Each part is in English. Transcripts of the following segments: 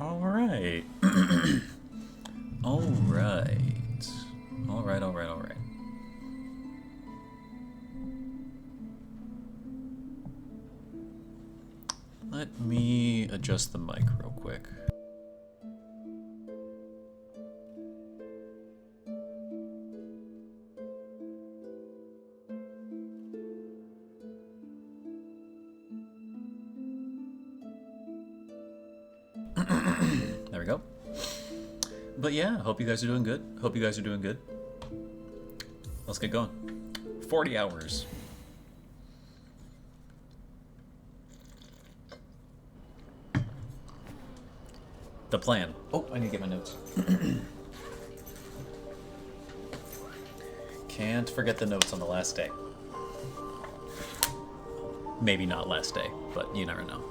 Alright. Alright. Alright. Let me adjust the mic real quick. There we go. But yeah, hope you guys are doing good. Let's get going. 40 hours. The plan. Oh, I need to get my notes. Can't forget the notes on the last day. Maybe not last day, but you never know.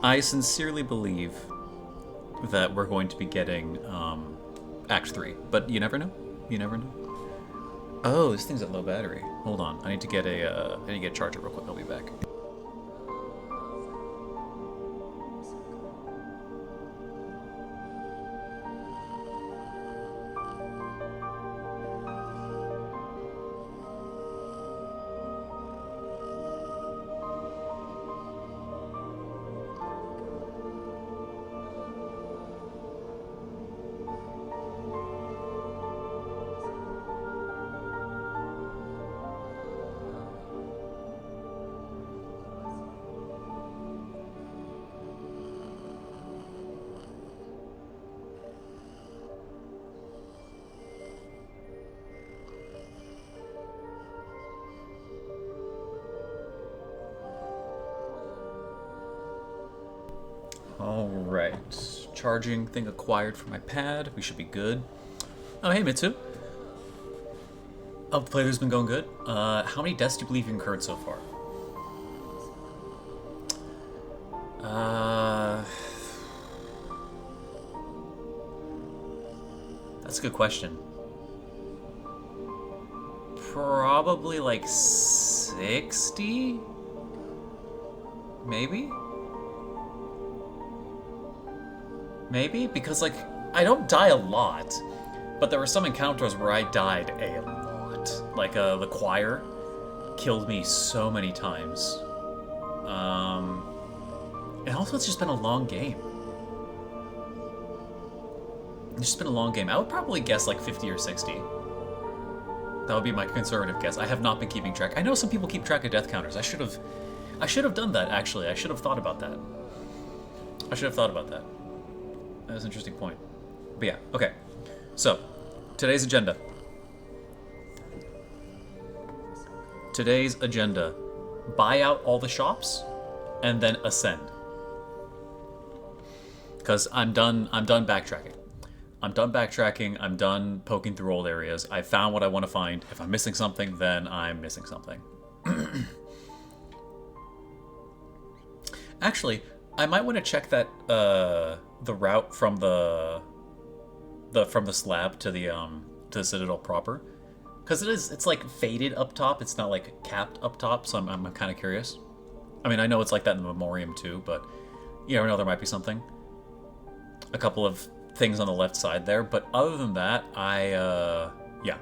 I sincerely believe that we're going to be getting Act 3, but you never know. You never know. Oh, this thing's at low battery. Hold on, I need to get a charger real quick. I'll be back. Alright. Charging thing acquired for my pad. We should be good. Oh, hey, Mitsu. Oh, the playthrough's been going good. How many deaths do you believe you've incurred so far? That's a good question. Probably like 60? Maybe? Maybe? Because, like, I don't die a lot, but there were some encounters where I died a lot. Like, the choir killed me so many times. And also it's just been a long game. It's just been a long game. I would probably guess, like, 50 or 60. That would be my conservative guess. I have not been keeping track. I know some people keep track of death counters. I should have done that, actually. I should have thought about that. That's an interesting point. But yeah, okay. So, today's agenda. Buy out all the shops, and then ascend. Because I'm done backtracking. I'm done poking through old areas. I found what I want to find. If I'm missing something, then I'm missing something. Actually, I might want to check that the route from the slab to the citadel proper, because it's like faded up top. It's not like capped up top, so I'm kind of curious. I mean, I know it's like that in the memoriam too, but you never know, there might be something. A couple of things on the left side there, but other than that, yeah.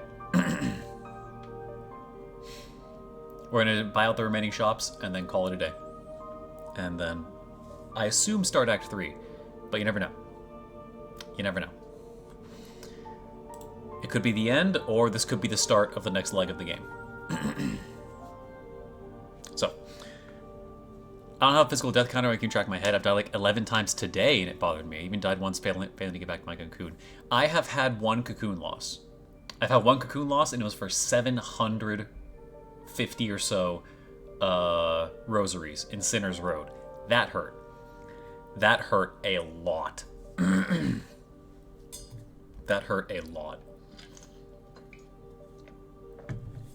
We're gonna buy out the remaining shops and then call it a day, and then I assume start Act 3, but you never know. You never know. It could be the end, or this could be the start of the next leg of the game. So, I don't have a physical death counter. I can track my head. I've died like 11 times today, and it bothered me. I even died once failing to get back to my cocoon. I have had one cocoon loss. I've had one cocoon loss, and it was for 750 or so rosaries in Sinner's Road. That hurt. That hurt a lot. That hurt a lot.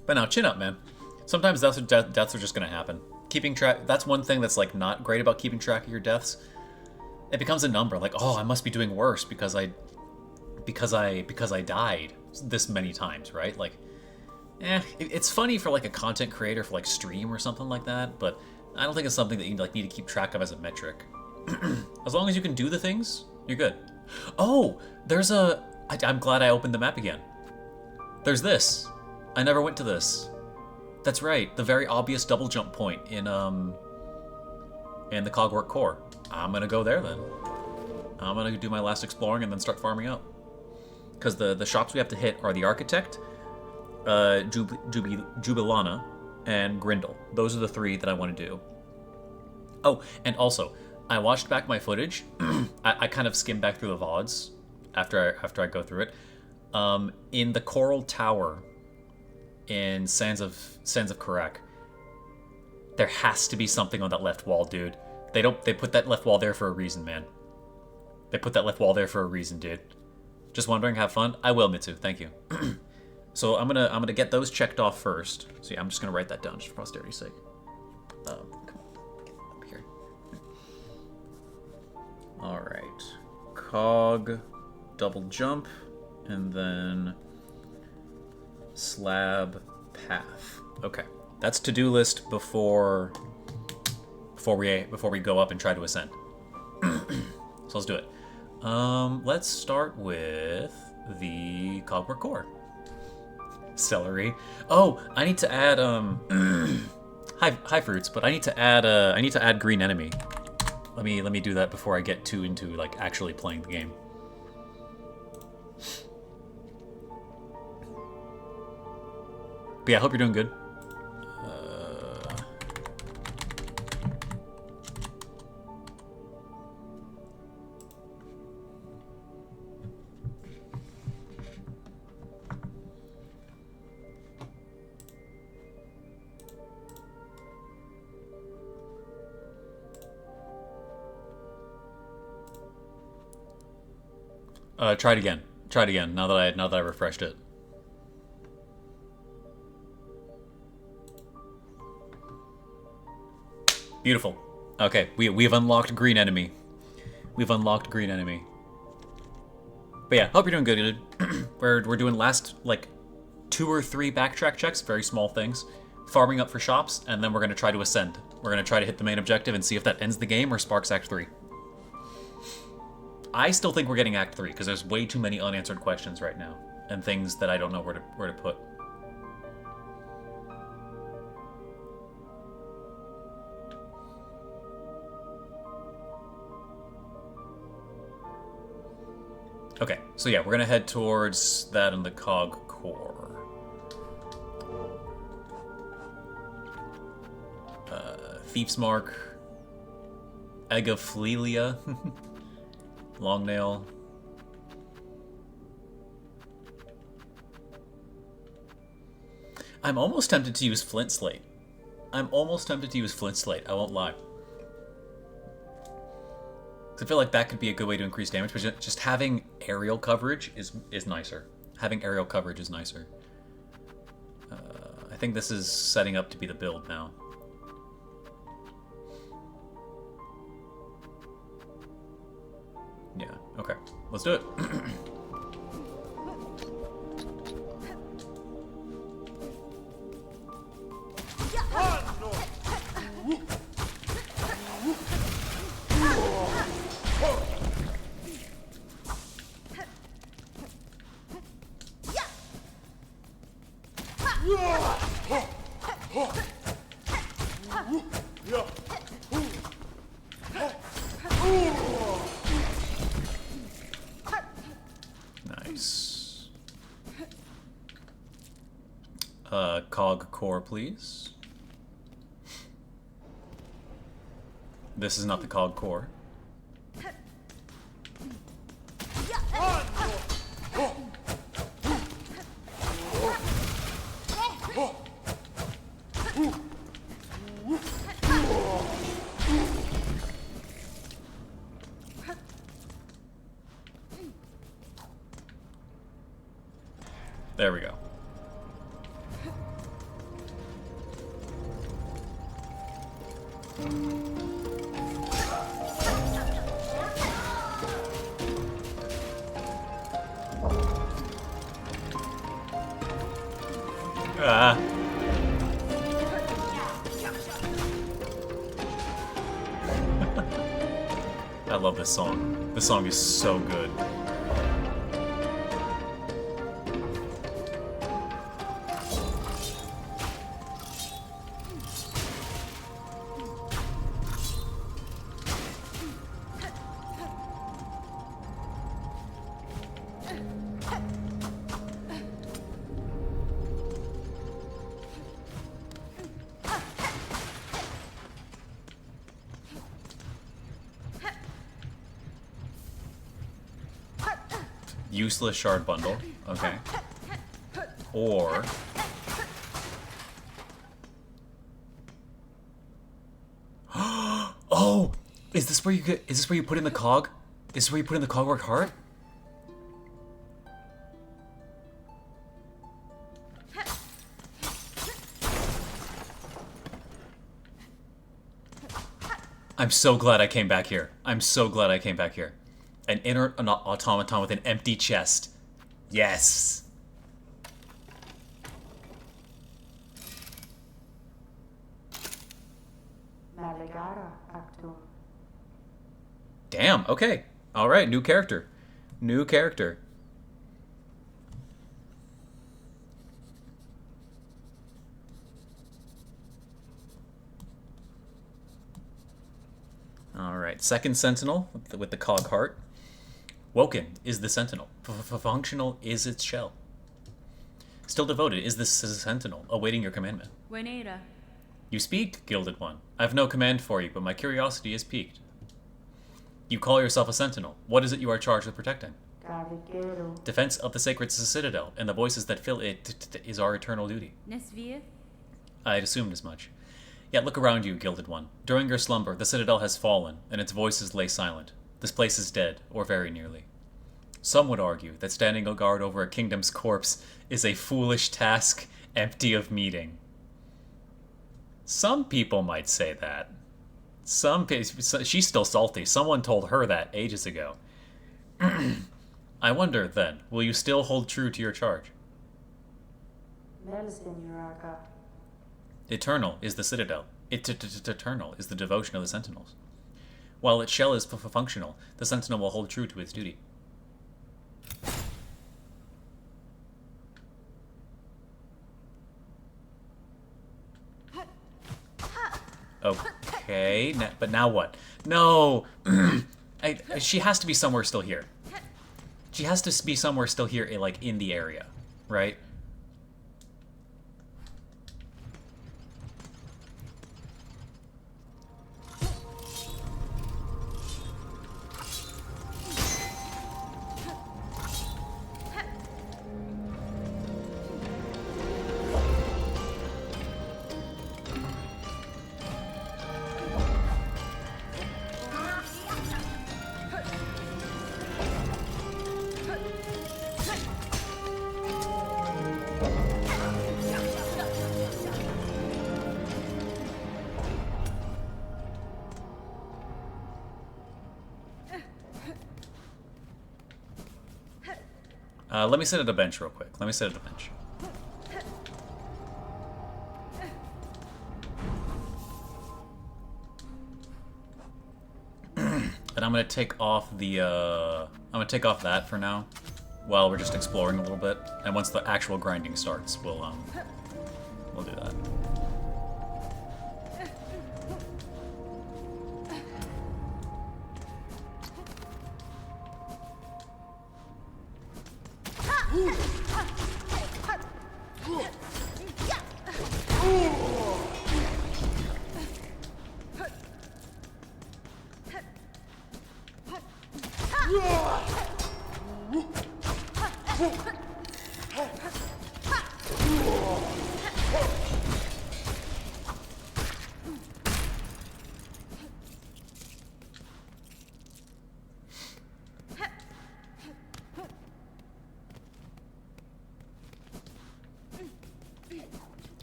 But now, chin up, man. Sometimes deaths are just gonna happen. Keeping track, that's one thing that's like not great about keeping track of your deaths. It becomes a number, like, oh, I must be doing worse because I died this many times, right? Like, it's funny for like a content creator for like stream or something like that, but I don't think it's something that you like need to keep track of as a metric. As long as you can do the things, you're good. Oh, there's a... I'm glad I opened the map again. There's this. I never went to this. That's right, the very obvious double jump point in the Cogwork Core. I'm gonna go there then. I'm gonna do my last exploring and then start farming up. Because the shops we have to hit are the Architect, Jubilana, and Grindel. Those are the 3 that I want to do. Oh, and also, I watched back my footage. I kind of skimmed back through the VODs after I go through it. In the Coral Tower in Sands of Karak, there has to be something on that left wall, dude. They put that left wall there for a reason, man. They put that left wall there for a reason, dude. Just wondering, have fun? I will, Mitsu, thank you. So I'm gonna get those checked off first. So yeah, I'm just gonna write that down just for posterity's sake. Come on, get up here. All right, cog, double jump, and then slab path. Okay, that's to-do list before we go up and try to ascend. So let's do it. Let's start with the Cogwork Core. Celery. Oh, I need to add high fruits, but I need to add green enemy. Let me do that before I get too into like actually playing the game. But yeah, I hope you're doing good. Try it again. Try it again. Now that I refreshed it. Beautiful. Okay, we've unlocked green enemy. We've unlocked green enemy. But yeah, hope you're doing good, dude. We're doing last like 2 or 3 backtrack checks, very small things, farming up for shops, and then we're gonna try to ascend. We're gonna try to hit the main objective and see if that ends the game or sparks Act 3. I still think we're getting Act 3, because there's way too many unanswered questions right now, and things that I don't know where to put. Okay, so yeah, we're gonna head towards that in the Cog Core. Thief's Mark, Egaflelia, Longnail. I'm almost tempted to use Flint Slate. I won't lie. I feel like that could be a good way to increase damage, but just having aerial coverage is nicer. Having aerial coverage is nicer. I think this is setting up to be the build now. Yeah, okay. Let's do it. Nice. Cog Core, please. This is not the Cog Core. There we go. Ah. I love this song. This song is so good. Useless shard bundle. Okay. Or... Oh! Is this where you put in the cog? Is this where you put in the cogwork heart? I'm so glad I came back here. I'm so glad I came back here. An automaton with an empty chest. Yes. Damn, okay. Alright, new character. New character. Alright, second sentinel with the cog heart. Woken is the sentinel. Functional is its shell. Still devoted is the sentinel, awaiting your commandment. Buenera. You speak, Gilded One. I have no command for you, but my curiosity is piqued. You call yourself a sentinel. What is it you are charged with protecting? Defense of the sacred citadel, and the voices that fill it is our eternal duty. Nesvir. I had assumed as much. Yet look around you, Gilded One. During your slumber, the citadel has fallen, and its voices lay silent. This place is dead, or very nearly. Some would argue that standing a guard over a kingdom's corpse is a foolish task, empty of meaning. Some people might say that. She's still salty. Someone told her that ages ago. I wonder, then, will you still hold true to your charge? Eternal is the citadel. Eternal is the devotion of the sentinels. While its shell is functional, the sentinel will hold true to its duty. Okay, but now what? No! She has to be somewhere still here. She has to be somewhere still here, like, in the area, right? Let me sit at a bench real quick. Let me sit at a bench. And I'm gonna take off the, I'm gonna take off that for now, while we're just exploring a little bit. And once the actual grinding starts, we'll do that.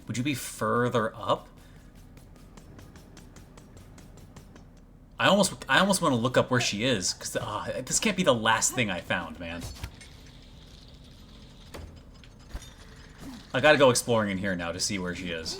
Would you be further up? I almost want to look up where she is, because this can't be the last thing I found, man. I gotta go exploring in here now to see where she is.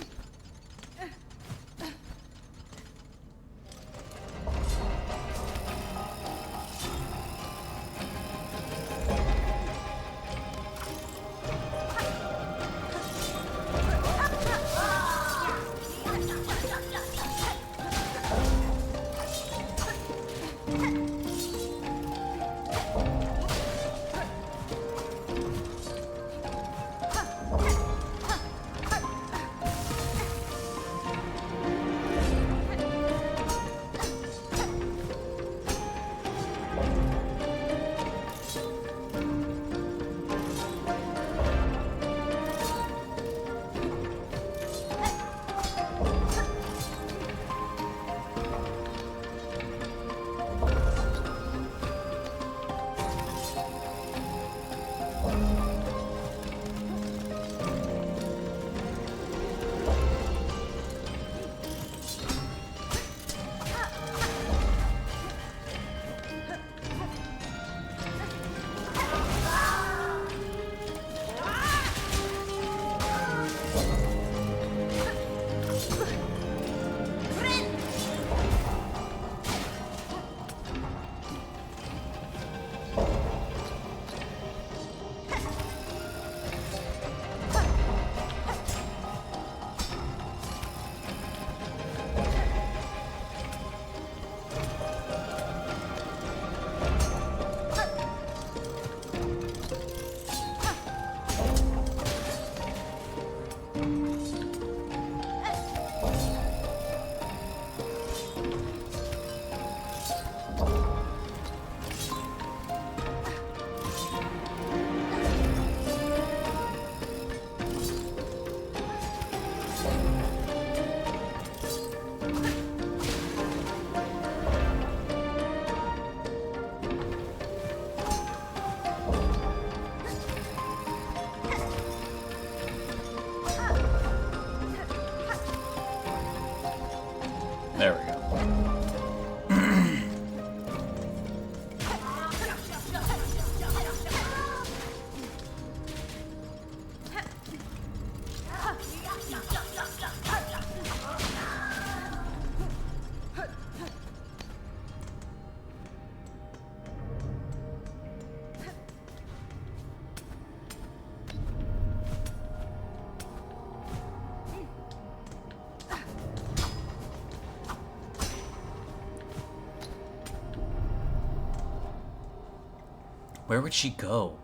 Where would she go?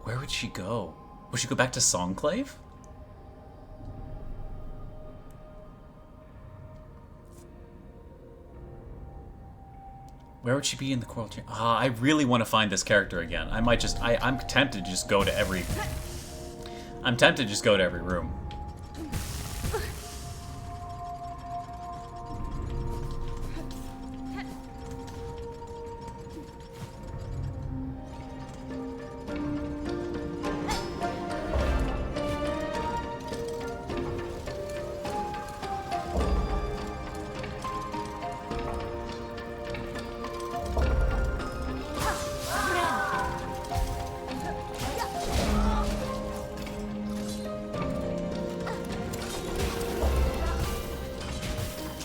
Where would she go? Would she go back to Songclave? Where would she be in the Coral Chamber? Ah, I really want to find this character again. I might just... I'm tempted to just go to every... I'm tempted to just go to every room.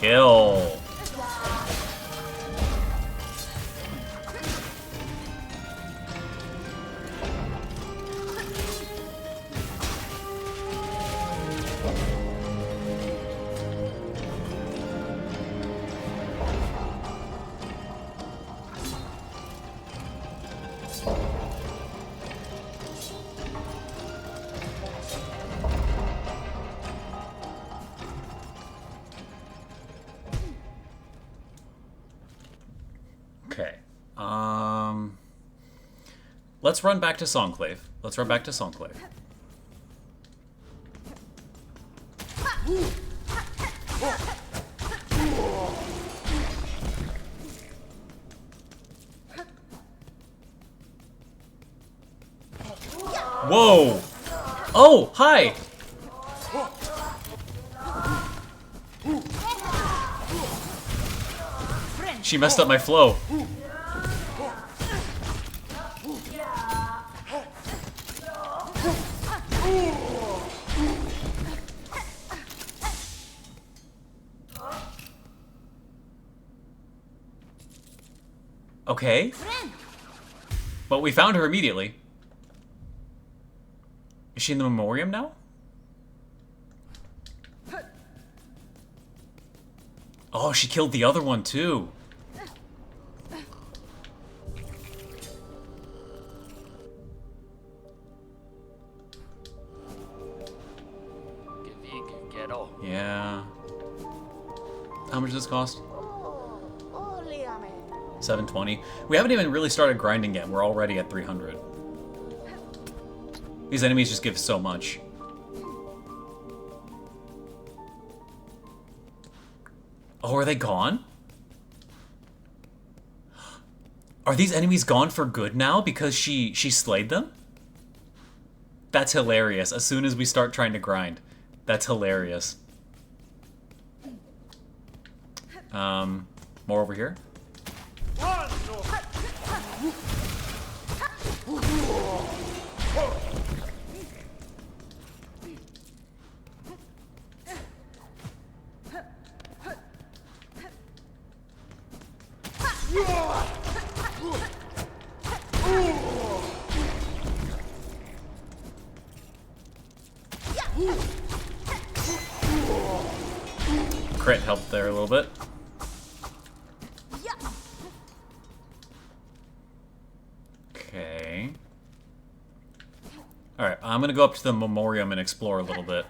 Kill. Okay. Let's run back to Songclave. Let's run back to Songclave. Whoa! Oh, hi! She messed up my flow. Okay. But we found her immediately. Is she in the memoriam now? Oh, she killed the other one too. Yeah. How much does this cost? 720. We haven't even really started grinding yet. We're already at 300. These enemies just give so much. Oh, are they gone? Are these enemies gone for good now because she slayed them? That's hilarious. As soon as we start trying to grind. That's hilarious. More over here? Crit helped there a little bit. Okay. Alright, I'm gonna go up to the memoriam and explore a little bit.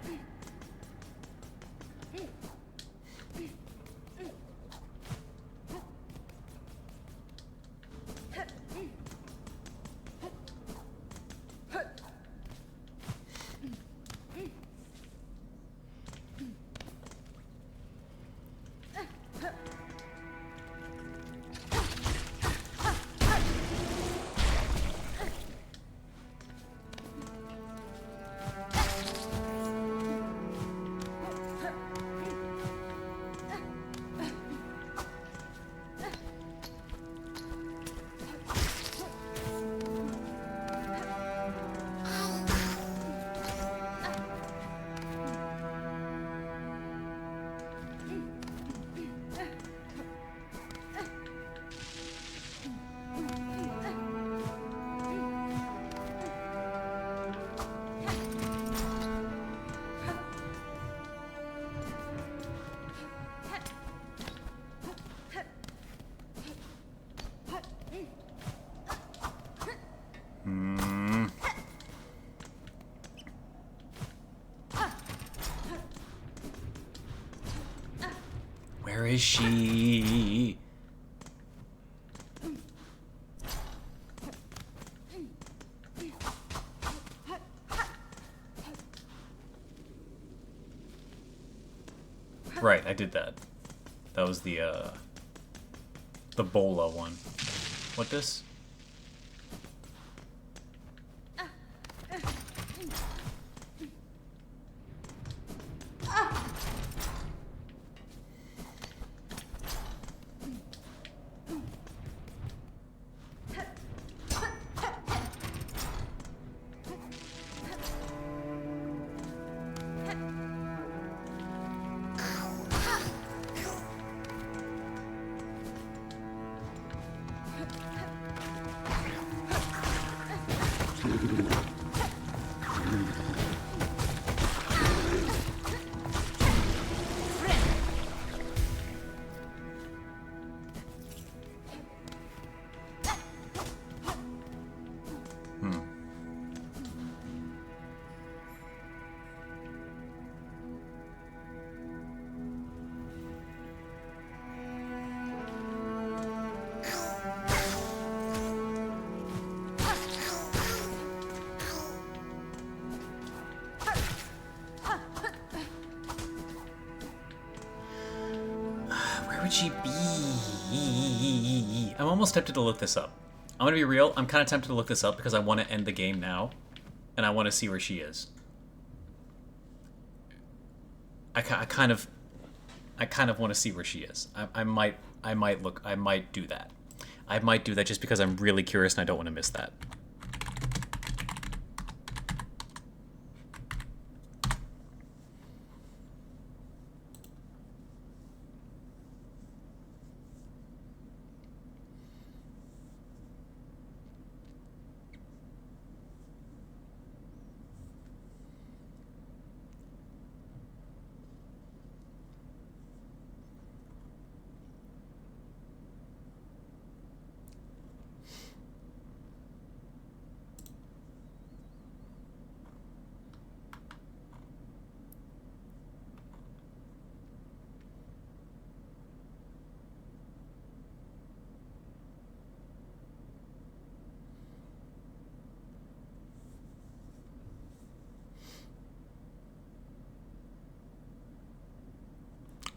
is she? Right, I did that. That was the Bola one. What this? She be? I'm almost tempted to look this up. I'm gonna be real. I'm kind of tempted to look this up because I want to end the game now, and I want to see where she is. I kind of want to see where she is. I might do that. I might do that just because I'm really curious and I don't want to miss that.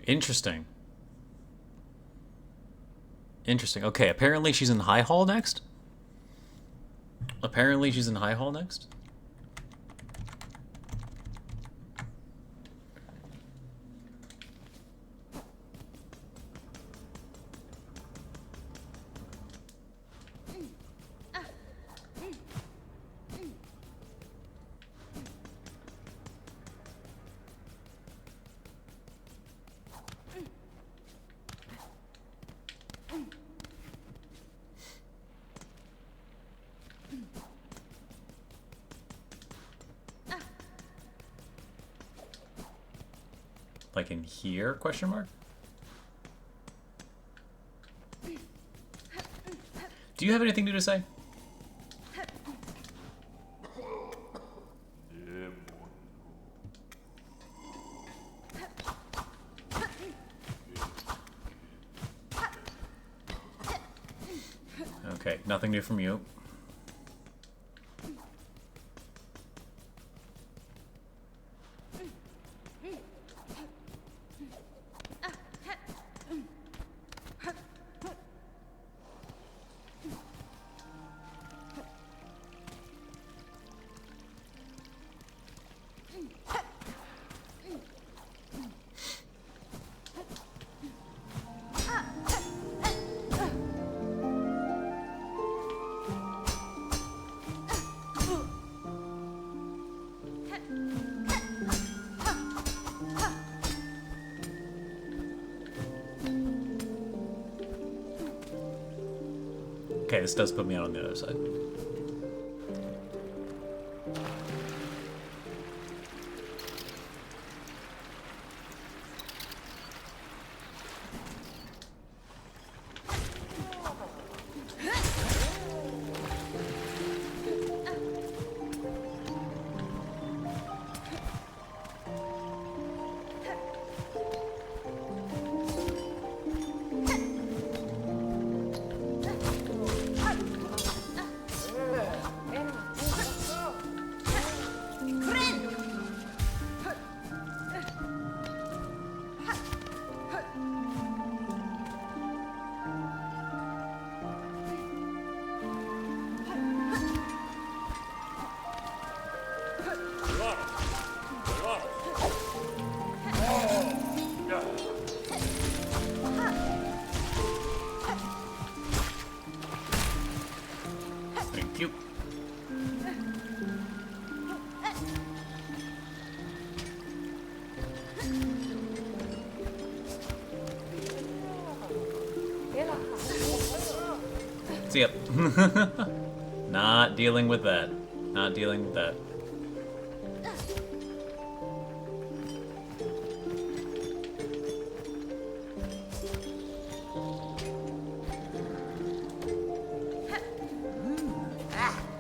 Interesting. Interesting. Okay, apparently she's in High Hall next? Apparently she's in High Hall next? Like in here, question mark? Do you have anything new to say? Okay, nothing new from you. Okay, this does put me out on the other side. Phew. See ya. Not dealing with that. Not dealing with that.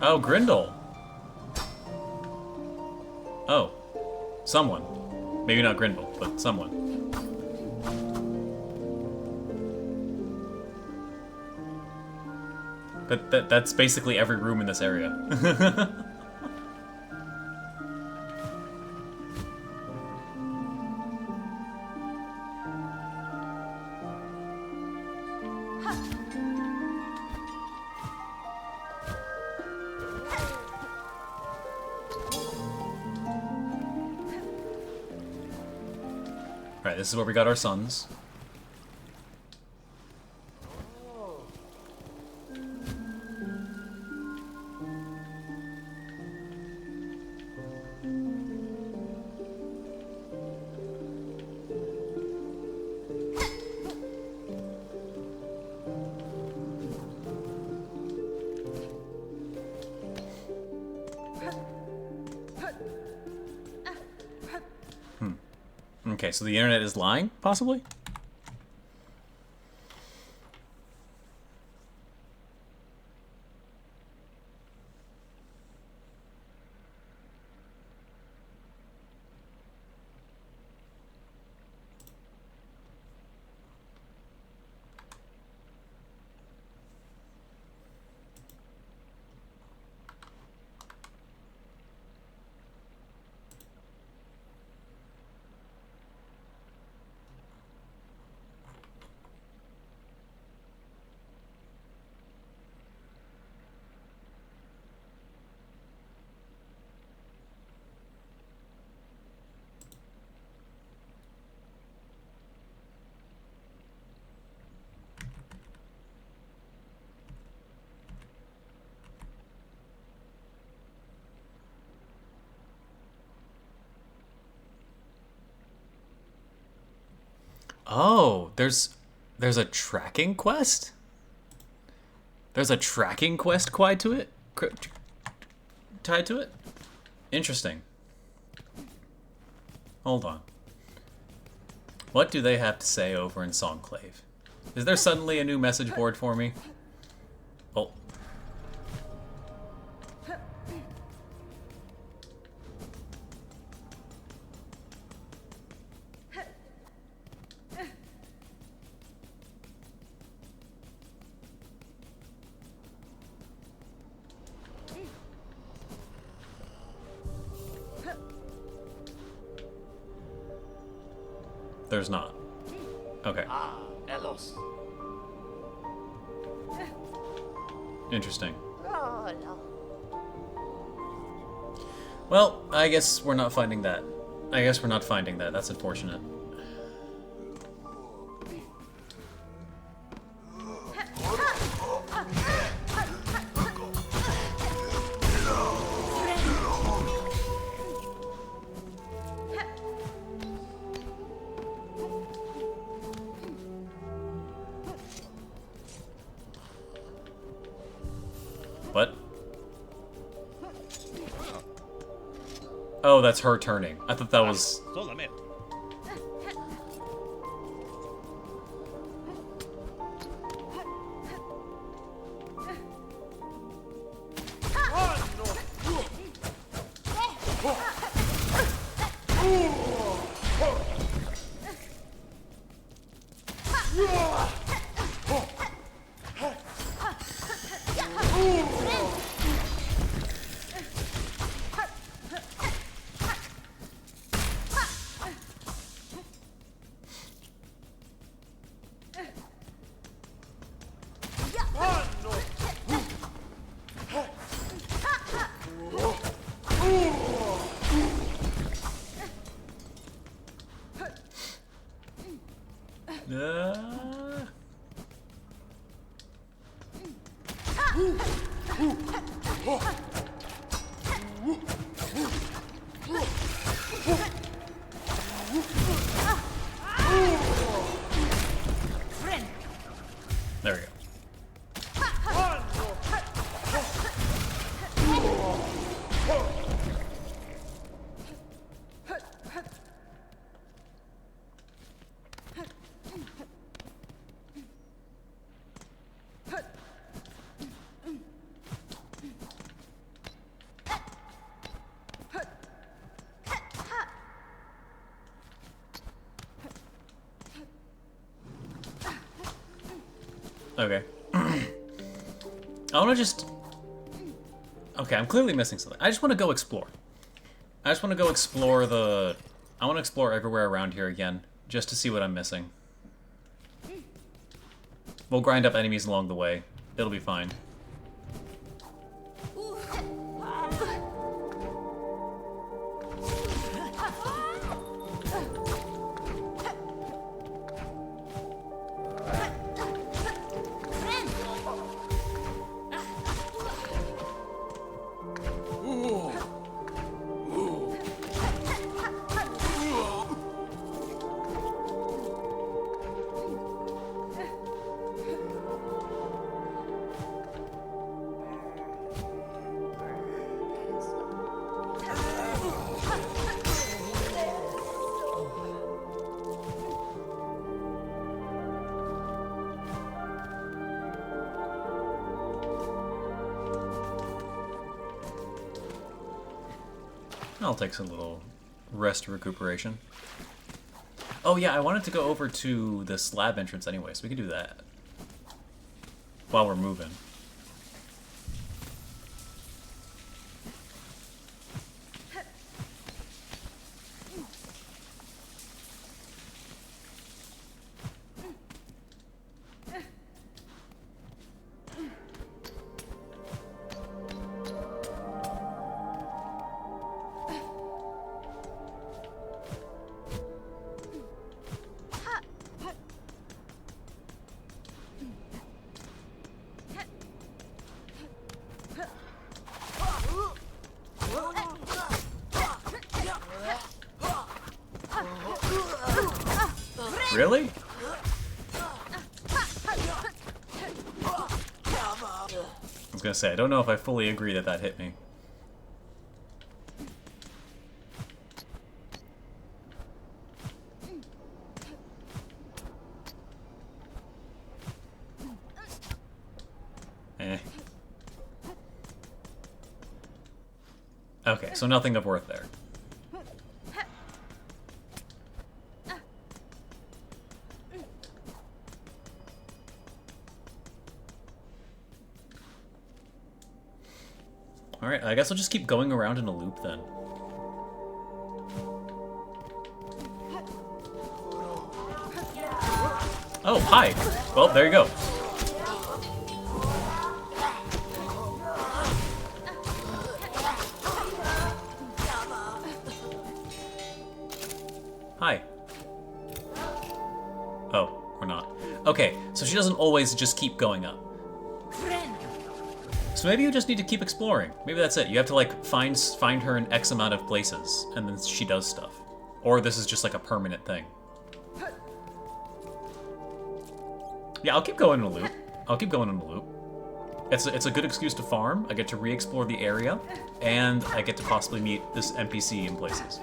Oh, Grindel. Oh. Someone. Maybe not Grindel, but someone. That's basically every room in this area. Alright, this is where we got our sons. Okay, so the internet is lying, possibly? Oh, there's a tracking quest? There's a tracking quest tied to it? Tied to it? Interesting. Hold on. What do they have to say over in Songclave? Is there suddenly a new message board for me? Oh. There's not. Okay. Ah, Elos. Interesting. Well, I guess we're not finding that. That's unfortunate. What? Oh, that's her turning. I thought that was... There we go. Okay. I want to just... Okay, I'm clearly missing something. I just want to go explore. I just want to go explore the... I want to explore everywhere around here again, just to see what I'm missing. We'll grind up enemies along the way. It'll be fine. I'll take some little rest recuperation. Oh yeah, I wanted to go over to the slab entrance anyway, so we can do that while we're moving. Really? I was gonna say, I don't know if I fully agree that that hit me. Eh. Okay, so nothing of worth there. Alright, I guess I'll just keep going around in a loop then. Oh, hi! Well, there you go. Hi. Oh, or not. Okay, so she doesn't always just keep going up. So maybe you just need to keep exploring. Maybe that's it. You have to like find her in X amount of places, and then she does stuff. Or this is just like a permanent thing. Yeah, I'll keep going in a loop. I'll keep going in a loop. It's a good excuse to farm. I get to re-explore the area, and I get to possibly meet this NPC in places.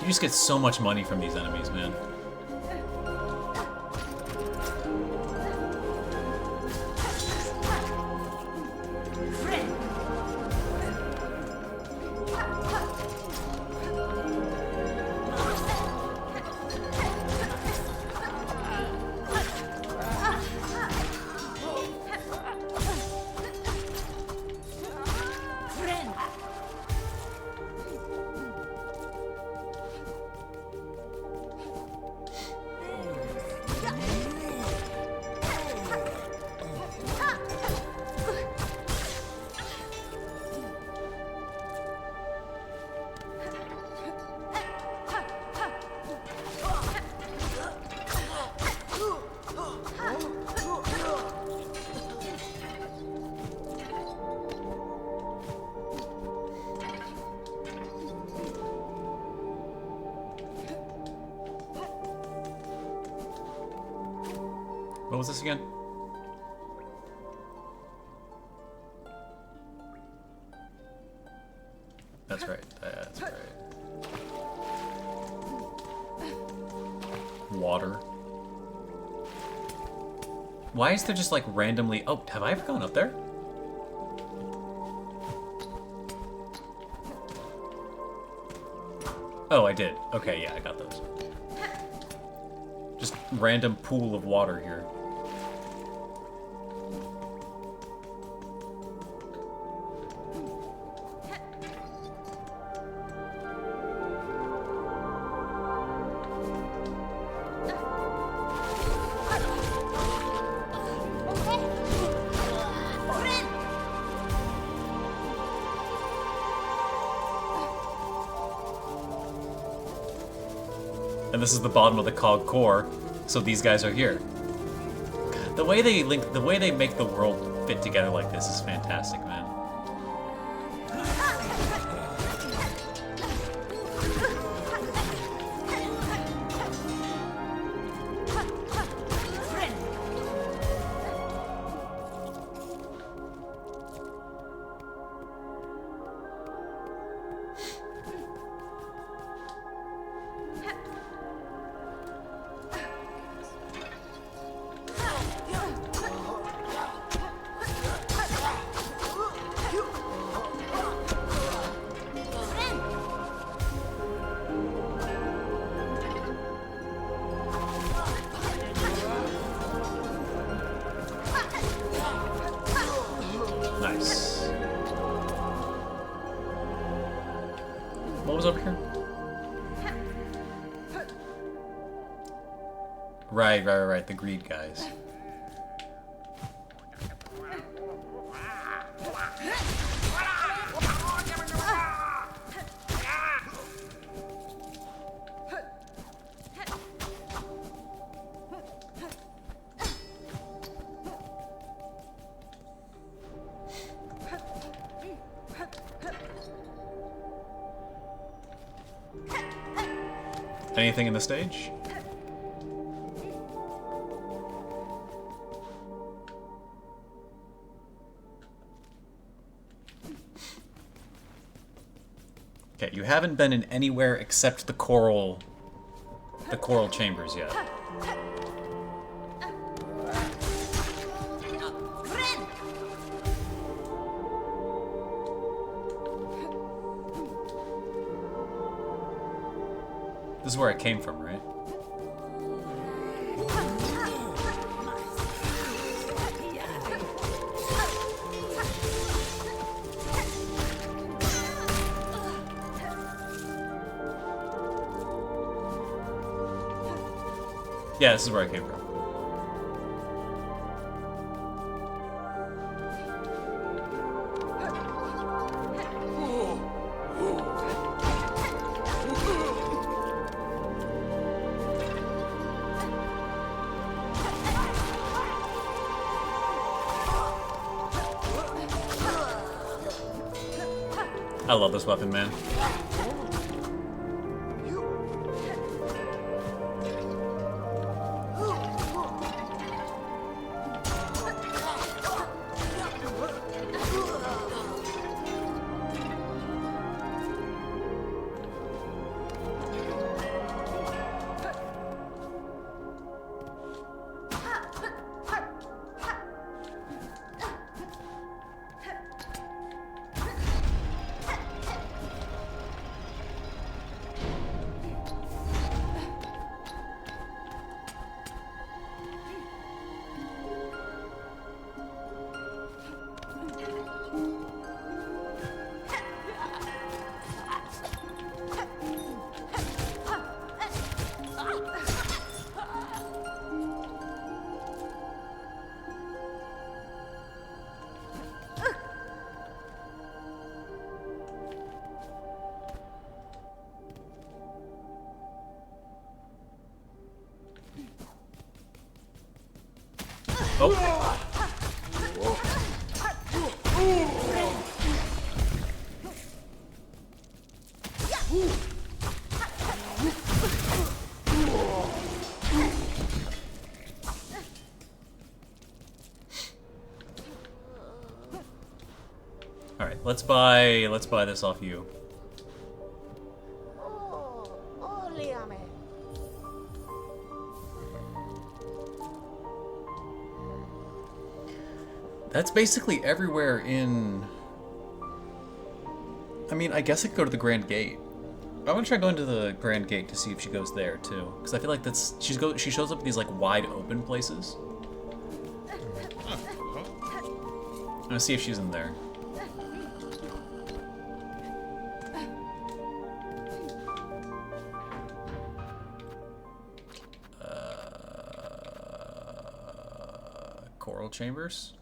You just get so much money from these enemies, man. What was this again? That's right. That's right. Water. Why is there just like randomly... Oh, have I ever gone up there? Oh, I did. Okay, yeah, I got those. Just random pool of water here. And this is the bottom of the cog core, so these guys are here. The way they link, the way they make the world fit together like this is fantastic, man. Nice. What was over here? Right. The greed guys. Anything in the stage? Okay, you haven't been in anywhere except the coral chambers yet. This is where I came from, right? Yeah, this is where I came from. I love this weapon, man. Oh. All right, let's buy this off you. That's basically everywhere in... I mean, I guess I could go to the Grand Gate. I want to try going to the Grand Gate to see if she goes there, too. Because I feel like that's... She shows up in these, like, wide open places. I'm gonna see if she's in there. Coral Chambers?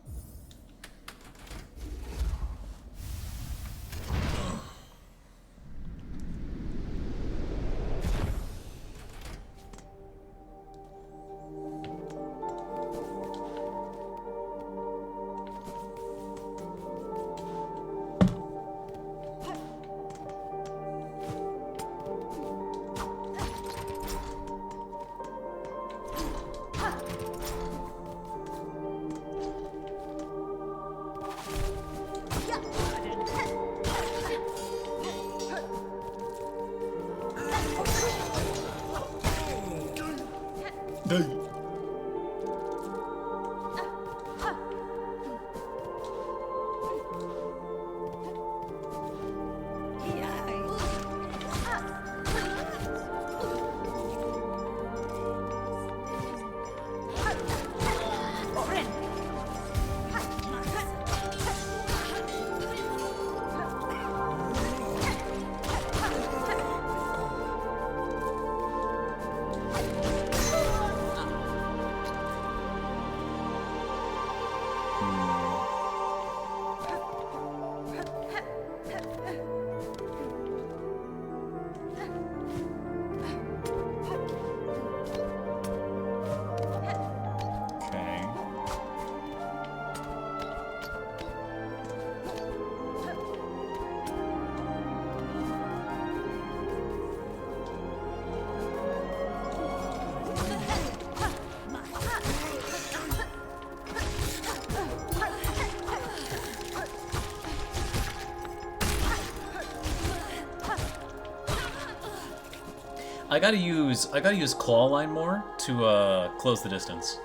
I gotta use claw line more to close the distance.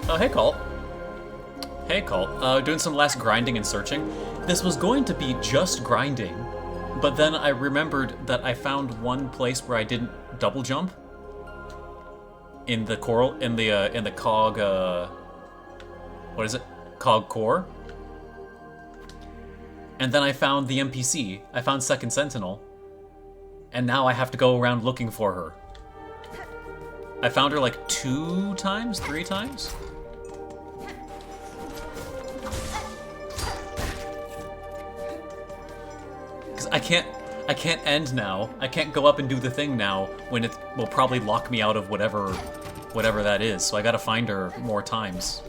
Oh, hey Colt. Hey Colt. Doing some last grinding and searching. This was going to be just grinding, but then I remembered that I found one place where I didn't double jump in the cog. What is it? Cog core. And then I found the NPC. I found Second Sentinel. And now I have to go around looking for her. I found her like 2 times, 3 times. Because I can't end now. I can't go up and do the thing now when it will probably lock me out of whatever that is. So I gotta find her more times.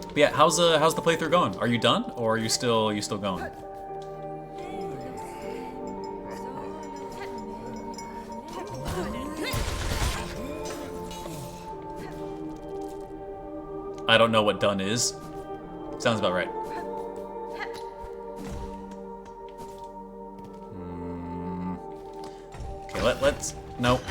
But yeah, how's the playthrough going? Are you done, or are you still going? I don't know what done is. Sounds about right. Okay, let's nope.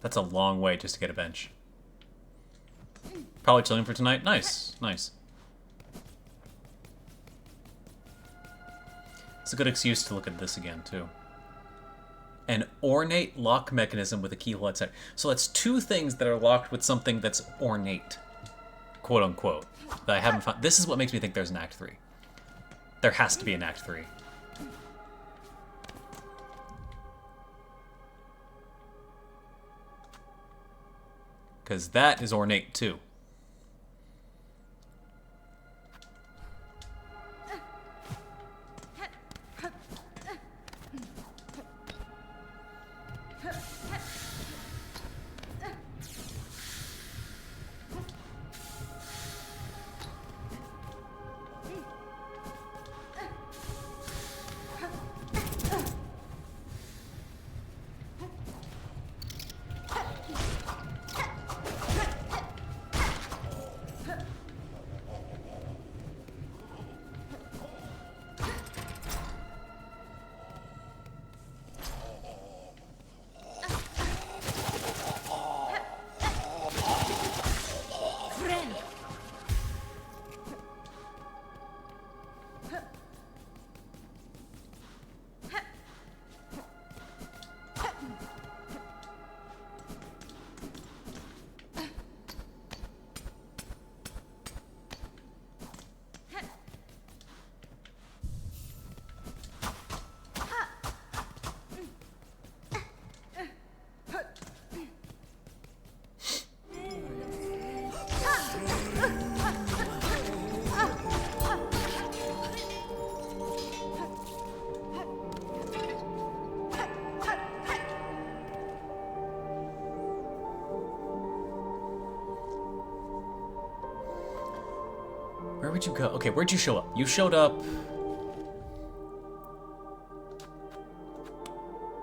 That's a long way just to get a bench. Probably chilling for tonight. Nice, nice. It's a good excuse to look at this again, too. An ornate lock mechanism with a keyhole at center. So that's two things that are locked with something that's ornate, quote unquote. That I haven't found. This is what makes me think there's an Act 3. There has to be an Act 3. Because that is ornate too. Where would you go? Okay, where'd you show up? You showed up...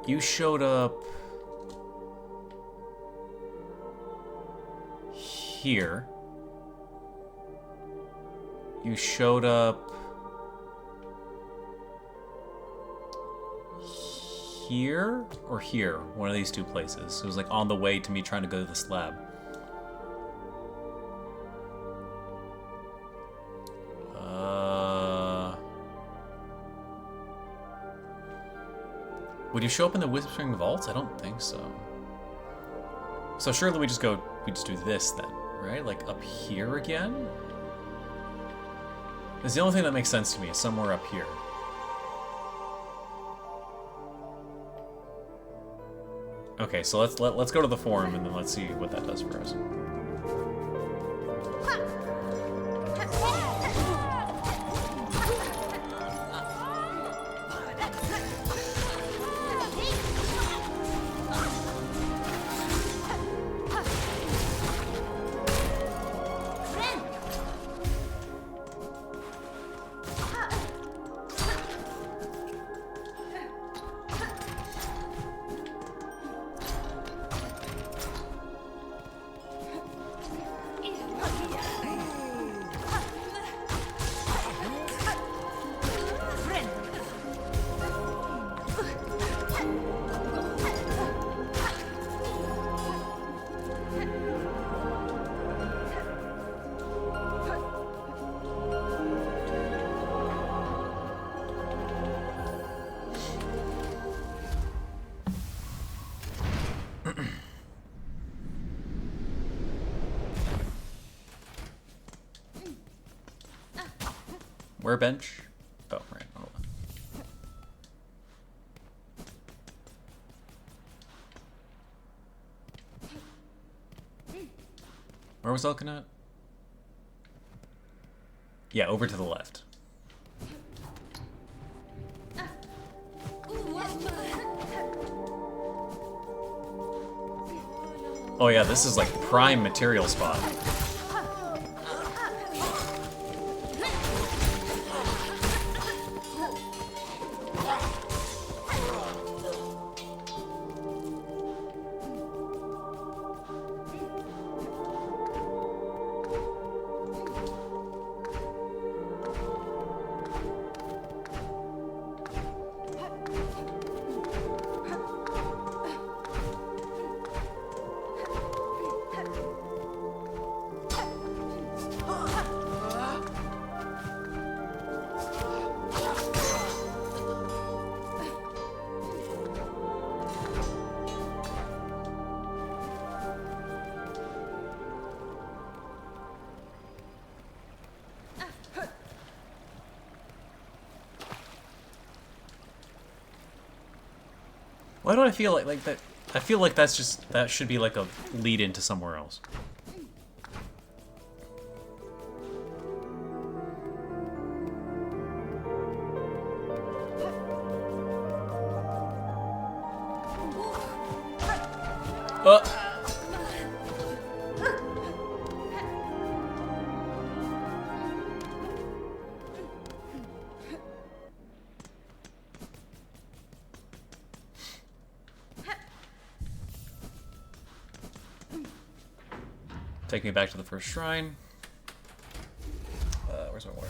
You showed up... here. You showed up... here? Or here? One of these two places. It was like on the way to me trying to go to the slab. Would you show up in the Whispering Vaults? I don't think so. So surely we just do this then, right? Like up here again? It's the only thing that makes sense to me, is somewhere up here. Okay, so let's go to the forum and then let's see what that does for us. Where bench? Oh, right. Hold on. Where was Elkanat? Yeah, over to the left. Oh yeah, this is like prime material spot. Why do I feel like that? I feel like that should be like a lead into somewhere else. Take me back to the first shrine. Where's my water?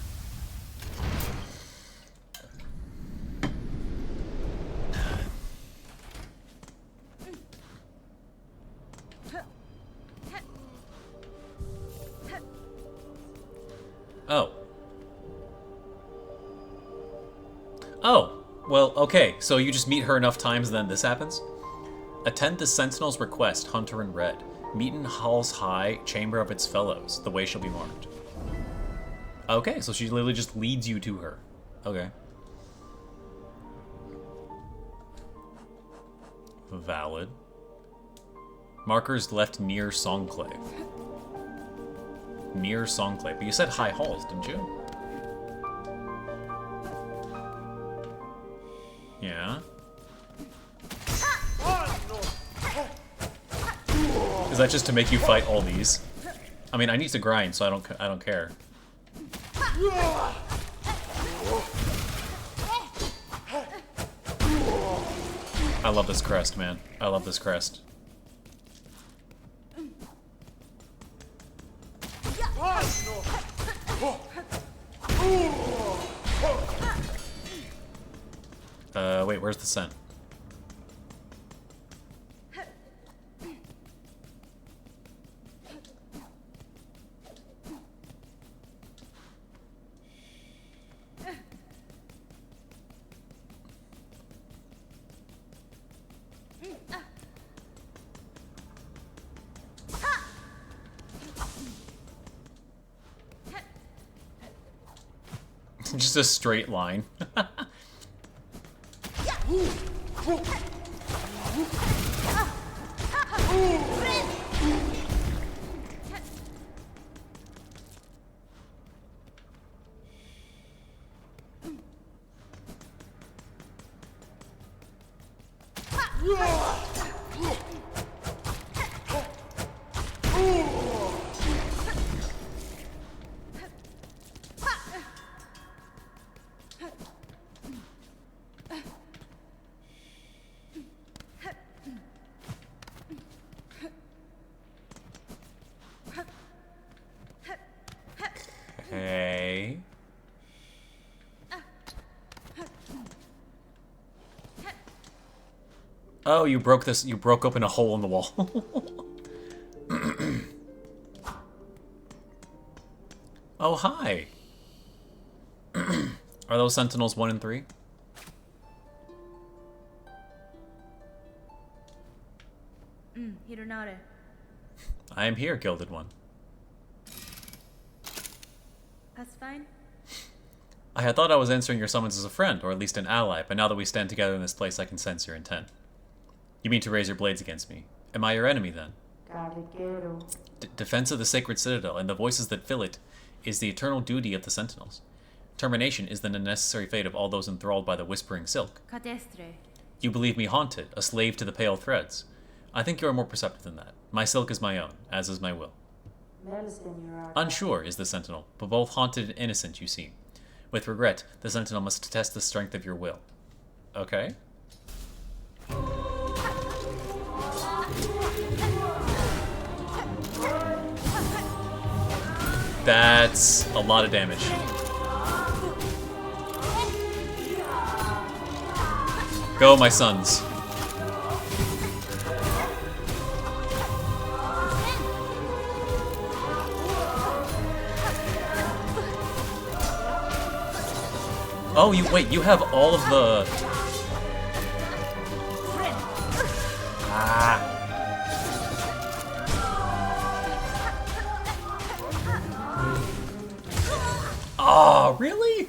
Oh. Oh. Well, okay. So you just meet her enough times, and then this happens? Attend the Sentinel's request, Hunter in Red. Meet in Hall's High, Chamber of its Fellows. The way shall be marked. Okay, so she literally just leads you to her. Okay. Valid. Markers left near Songclave. Near Songclave. But you said High Halls, didn't you? Yeah. Is that just to make you fight all these? I mean, I need to grind, so I don't care. I love this crest, man. I love this crest. Wait, where's the scent? Just a straight line. Okay. Oh, you broke this. You broke open a hole in the wall. Oh, hi. Are those Sentinels 1 and 3? I am here, Gilded One. That's fine. I had thought I was answering your summons as a friend, or at least an ally, but now that we stand together in this place, I can sense your intent. You mean to raise your blades against me? Am I your enemy, then? Defense of the sacred citadel, and the voices that fill it, is the eternal duty of the Sentinels. Termination is the necessary fate of all those enthralled by the Whispering Silk. You believe me haunted, a slave to the pale threads. I think you are more perceptive than that. My silk is my own, as is my will. Unsure is the Sentinel, but both haunted and innocent you seem. With regret, the Sentinel must test the strength of your will. Okay. That's a lot of damage. Go, my sons. Oh, wait, you have all of the... Ah. Oh, really?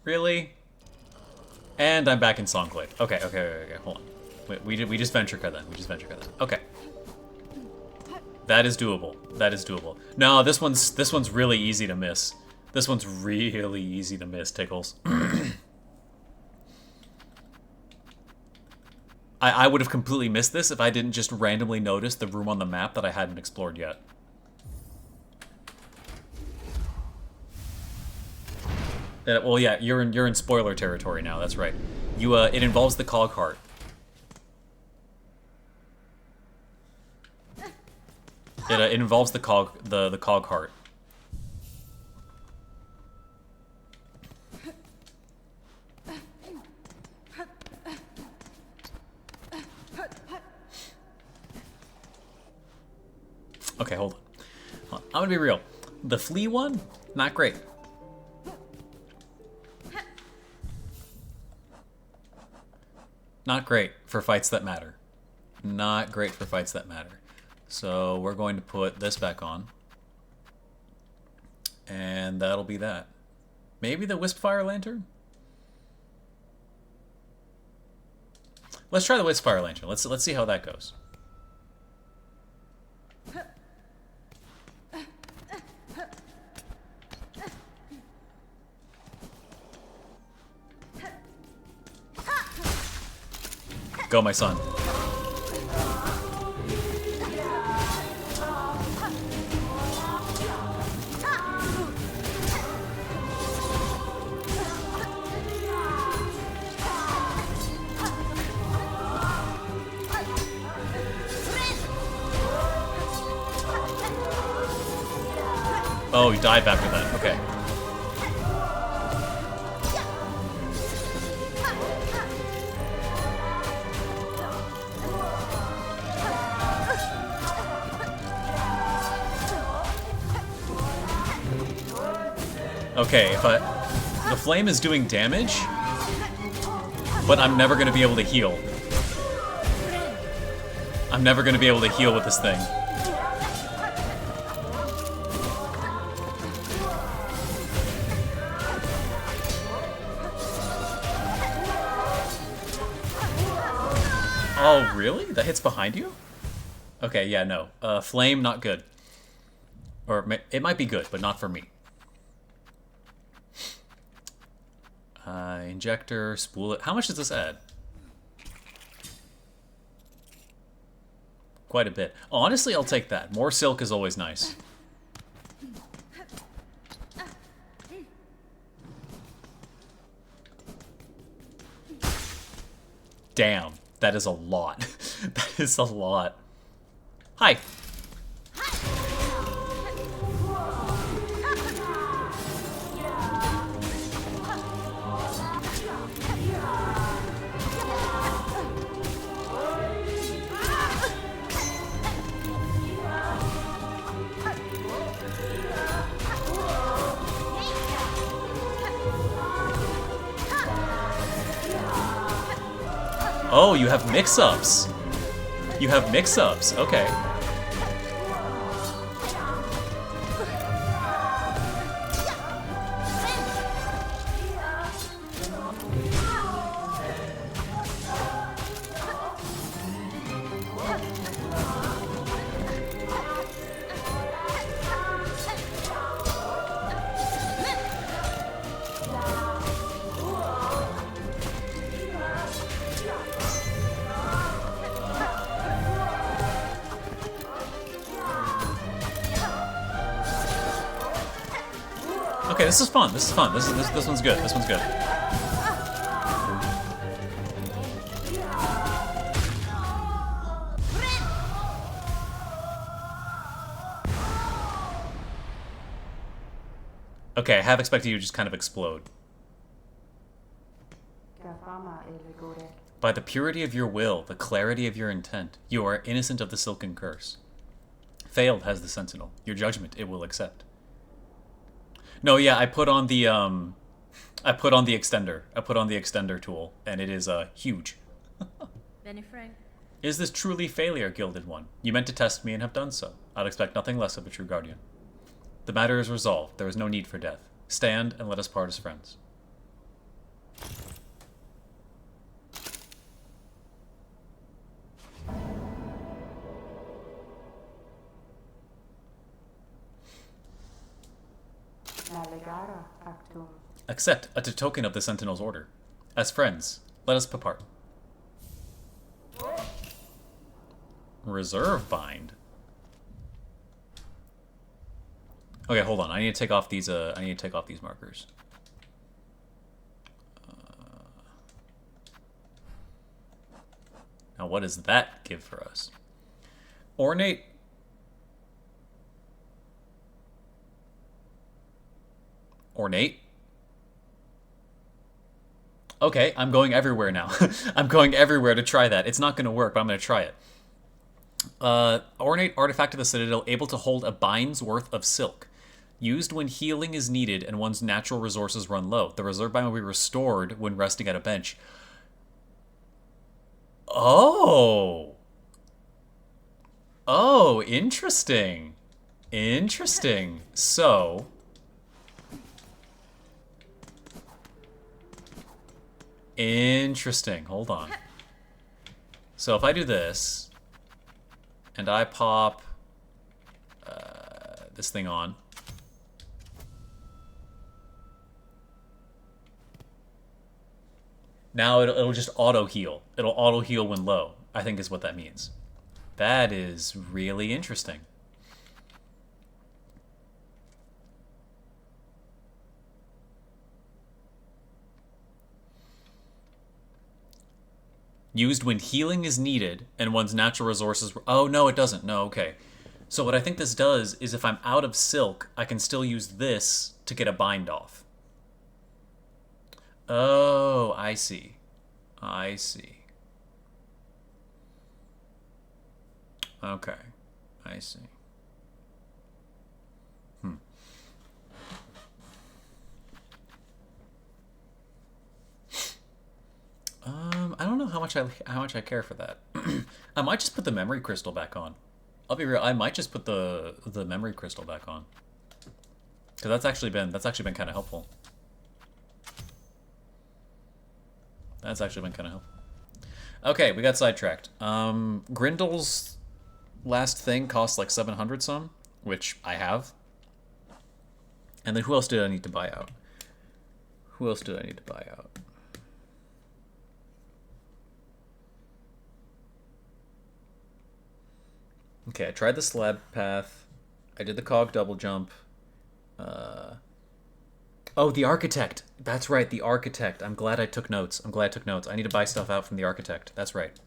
Really? And I'm back in Songclave. Okay, hold on. We just venture cut then. Okay. That is doable. No, this one's really easy to miss. Tickles. I would have completely missed this if I didn't just randomly notice the room on the map that I hadn't explored yet. Well, yeah, you're in spoiler territory now. That's right. It involves the cog heart. It involves the cog heart. Okay, hold on. I'm gonna be real. The flea one, not great. Not great for fights that matter. So we're going to put this back on. And that'll be that. Maybe the Wispfire Lantern? Let's try the Wispfire Lantern. Let's see how that goes. Go, my son. Oh, he died after that. Okay. Okay, the flame is doing damage, but I'm never going to be able to heal. I'm never going to be able to heal with this thing. Oh, really? That hits behind you? Okay, yeah, no. Flame, not good. Or it might be good, but not for me. Injector, spool it. How much does this add? Quite a bit. Honestly, I'll take that. More silk is always nice. Damn, that is a lot. That is a lot. Hi. Oh, you have mix-ups. Okay. Okay, this is fun. This one's good. Okay, I have expected you to just kind of explode. By the purity of your will, the clarity of your intent, you are innocent of the silken curse. Failed has the sentinel. Your judgment it will accept. No, yeah, I put on the extender. I put on the extender tool, and it is huge. Benny Frank. Is this truly failure, Gilded One? You meant to test me and have done so. I'd expect nothing less of a true guardian. The matter is resolved. There is no need for death. Stand and let us part as friends. Nalegara actum. Accept a token of the Sentinel's order. As friends, let us part. Reserve bind. Okay, hold on. I need to take off these. I need to take off these markers. Now, what does that give for us? Ornate. Ornate. Okay, I'm going everywhere now. I'm going everywhere to try that. It's not going to work, but I'm going to try it. Ornate artifact of the Citadel, able to hold a bind's worth of silk. Used when healing is needed and one's natural resources run low. The reserve bind will be restored when resting at a bench. Oh. Oh, interesting. Interesting. So... Interesting. Hold on. So if I do this, and I pop this thing on, now it'll just auto heal. It'll auto heal when low, I think is what that means. That is really interesting. Used when healing is needed and one's natural resources... Oh, no, it doesn't. No, okay. So what I think this does is if I'm out of silk, I can still use this to get a bind off. Oh, I see. I see. Okay. I see. I don't know how much I care for that. I might just put the memory crystal back on. I'll be real. I might just put the memory crystal back on, because that's actually been kind of helpful. That's actually been kind of helpful. Okay, we got sidetracked. Grindel's last thing costs like 700 some, which I have. And then who else did I need to buy out? Who else did I need to buy out? Okay, I tried the slab path. I did the cog double jump. Oh, the architect. That's right, the architect. I'm glad I took notes. I need to buy stuff out from the architect. That's right.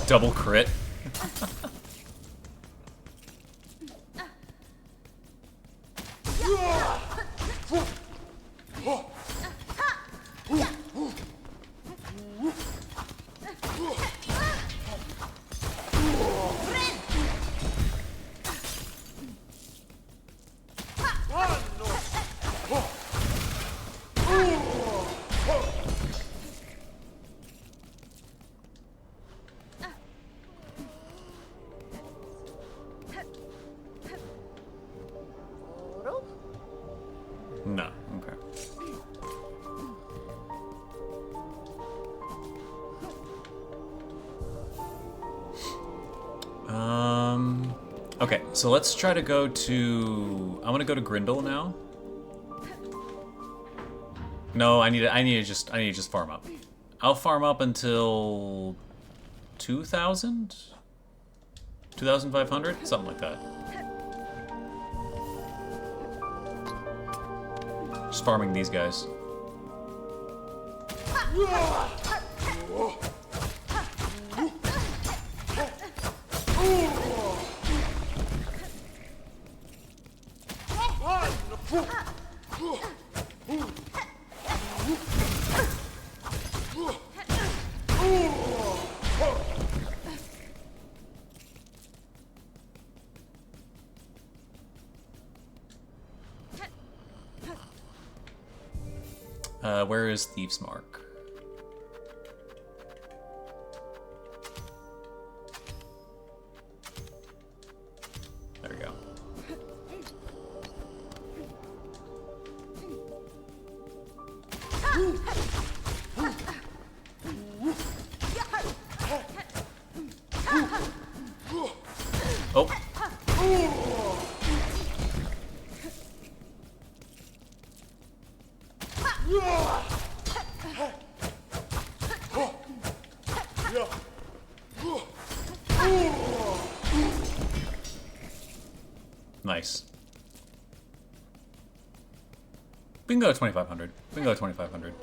Double crit. No, okay. Okay, so let's try to go to... I want to go to Grindel now. No, I need to just farm up. I'll farm up until 2,000? 2,500? Something like that. Just farming these guys. Where is Thieves' Mark? There we go. Oh. Nice. We can go to 2,500. We can go to 2,500.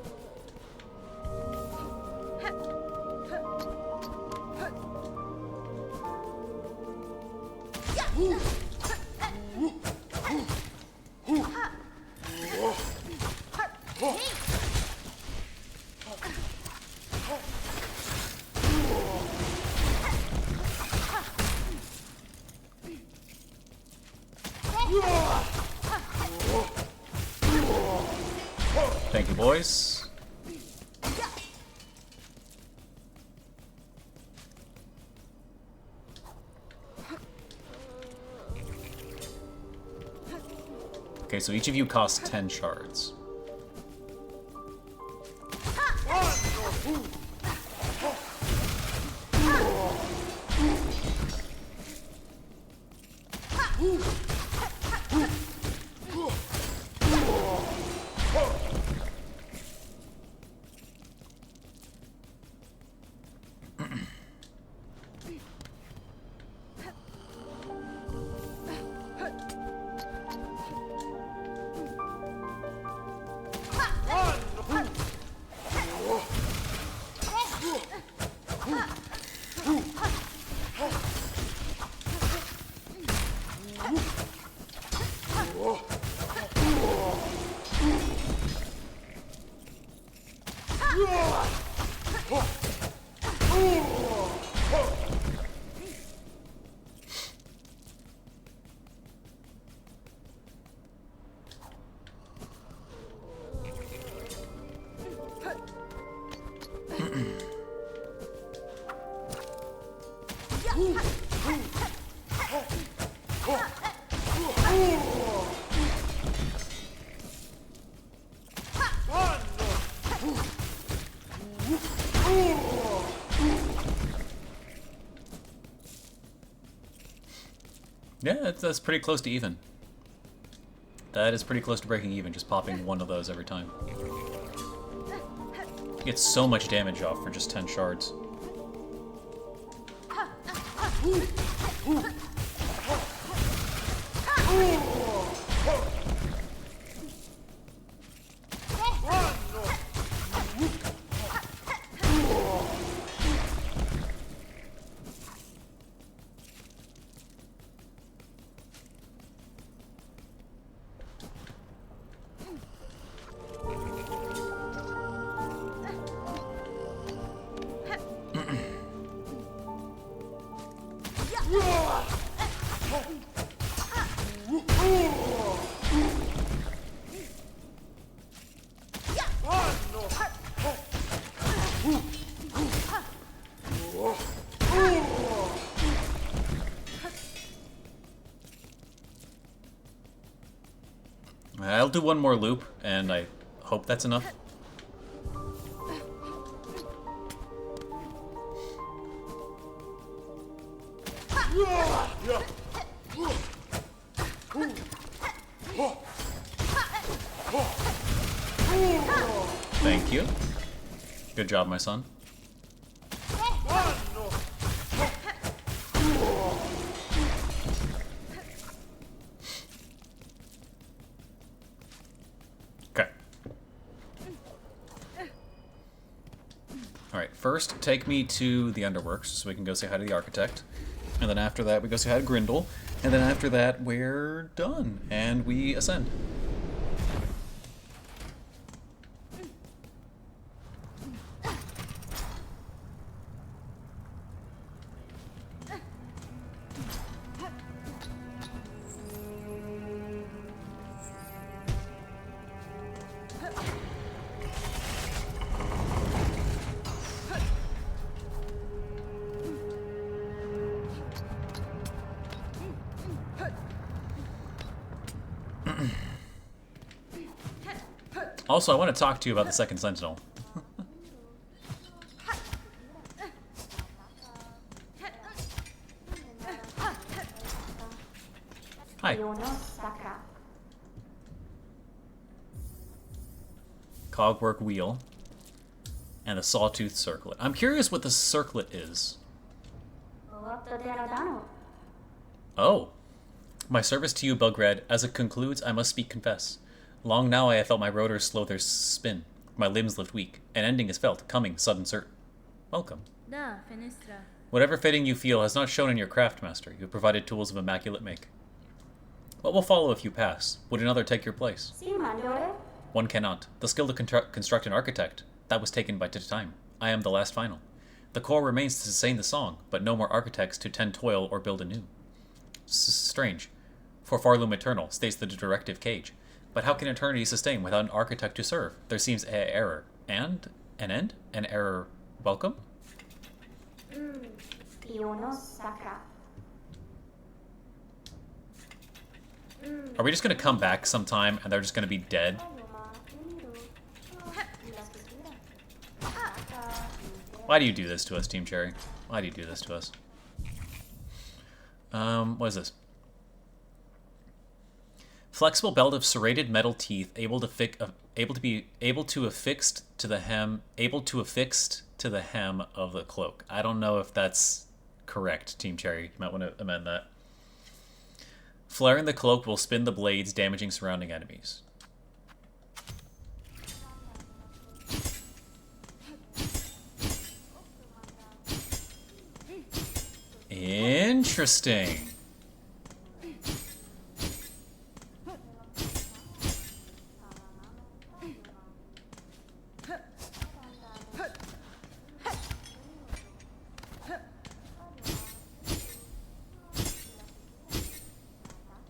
Thank you, boys. Okay, so each of you costs 10 shards. Yeah, that's pretty close to even. That is pretty close to breaking even, just popping one of those every time. You get so much damage off for just 10 shards. I'll do one more loop, and I hope that's enough. Thank you. Good job, my son. Okay. Alright, first take me to the Underworks so we can go say hi to the Architect. And then after that we go say hi to Grindel. And then after that we're done. And we ascend. Also, I want to talk to you about the second sentinel. Hi. Cogwork wheel. And the sawtooth circlet. I'm curious what the circlet is. Oh. My service to you, Belgrade. As it concludes, I must speak confess. Long now I have felt my rotors slow their spin. My limbs lift weak. An ending is felt, coming, sudden certain. Welcome. Da, Fenestra. Whatever fitting you feel has not shown in your craft, master. You have provided tools of immaculate make. What will follow if you pass? Would another take your place? One cannot. The skill to construct an architect, that was taken by time. I am the last final. The core remains to sustain the song, but no more architects to tend toil or build anew. Strange. For Farloom Eternal, states the directive cage. But how can eternity sustain without an architect to serve? There seems an error. And? An end? An error welcome? Are we just going to come back sometime and they're just going to be dead? Why do you do this to us, Team Cherry? Why do you do this to us? What is this? Flexible belt of serrated metal teeth, able to affixed to the hem of the cloak. I don't know if that's correct, Team Cherry. You might want to amend that. Flaring the cloak will spin the blades, damaging surrounding enemies. Interesting.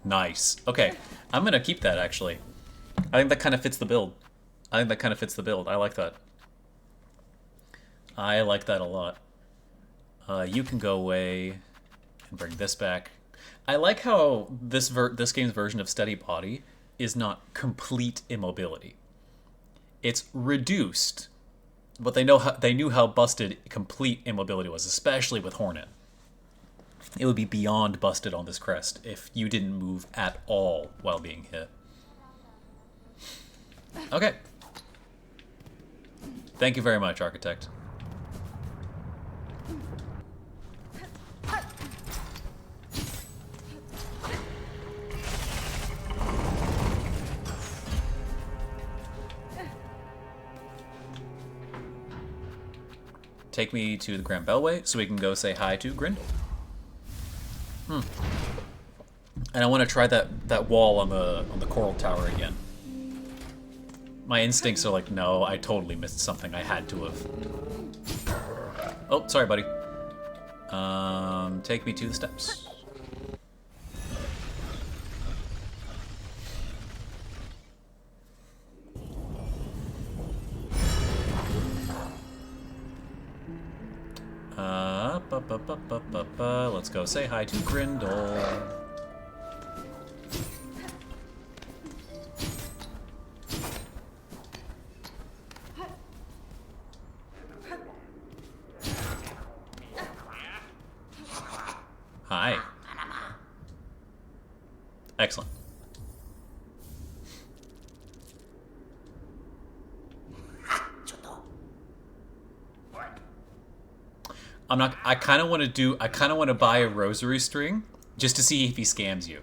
Nice. Okay, I'm gonna keep that, actually. I think that kind of fits the build. I like that. I like that a lot. You can go away and bring this back. I like how this game's version of steady body is not complete immobility. It's reduced, but they knew how busted complete immobility was, especially with Hornet. It would be beyond busted on this crest if you didn't move at all while being hit. Okay. Thank you very much, Architect. Take me to the Grand Bellway so we can go say hi to Grindel. And I want to try that wall on the Coral Tower again. My instincts are like, no, I totally missed something. I had to have. Oh, sorry, buddy. Take me to the steps. Let's go say hi to Grindel. Hi. Excellent. I kind of want to buy a rosary string just to see if he scams you.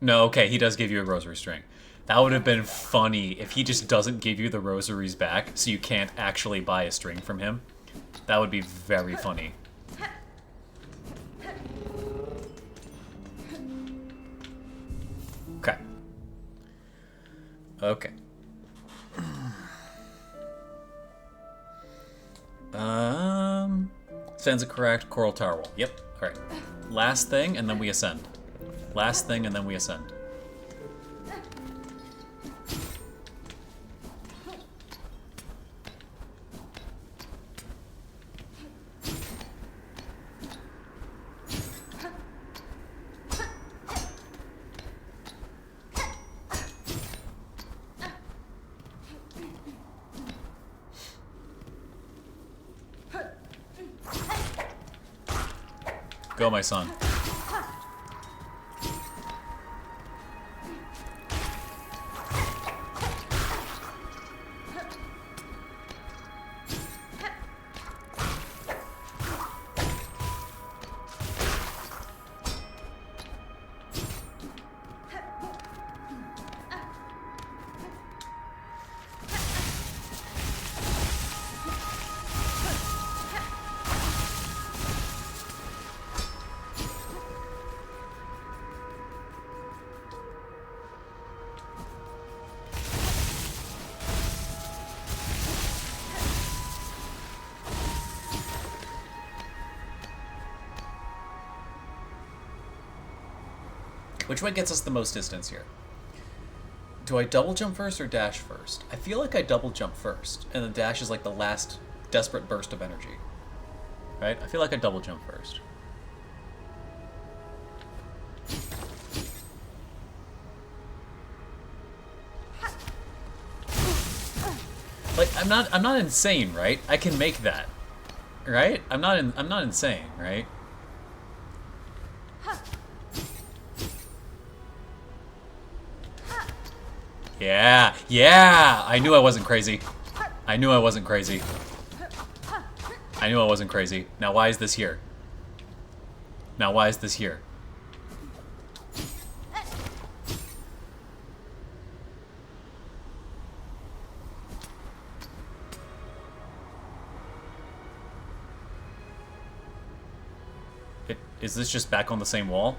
No, okay, he does give you a rosary string. That would have been funny if he just doesn't give you the rosaries back, so you can't actually buy a string from him. That would be very funny. Okay. Okay. Stands a correct Coral Tower wall. Yep. Alright. Last thing, and then we ascend. Last thing, and then we ascend. Go, my son. Which one gets us the most distance here? Do I double jump first or dash first? I feel like I double jump first, and the dash is like the last desperate burst of energy. Right? I feel like I double jump first. Like, I'm not insane, right? I can make that. Right? I'm not insane, right? Yeah, yeah! I knew I wasn't crazy. I knew I wasn't crazy. I knew I wasn't crazy. Now why is this here? Now why is this here? Is this just back on the same wall?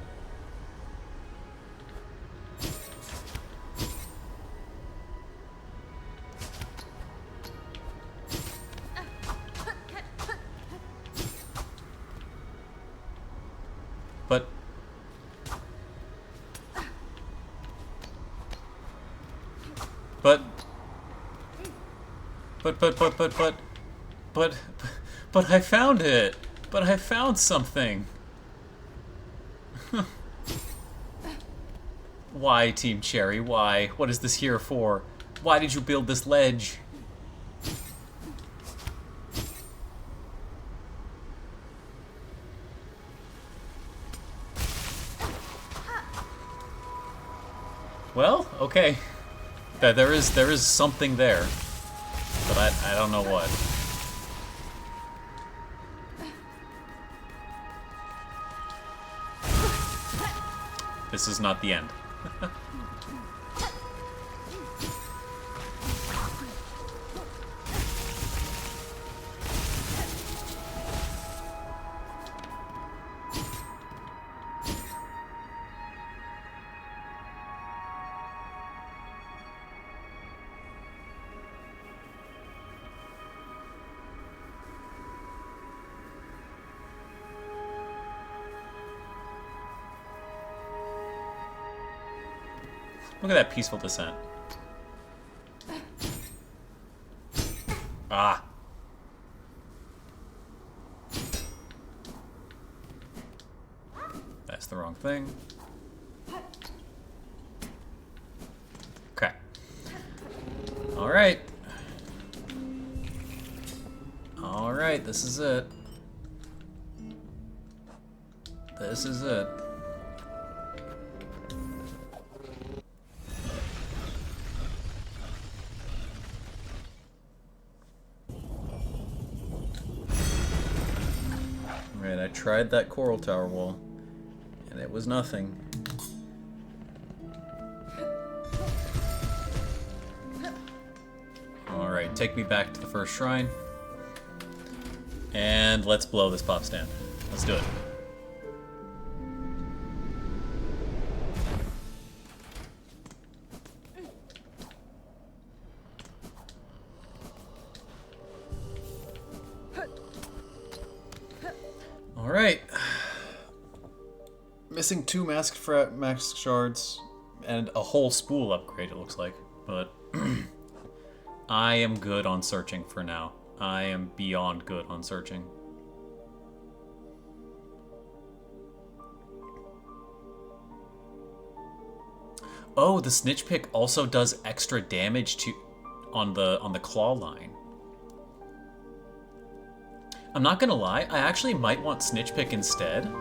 But I found it. But I found something. Why, Team Cherry? Why? What is this here for? Why did you build this ledge? Well, okay. There is something there, but I don't know what. This is not the end. Look at that peaceful descent. Ah. That's the wrong thing. Okay. Alright. Alright, this is it. This is it. Right, I tried that coral tower wall, and it was nothing. Alright, take me back to the first shrine. And let's blow this pop stand. Let's do it. Alright. Missing 2 mask shards and a whole spool upgrade, it looks like. But I am good on searching for now. I am beyond good on searching. Oh, the snitch pick also does extra damage on the claw line. I'm not gonna lie, I actually might want snitch pick instead,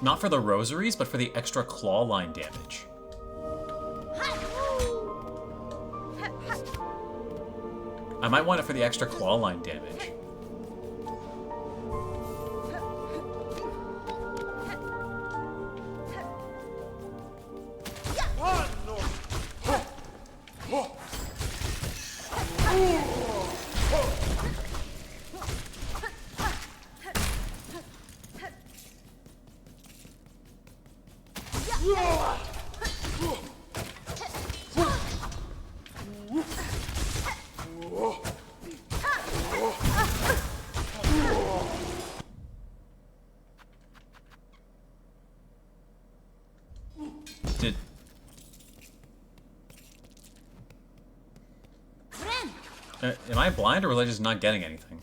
Not for the rosaries, but for the extra claw line damage. I might want it for the extra claw line damage. Am I blind or was I just not getting anything?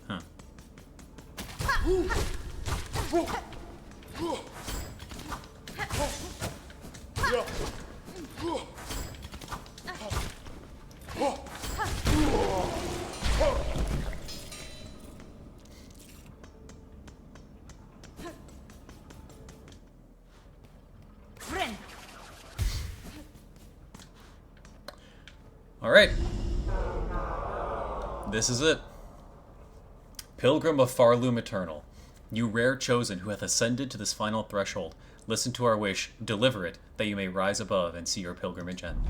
Huh. Alright. This is it. Pilgrim of Farloom Eternal, you rare chosen who hath ascended to this final threshold, listen to our wish, deliver it, that you may rise above and see your pilgrimage end.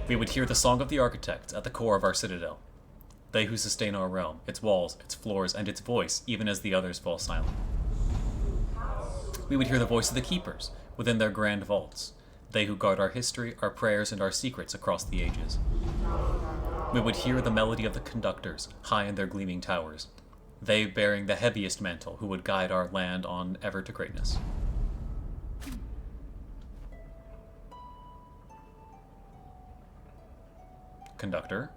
We would hear the song of the architects at the core of our citadel. They who sustain our realm, its walls, its floors, and its voice, even as the others fall silent. We would hear the voice of the keepers, within their grand vaults. They who guard our history, our prayers, and our secrets across the ages. We would hear the melody of the conductors, high in their gleaming towers. They bearing the heaviest mantle, who would guide our land on ever to greatness. Conductor.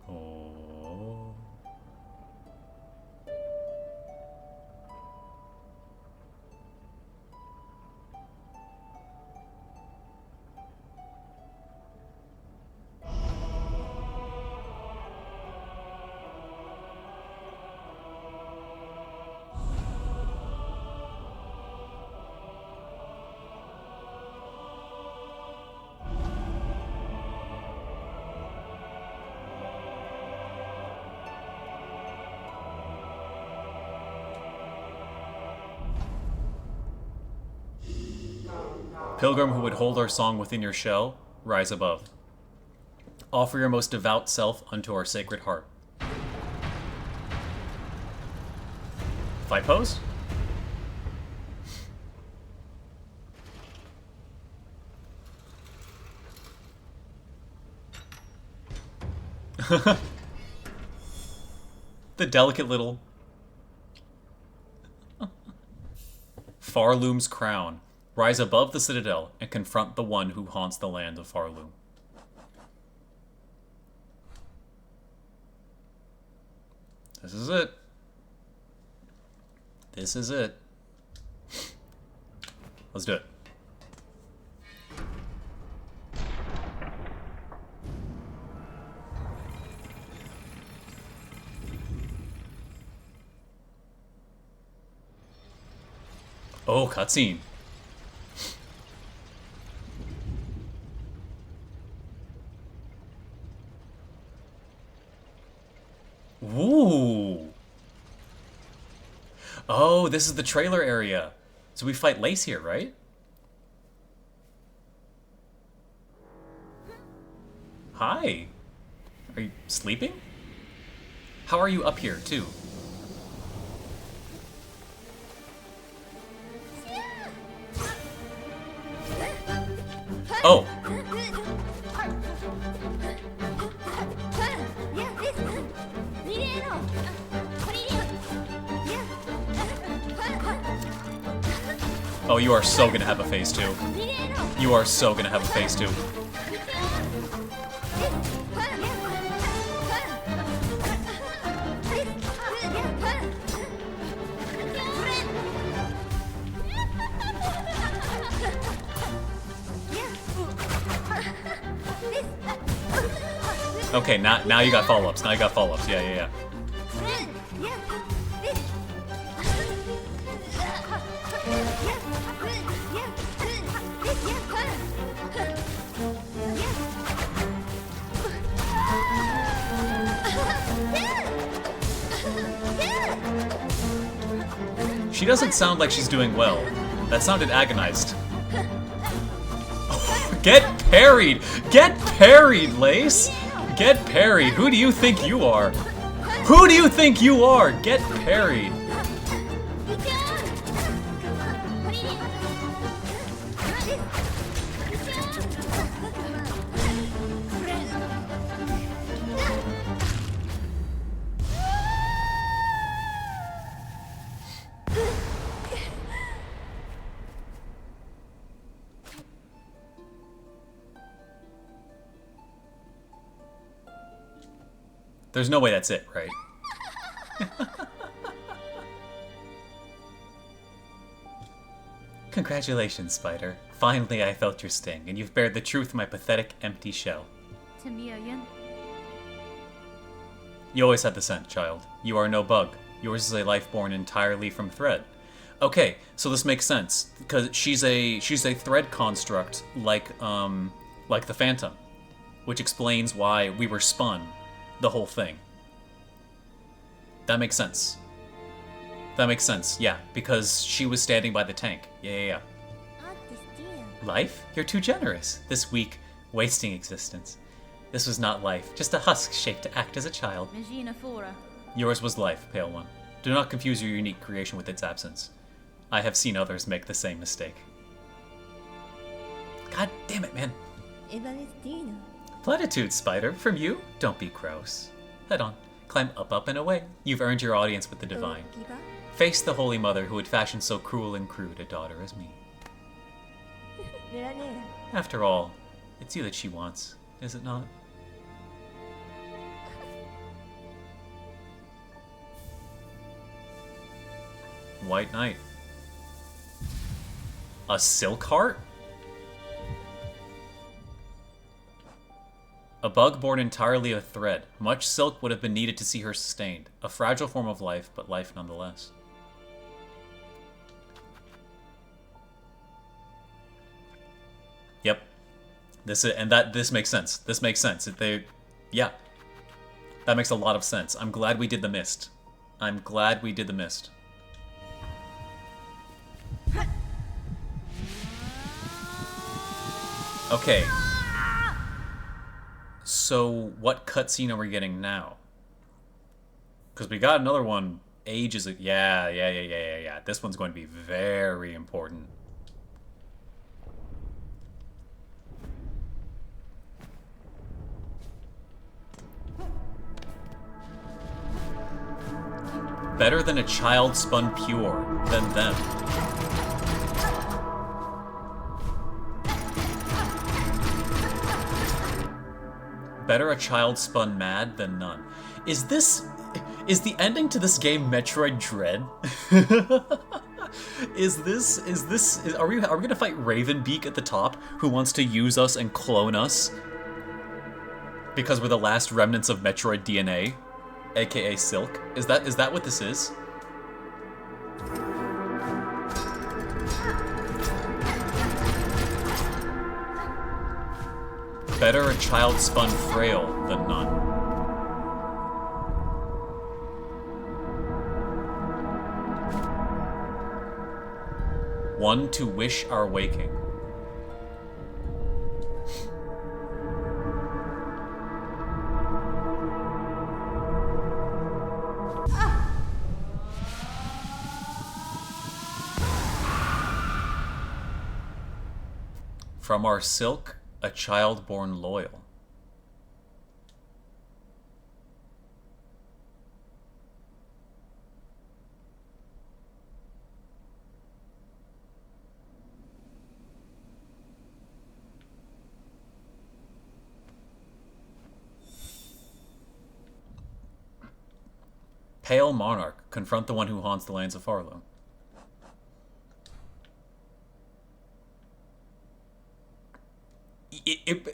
Oh. Pilgrim who would hold our song within your shell, rise above. Offer your most devout self unto our sacred heart. Fight pose? The delicate little Farloom's crown. Rise above the citadel and confront the one who haunts the land of Farloom. This is it. This is it. Let's do it. Oh, cutscene. Ooh. Oh, this is the trailer area. So we fight Lace here, right? Hi. Are you sleeping? How are you up here, too? Oh. Oh, you are so gonna have a phase 2. You are so gonna have a phase 2. Okay, now you got follow-ups. Now you got follow-ups. Yeah. She doesn't sound like she's doing well. That sounded agonized. Get parried! Get parried, Lace! Get parried! Who do you think you are? Who do you think you are? Get parried! There's no way that's it, right? Congratulations, Spider. Finally I felt your sting, and you've bared the truth of my pathetic, empty shell. You always had the scent, child. You are no bug. Yours is a life born entirely from thread. Okay, so this makes sense, because she's a thread construct like the Phantom, which explains why we were spun. The whole thing. That makes sense. That makes sense, yeah, because she was standing by the tank. Yeah. Life? You're too generous. This weak, wasting existence. This was not life, just a husk shaped to act as a child. Yours was life, Pale One. Do not confuse your unique creation with its absence. I have seen others make the same mistake. God damn it, man. Platitude, Spider. From you? Don't be gross. Head on. Climb up, and away. You've earned your audience with the divine. Face the Holy Mother who would fashion so cruel and crude a daughter as me. After all, it's you that she wants, is it not? White Knight. A silk heart? A bug born entirely of thread. Much silk would have been needed to see her sustained. A fragile form of life, but life nonetheless. Yep. This makes sense. This makes sense. Yeah. That makes a lot of sense. I'm glad we did the mist. I'm glad we did the mist. Okay. So, what cutscene are we getting now? Because we got another one ages ago. Yeah. This one's going to be very important. Better than a child spun pure than them. Better a child spun mad than none. Is the ending to this game Metroid Dread? Are we gonna fight Ravenbeak at the top, who wants to use us and clone us? Because we're the last remnants of Metroid DNA, aka Silk? Is that what this is? Better a child spun frail than none. One to wish our waking. From our silk, a child born loyal. Pale Monarch, confront the one who haunts the lands of Farlow.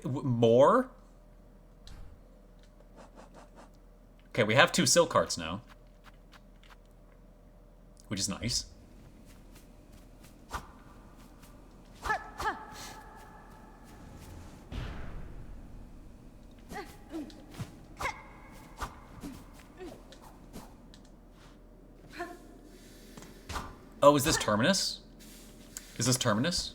More? Okay, we have 2 silk hearts now. which is nice. Oh, is this Terminus? Is this Terminus?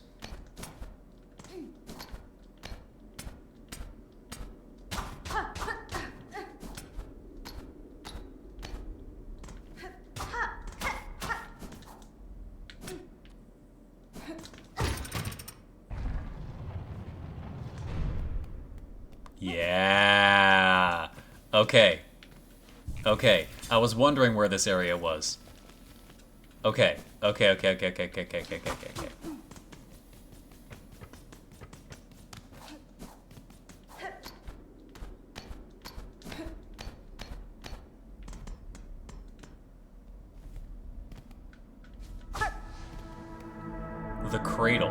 Yeah. Okay. Okay. I was wondering where this area was. Okay. Okay. The cradle.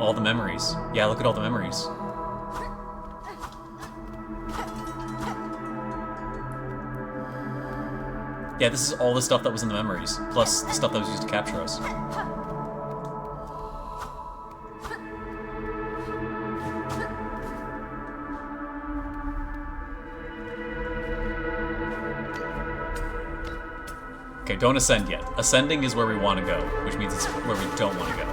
All the memories. Yeah, look at all the memories. Yeah, this is all the stuff that was in the memories, plus the stuff that was used to capture us. Okay, don't ascend yet. Ascending is where we want to go, which means it's where we don't want to go.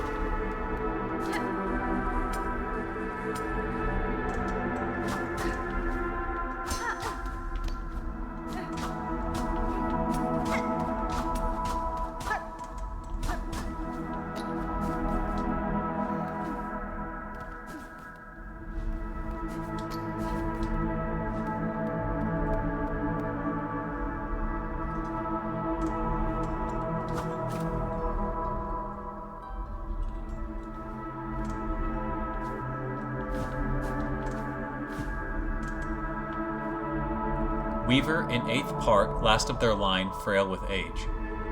Weaver in 8th part, last of their line, frail with age.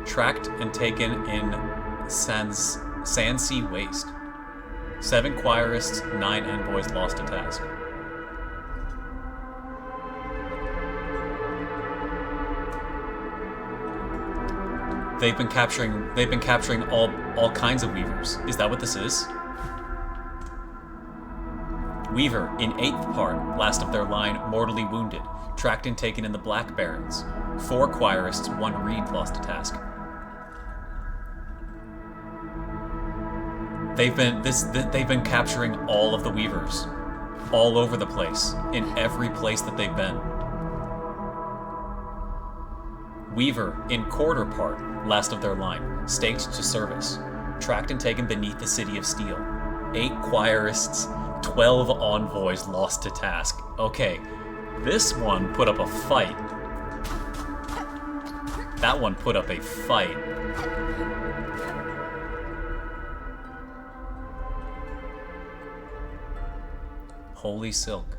Tracked and taken in Sandsea Waste. 7 choirists, 9 envoys lost to task. They've been capturing all kinds of weavers. Is that what this is? Weaver in 8th part, last of their line, mortally wounded. Tracked and taken in the Black Barrens. 4 choirists, 1 reed lost to task. They've been capturing all of the weavers, all over the place, in every place that they've been. Weaver in quarter part, last of their line, staked to service. Tracked and taken beneath the city of steel. 8 choirists, 12 envoys lost to task. Okay. This one put up a fight. That one put up a fight. Holy Silk,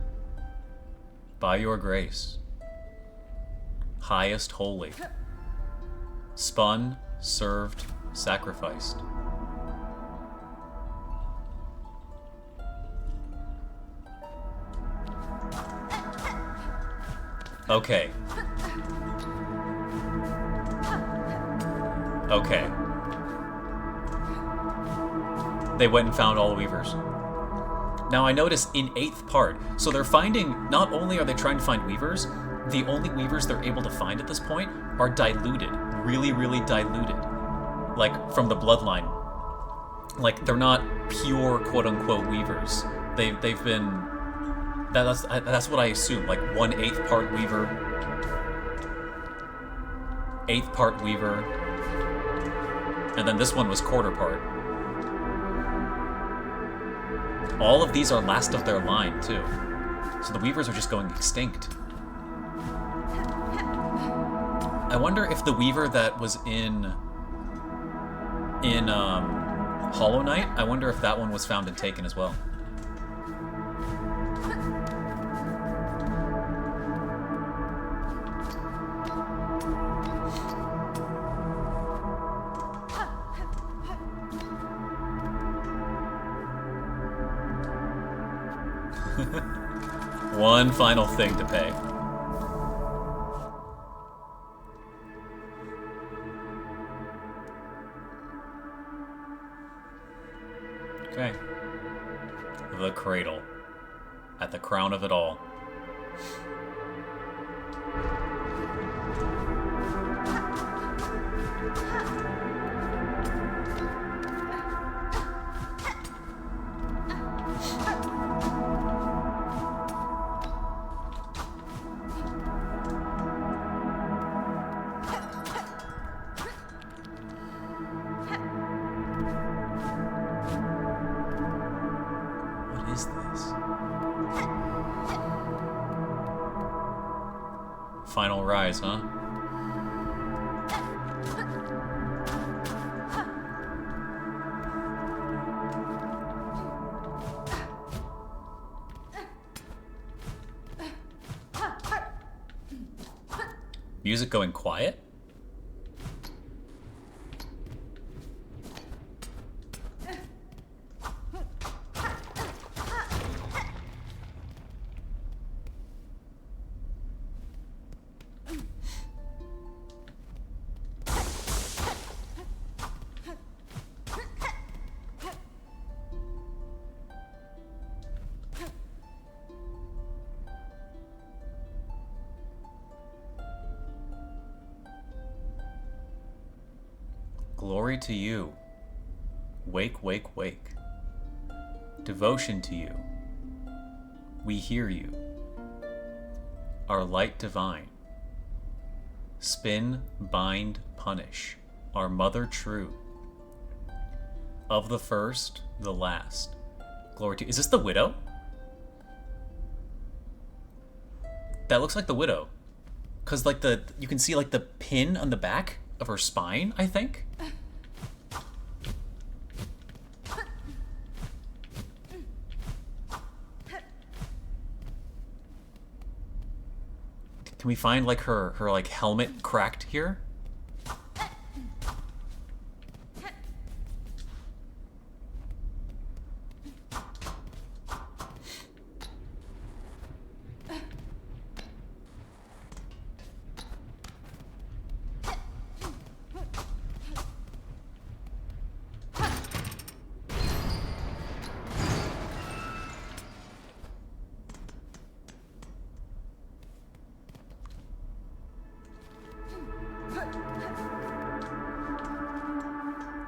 by your grace, highest holy, spun, served, sacrificed. Okay. Okay. They went and found all the weavers. Now I notice in 8th part, so they're finding, not only are they trying to find weavers, the only weavers they're able to find at this point are diluted. Really, really diluted. Like, from the bloodline. Like, they're not pure quote-unquote weavers. They've been... That's what I assume. Like 1/8 part weaver, 8th part weaver, and then this one was quarter part. All of these are last of their line too, so the weavers are just going extinct. I wonder if the weaver that was in Hollow Knight, I wonder if that one was found and taken as well. One final thing to pay. Okay. The cradle. At the crown of it all. What is this? Final rise, huh? Music going quiet? Glory to you. Wake, wake, wake. Devotion to you. We hear you. Our light divine. Spin, bind, punish. Our mother true. Of the first, the last. Glory to... Is this the widow? That looks like the widow. Because, like, you can see, like, the pin on the back of her spine, I think? Can we find, like, her like, helmet cracked here?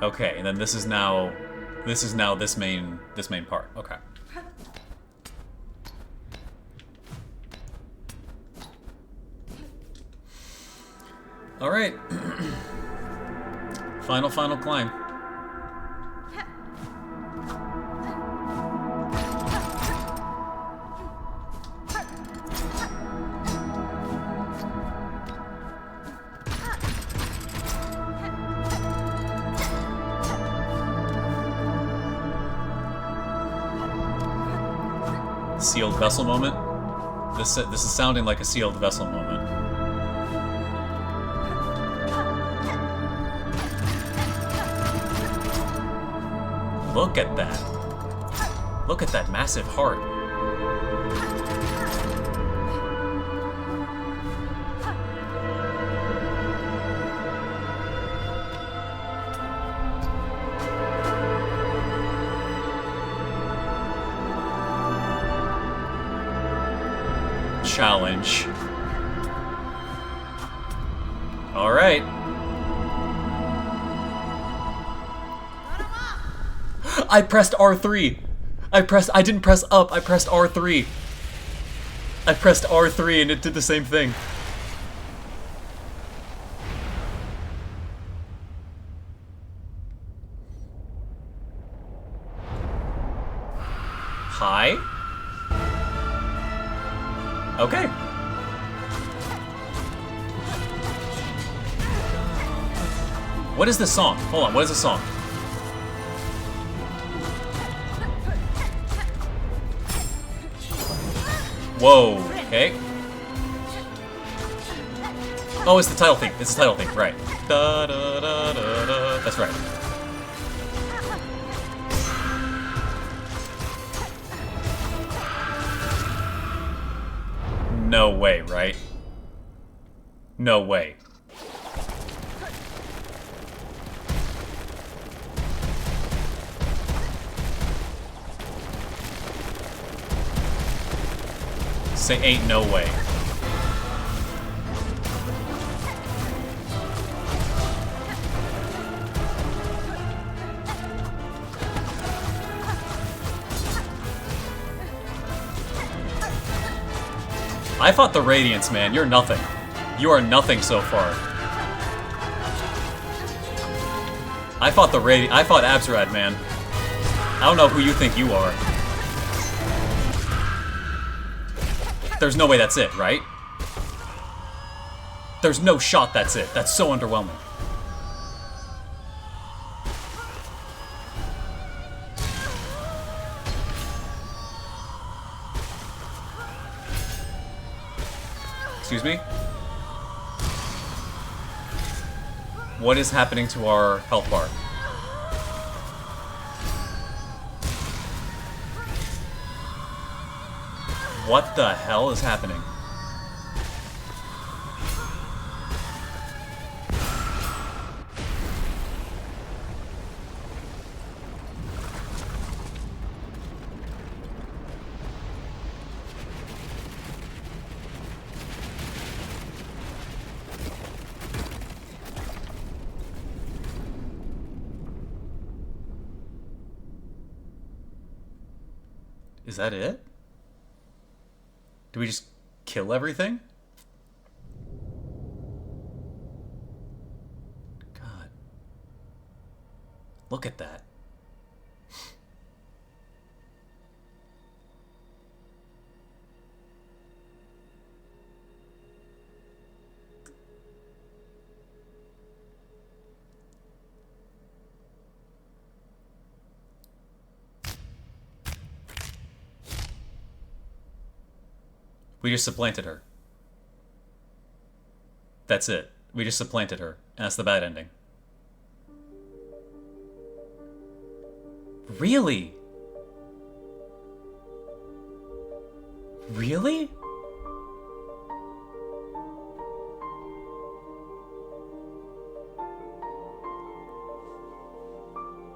Okay, and then this is now this main part. Okay. All right. Final climb. Sealed vessel moment. This is sounding like a sealed vessel moment. Look at that. Look at that massive heart. Challenge. All right. I pressed R3. I didn't press up. I pressed R3. I pressed R3 and it did the same thing. Hi? Okay. What is this song? Hold on, what is this song? Whoa, okay. Oh, it's the title theme. It's the title theme, right. Da, da, da, da, da. That's right. No way, right? No way. Say ain't no way. I fought the Radiance, man. You're nothing. You are nothing so far. I fought Abzerad, man. I don't know who you think you are. There's no way that's it, right? There's no shot that's it. That's so underwhelming. Excuse me? What is happening to our health bar? What the hell is happening? Is that it? Do we just kill everything? God. Look at that. We just supplanted her. That's it. We just supplanted her. And that's the bad ending. Really? Really?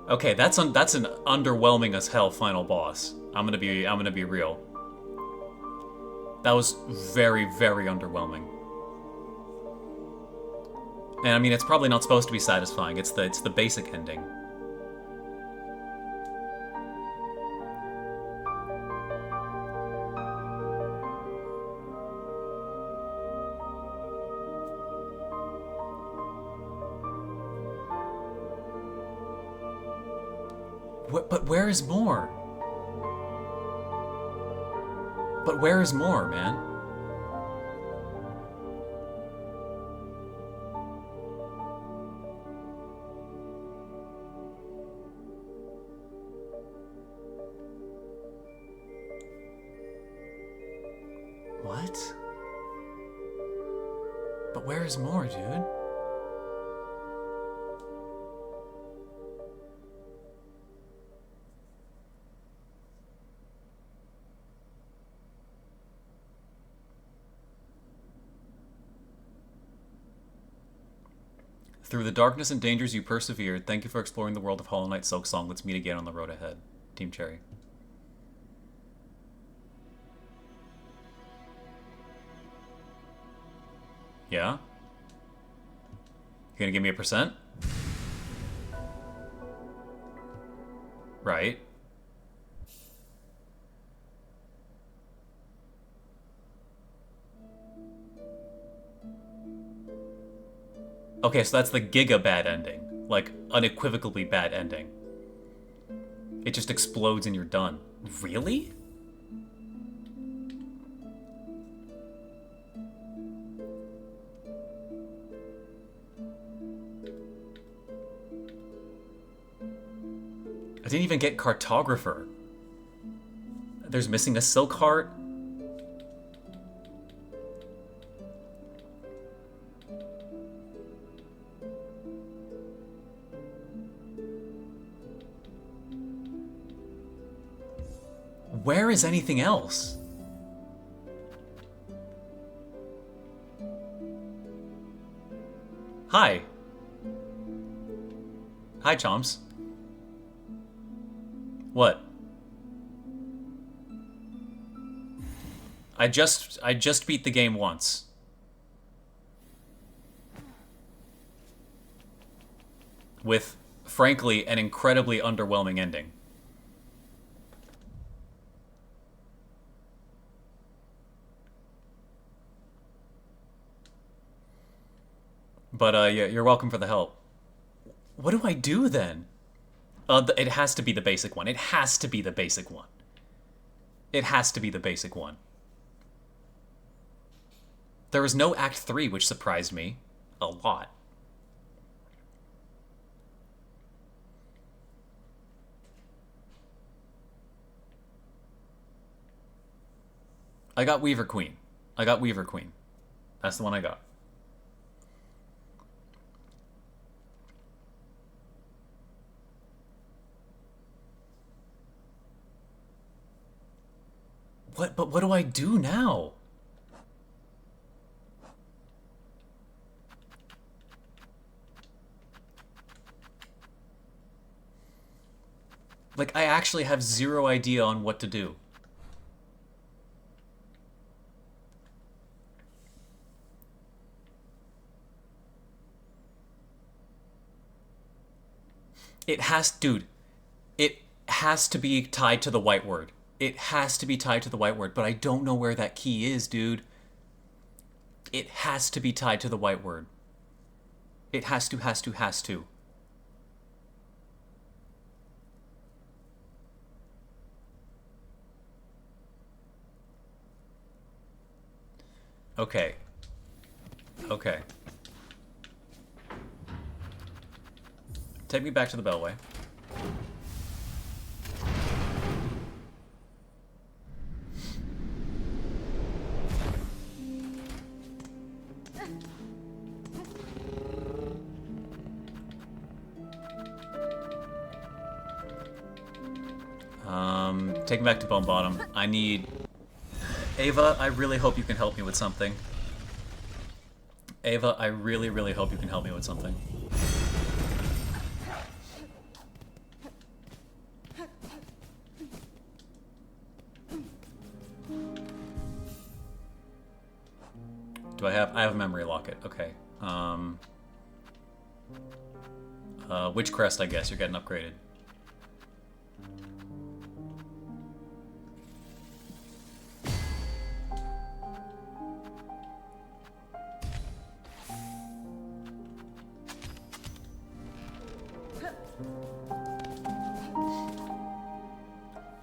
Okay, that's an underwhelming as hell final boss. I'm gonna be real. That was very, very underwhelming. And I mean, it's probably not supposed to be satisfying. It's the basic ending. But where is more? But where is more, man? What? But where is more, dude? Through the darkness and dangers you persevered. Thank you for exploring the world of Hollow Knight Silksong. Let's meet again on the road ahead. Team Cherry. Yeah? You gonna give me a percent? Right. Okay, so that's the giga bad ending. Like, unequivocally bad ending. It just explodes and you're done. Really? I didn't even get Cartographer. There's missing a Silk Heart. Where is anything else? Hi. Hi, Chomps. What? I just beat the game once. With, frankly, an incredibly underwhelming ending. But yeah, you're welcome for the help. What do I do then? It has to be the basic one. It has to be the basic one. It has to be the basic one. There was no Act 3, which surprised me a lot. I got Weaver Queen. I got Weaver Queen. That's the one I got. But what do I do now? Like, I actually have zero idea on what to do. It has, dude, it has to be tied to the white word. It has to be tied to the white word, but I don't know where that key is, dude. It has to be tied to the white word. It has to, has to, has to. Okay. Okay. Take me back to the Bellway. Take me back to Bone Bottom. I need... Ava, I really hope you can help me with something. Ava, I really, really hope you can help me with something. Do I have... I have a memory locket. Okay. Witch Crest, I guess. You're getting upgraded.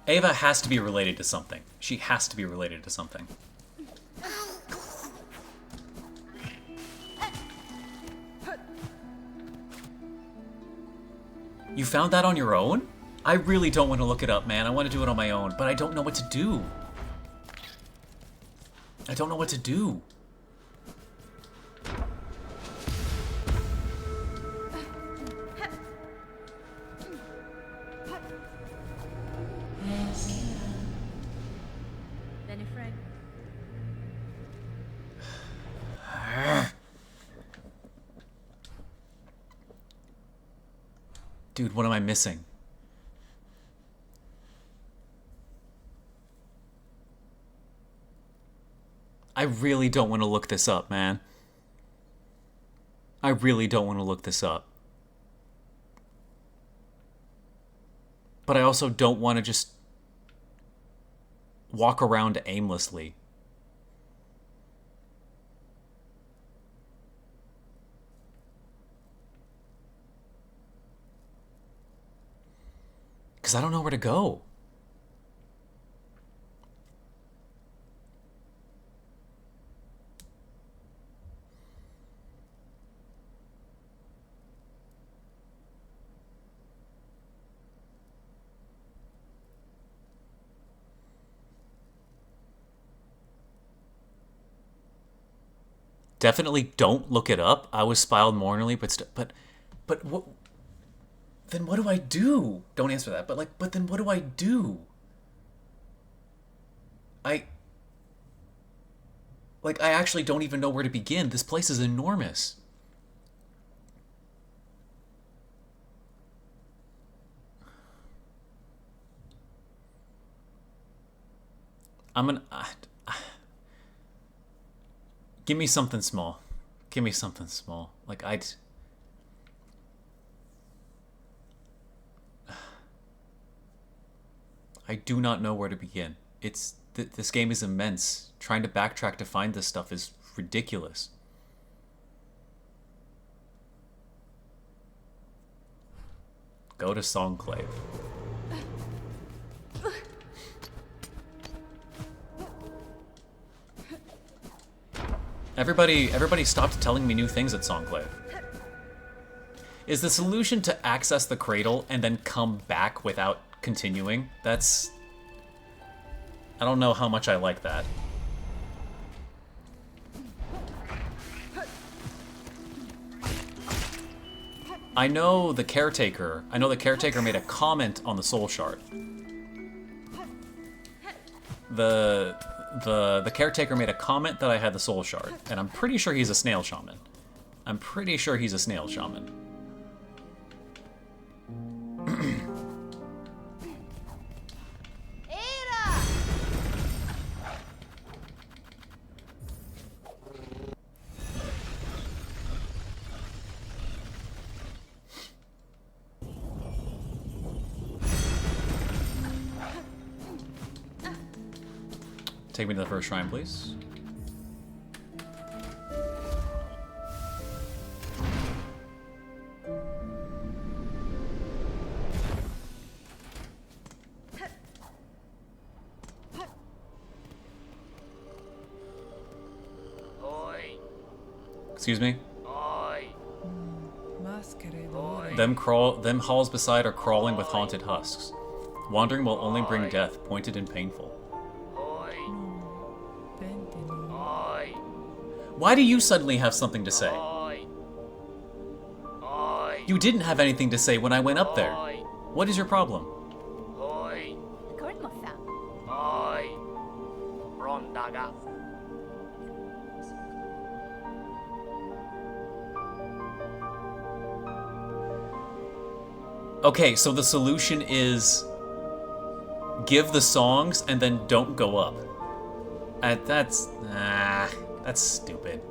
Ava has to be related to something. She has to be related to something. You found that on your own? I really don't want to look it up, man. I want to do it on my own, but I don't know what to do. I don't know what to do. Benny Frank. Dude, what am I missing? I really don't want to look this up, man. I really don't want to look this up. But I also don't want to just walk around aimlessly. Because I don't know where to go. Definitely don't look it up. I was spiled morally, but what? Then what do I do? Don't answer that. But then what do I do? I actually don't even know where to begin. This place is enormous. I'm gonna. Give me something small. Give me something small. Like, I do not know where to begin. This game is immense. Trying to backtrack to find this stuff is ridiculous. Go to Songclave. Everybody stopped telling me new things at Songclave. Is the solution to access the cradle and then come back without continuing? That's... I don't know how much I like that. I know the caretaker made a comment on the soul shard. The caretaker made a comment that I had the soul shard, and I'm pretty sure he's a snail shaman. I'm pretty sure he's a snail shaman. Take me to the first shrine, please. Excuse me? Them halls beside are crawling with haunted husks. Wandering will only bring death, pointed and painful. Why do you suddenly have something to say? You didn't have anything to say when I went up there. What is your problem? Okay, so the solution is give the songs and then don't go up. That's stupid.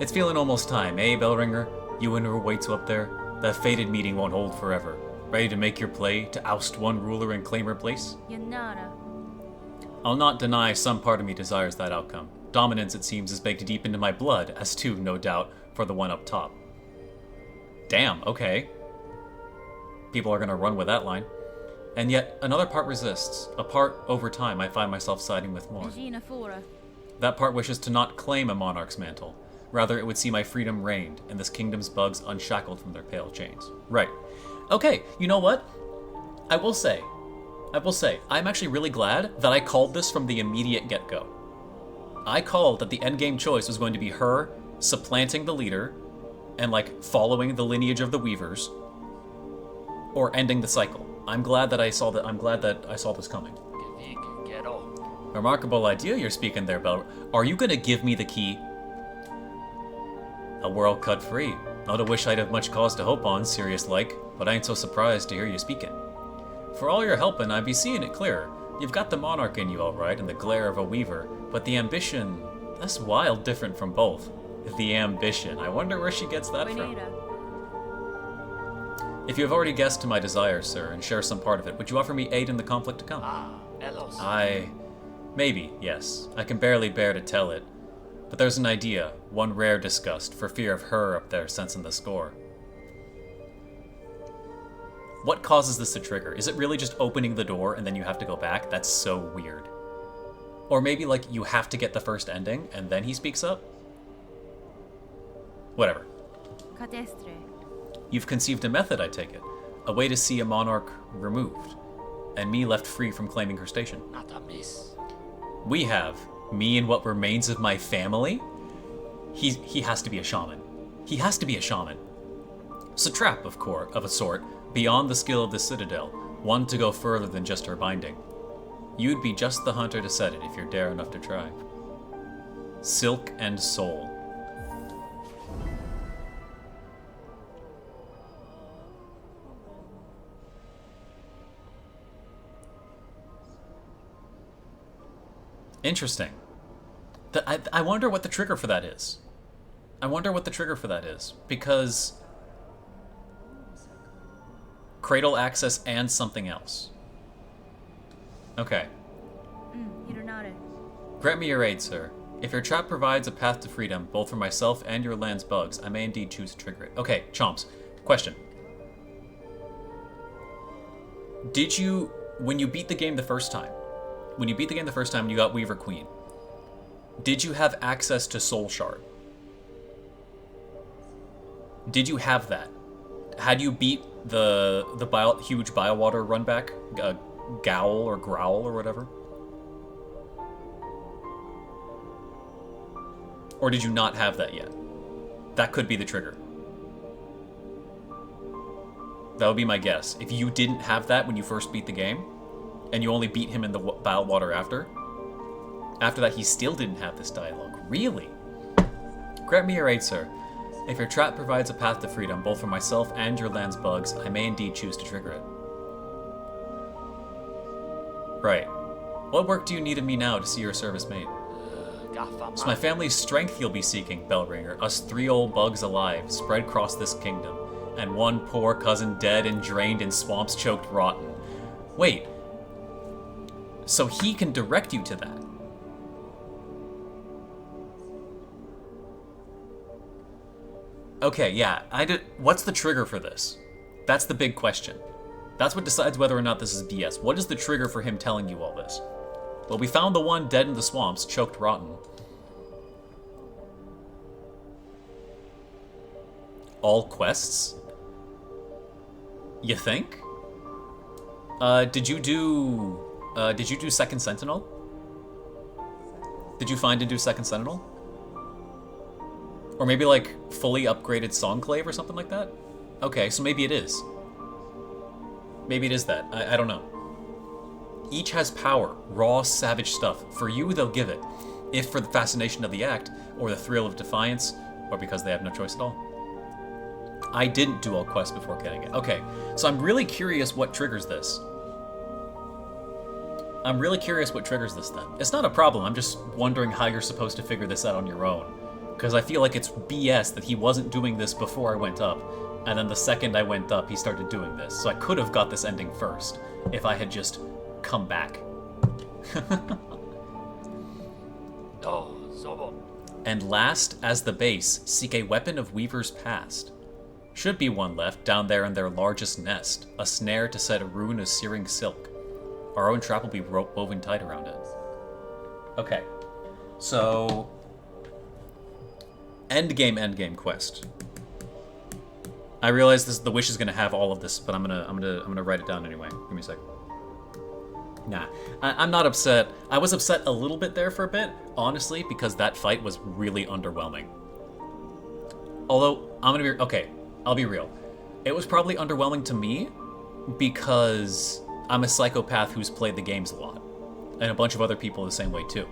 It's feeling almost time, eh, Bellringer? You and her waits up there. That fated meeting won't hold forever. Ready to make your play, to oust one ruler and claim her place? Yanara. I'll not deny some part of me desires that outcome. Dominance, it seems, is baked deep into my blood, as too, no doubt, for the one up top. Damn, okay. People are gonna run with that line. And yet, another part resists. A part, over time, I find myself siding with more. That part wishes to not claim a monarch's mantle. Rather, it would see my freedom reigned, and this kingdom's bugs unshackled from their pale chains. Right. Okay, you know what? I will say, I'm actually really glad that I called this from the immediate get-go. I called that the endgame choice was going to be her supplanting the leader, and, like, following the lineage of the Weavers, or ending the cycle. I'm glad that I saw this coming. Remarkable idea you're speaking there, Bell. Are you gonna give me the key? A world cut free. Not a wish I'd have much cause to hope on, serious like, but I ain't so surprised to hear you speaking. For all your helping, I be seeing it clearer. You've got the monarch in you all right, and the glare of a weaver, but the ambition, that's wild different from both. The ambition. I wonder where she gets that from. If you have already guessed to my desires, sir, and share some part of it, would you offer me aid in the conflict to come? Maybe, yes. I can barely bear to tell it. But there's an idea, one rare disgust, for fear of her up there sensing the score. What causes this to trigger? Is it really just opening the door and then you have to go back? That's so weird. Or maybe, like, you have to get the first ending and then he speaks up? Whatever. You've conceived a method, I take it. A way to see a monarch removed, and me left free from claiming her station. We have me and what remains of my family? He has to be a shaman. He has to be a shaman. Satrap, of a sort, beyond the skill of the citadel, one to go further than just her binding. You'd be just the hunter to set it if you're dare enough to try. Silk and soul. Interesting. I wonder what the trigger for that is. I wonder what the trigger for that is. Because... Cradle access and something else. Okay. 일어나래. Grant me your aid, sir. If your trap provides a path to freedom, both for myself and your land's bugs, I may indeed choose to trigger it. Okay, Chomps. Question. Did you... When you beat the game the first time... When you beat the game the first time and you got Weaver Queen, did you have access to Soul Shard? Did you have that? Had you beat the huge Biowater runback, Gowl or Growl or whatever? Or did you not have that yet? That could be the trigger. That would be my guess. If you didn't have that when you first beat the game, and you only beat him in the Biowater after that he still didn't have this dialogue. Really? Grant me your aid, sir. If your trap provides a path to freedom, both for myself and your land's bugs, I may indeed choose to trigger it. Right. What work do you need of me now to see your service made? It's my family's strength you'll be seeking, Bellringer. Us 3 old bugs alive, spread across this kingdom. And 1 poor cousin dead and drained in swamps choked rotten. Wait. So he can direct you to that. Okay, yeah. What's the trigger for this? That's the big question. That's what decides whether or not this is BS. What is the trigger for him telling you all this? Well, we found the one dead in the swamps, choked rotten. All quests? You think? Did you do Second Sentinel? Did you find and do Second Sentinel? Or maybe like fully upgraded Songclave or something like that? Okay, so maybe it is. Maybe it is that. I don't know. Each has power, raw, savage stuff. For you, they'll give it. If for the fascination of the act, or the thrill of defiance, or because they have no choice at all. I didn't do all quests before getting it. Okay, so I'm really curious what triggers this. I'm really curious what triggers this then. It's not a problem, I'm just wondering how you're supposed to figure this out on your own. Because I feel like it's BS that he wasn't doing this before I went up, and then the second I went up, he started doing this. So I could have got this ending first, if I had just come back. And last, as the base, seek a weapon of Weaver's past. Should be one left down there in their largest nest, a snare to set a rune of searing silk. Our own trap will be woven tight around it. Okay, so endgame quest. I realize the wish is gonna have all of this, but I'm gonna write it down anyway. Give me a sec. Nah, I'm not upset. I was upset a little bit there for a bit, honestly, because that fight was really underwhelming. Although, I'll be real. It was probably underwhelming to me because I'm a psychopath who's played the games a lot. And a bunch of other people the same way too.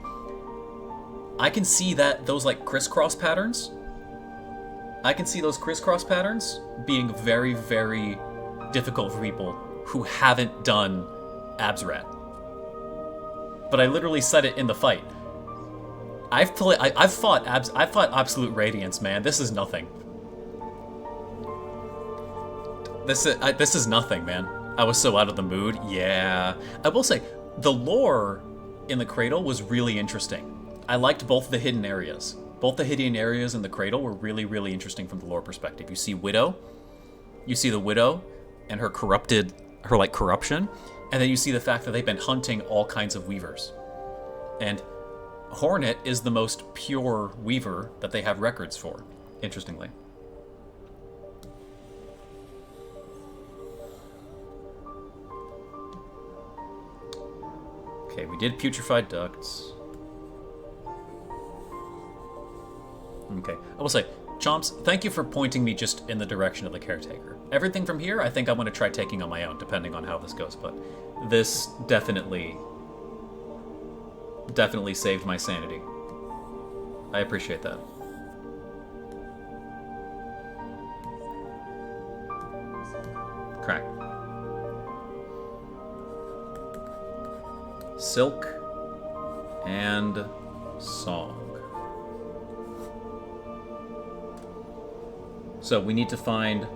I can see that those like crisscross patterns, being very, very difficult for people who haven't done Absrat. But I literally said it in the fight. I've fought Absolute Radiance, man. This is nothing. This is nothing, man. I was so out of the mood. Yeah. I will say, the lore in the Cradle was really interesting. I liked both the hidden areas. Both the hidden areas in the Cradle were really, really interesting from the lore perspective. You see the Widow and her corruption, and then you see the fact that they've been hunting all kinds of Weavers. And Hornet is the most pure Weaver that they have records for, interestingly. Okay, we did Putrefied Ducts. Okay, I will say, Chomps, thank you for pointing me just in the direction of the Caretaker. Everything from here, I think I want to try taking on my own, depending on how this goes, but this definitely saved my sanity. I appreciate that. Crack. Silk and Song. So we need to find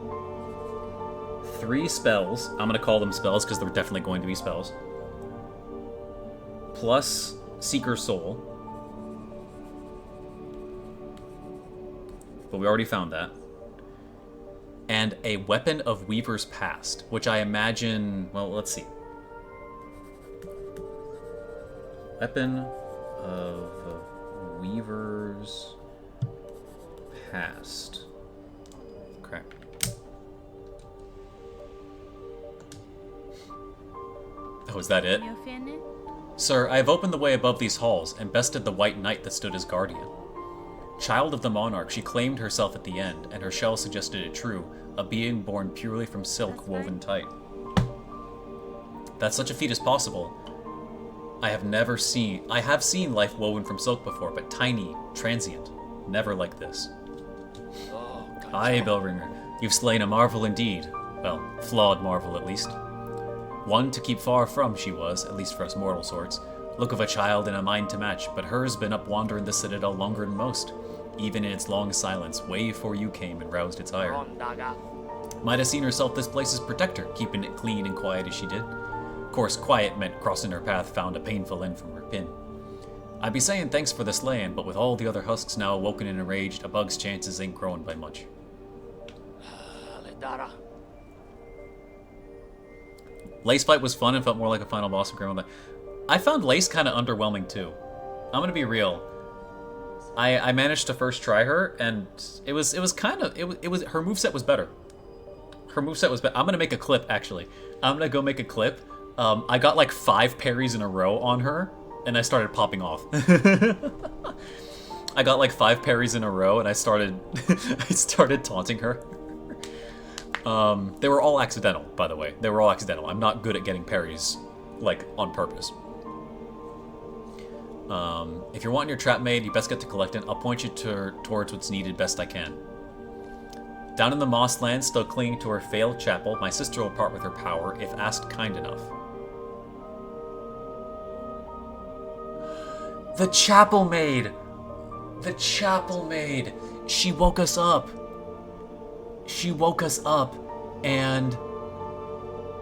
3 spells. I'm going to call them spells because they're definitely going to be spells. Plus Seeker Soul. But we already found that. And a Weapon of Weaver's Past, which I imagine... Well, let's see. Weapon of Weaver's Past. Okay. Oh, is that it? Sir, I have opened the way above these halls and bested the White Knight that stood as guardian. Child of the monarch, she claimed herself at the end, and her shell suggested it true, a being born purely from silk woven tight. That such a feat is possible. I have seen life woven from silk before, but tiny, transient, never like this. Aye, Bellringer, you've slain a marvel indeed. Well, flawed marvel at least. One to keep far from she was, at least for us mortal sorts. Look of a child and a mind to match, but hers been up wandering the citadel longer than most. Even in its long silence, way before you came and roused its ire. Might have seen herself this place's protector, keeping it clean and quiet as she did. Of course, quiet meant crossing her path found a painful end from her pin. I'd be saying thanks for the slaying, but with all the other husks now awoken and enraged, a bug's chances ain't growing by much. Lace fight was fun and felt more like a final boss of Grim. I found Lace kind of underwhelming too. I'm gonna be real. I managed to first try her, and it was kind of her moveset was better. Her moveset was better. I'm gonna make a clip actually. I'm gonna go make a clip. I got like 5 parries in a row on her, and I started popping off. I got like 5 parries in a row, and I started taunting her. They were all accidental, by the way. They were all accidental. I'm not good at getting parries, like, on purpose. If you're wanting your trap made, you best get to collecting. I'll point you towards what's needed best I can. Down in the Mossland, still clinging to her failed chapel, my sister will part with her power, if asked kind enough. The chapel maid! The chapel maid! She woke us up! She woke us up, and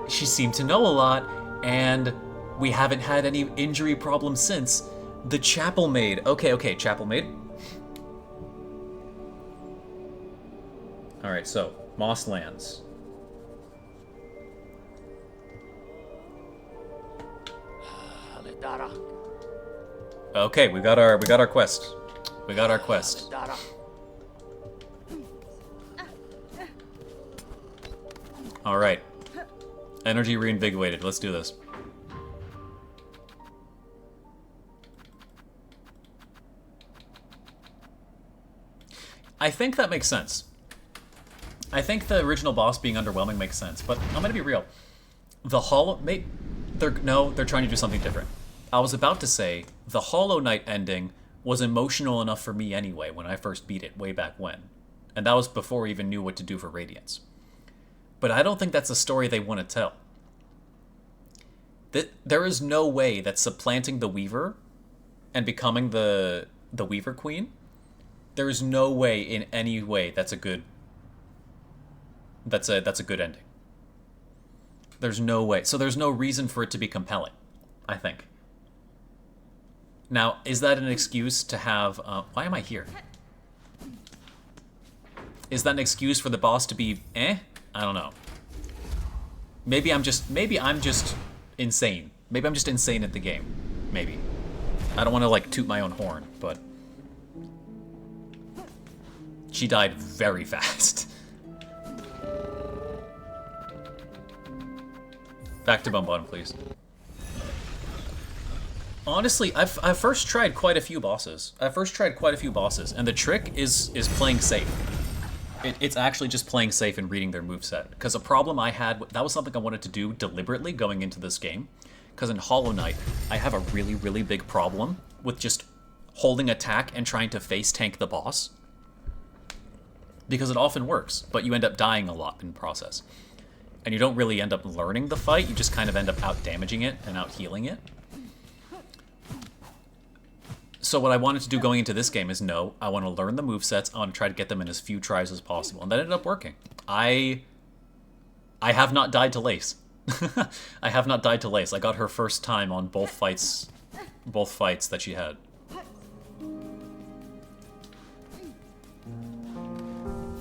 she seemed to know a lot, and we haven't had any injury problems since. The chapel maid. Okay, chapel maid. Alright, so, Mosslands. Okay, we got our quest. We got our quest. Alright. Energy reinvigorated. Let's do this. I think that makes sense. I think the original boss being underwhelming makes sense, but I'm gonna be real. The Hollow... they're trying to do something different. I was about to say, the Hollow Knight ending was emotional enough for me anyway when I first beat it way back when. And that was before I even knew what to do for Radiance. But I don't think that's a story they want to tell. There is no way that supplanting the Weaver and becoming the Weaver Queen, there is no way in any way that's a good ending. There's no way. So there's no reason for it to be compelling, I think. Now, is that an excuse to have... why am I here? Is that an excuse for the boss to be I don't know. Maybe I'm just insane. Maybe I'm just insane at the game. Maybe. I don't want to like toot my own horn, but she died very fast. Back to Bonbon, please. Honestly, I've first tried quite a few bosses. and the trick is playing safe. It's actually just playing safe and reading their moveset. Because a problem I had, that was something I wanted to do deliberately going into this game. Because in Hollow Knight, I have a really, really big problem with just holding attack and trying to face tank the boss. Because it often works, but you end up dying a lot in the process. And you don't really end up learning the fight, you just kind of end up out-damaging it and out-healing it. So what I wanted to do going into this game is no, I want to learn the movesets. I want to try to get them in as few tries as possible. And that ended up working. I have not died to Lace. I have not died to Lace. I got her first time on both fights that she had.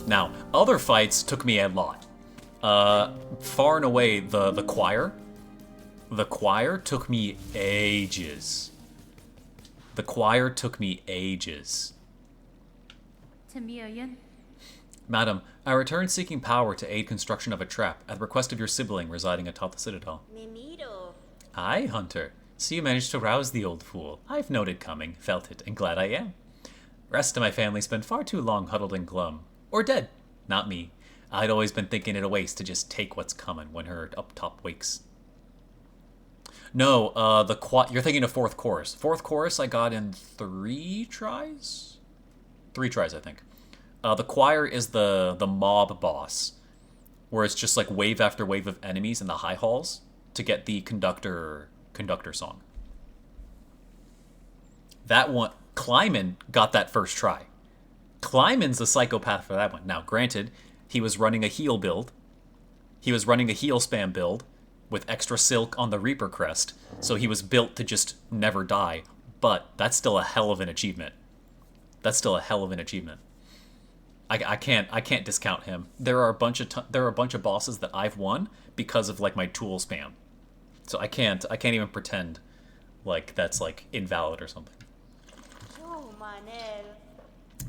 Now, other fights took me a lot. Far and away, the choir. The choir took me ages. The choir took me ages. Madam, I returned seeking power to aid construction of a trap at the request of your sibling residing atop the citadel. Aye, Hunter. So you managed to rouse the old fool. I've noted coming, felt it, and glad I am. Rest of my family spent far too long huddled and glum. Or dead. Not me. I'd always been thinking it a waste to just take what's coming when her up top wakes. No, you're thinking of fourth chorus. Fourth chorus I got in 3 tries? 3 tries, I think. The choir is the mob boss, where it's just like wave after wave of enemies in the high halls to get the conductor song. That one, Kleiman got that first try. Kleiman's a psychopath for that one. Now, granted, he was running a heal build. He was running a heal spam build with extra silk on the Reaper crest, so he was built to just never die. But that's still a hell of an achievement. That's still a hell of an achievement. I can't discount him. There are a bunch of bosses that I've won because of like my tool spam. So I can't even pretend like that's like invalid or something.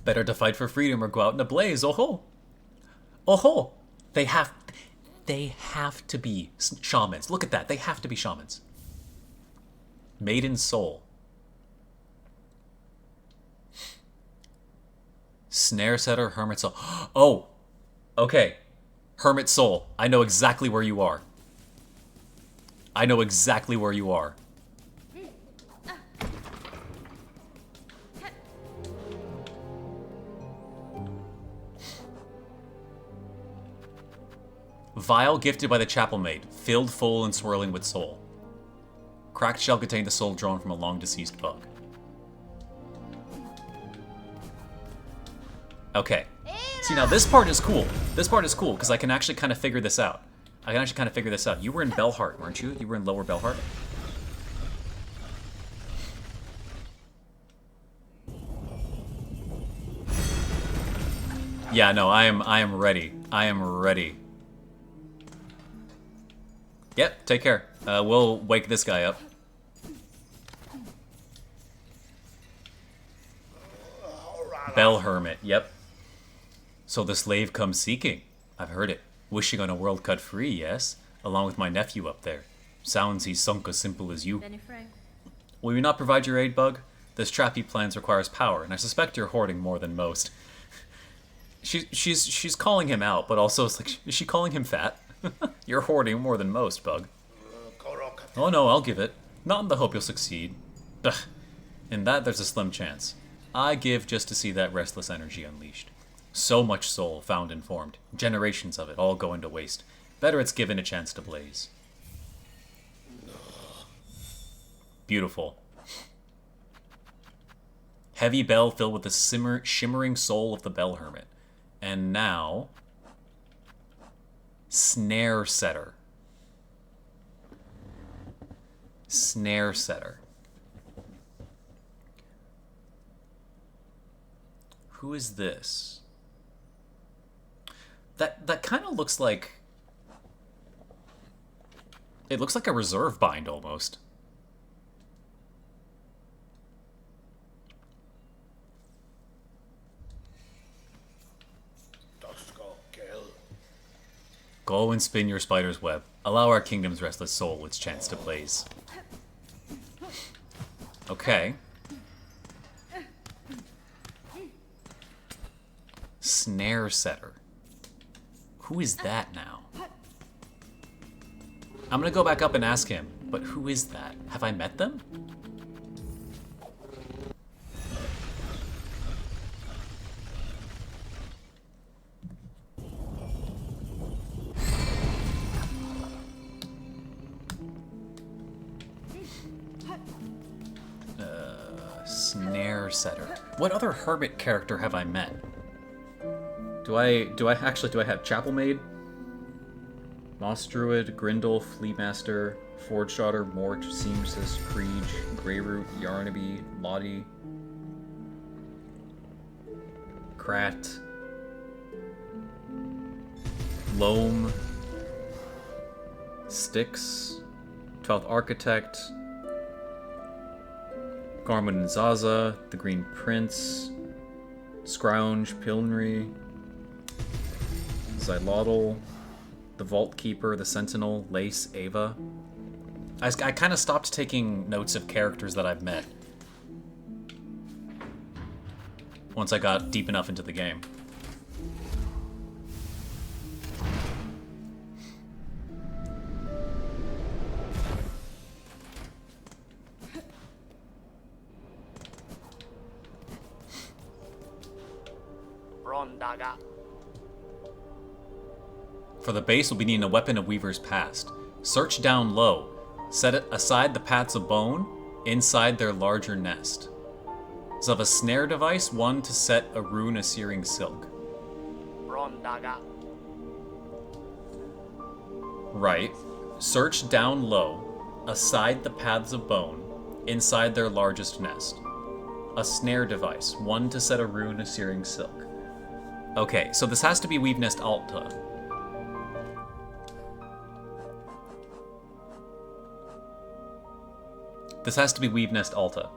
Better to fight for freedom or go out in a blaze. Oh ho! Oh ho! They have to be shamans. Look at that. They have to be shamans. Maiden Soul. Snare Setter, Hermit Soul. Oh! Okay. Hermit Soul. I know exactly where you are. I know exactly where you are. Vial gifted by the chapel maid, filled full and swirling with soul. Cracked shell contain the soul drawn from a long-deceased bug. Okay. See, now this part is cool. This part is cool, because I can actually kind of figure this out. You were in Belheart, weren't you? You were in Lower Belheart? Yeah, no, I am ready. I am ready. Yep, take care. We'll wake this guy up. Bell Hermit, yep. So the slave comes seeking. I've heard it. Wishing on a world cut free, yes? Along with my nephew up there. Sounds he's sunk as simple as you. Will you not provide your aid, Bug? This trap he plans requires power, and I suspect you're hoarding more than most. She's calling him out, but also it's like, is she calling him fat? You're hoarding more than most, Bug. Oh no, I'll give it. Not in the hope you'll succeed. Ugh. In that, there's a slim chance. I give just to see that restless energy unleashed. So much soul found and formed. Generations of it, all going to waste. Better it's given a chance to blaze. Beautiful. Heavy bell filled with the shimmering soul of the Bell Hermit. And now... Snare Setter. Snare Setter. Who is this? That kind of looks like... It looks like a reserve bind, almost. Go and spin your spider's web. Allow our kingdom's restless soul its chance to blaze. Okay. Snare Setter. Who is that now? I'm gonna go back up and ask him, but who is that? Have I met them? Snare setter. What other hermit character have I met? Do I have Chapel Maid? Moss Druid, Grindle, Fleetmaster, Forge Daughter, Mort, Seamstress, Kriege, Greyroot, Yarnaby, Lottie, Krat, Loam, Styx, 12th Architect, Garmin and Zaza, the Green Prince, Scrounge, Pilnry, Xylotl, the Vault Keeper, the Sentinel, Lace, Ava. I kind of stopped taking notes of characters that I've met once I got deep enough into the game. For the base, we'll be needing a weapon of Weaver's Past. Search down low. Set it aside the paths of bone, inside their larger nest. So of a snare device, one to set a rune of searing silk. Right. Search down low, aside the paths of bone, inside their largest nest. A snare device, one to set a rune of searing silk. Okay, so this has to be Weave Nest Alta. This has to be Weave Nest Alta.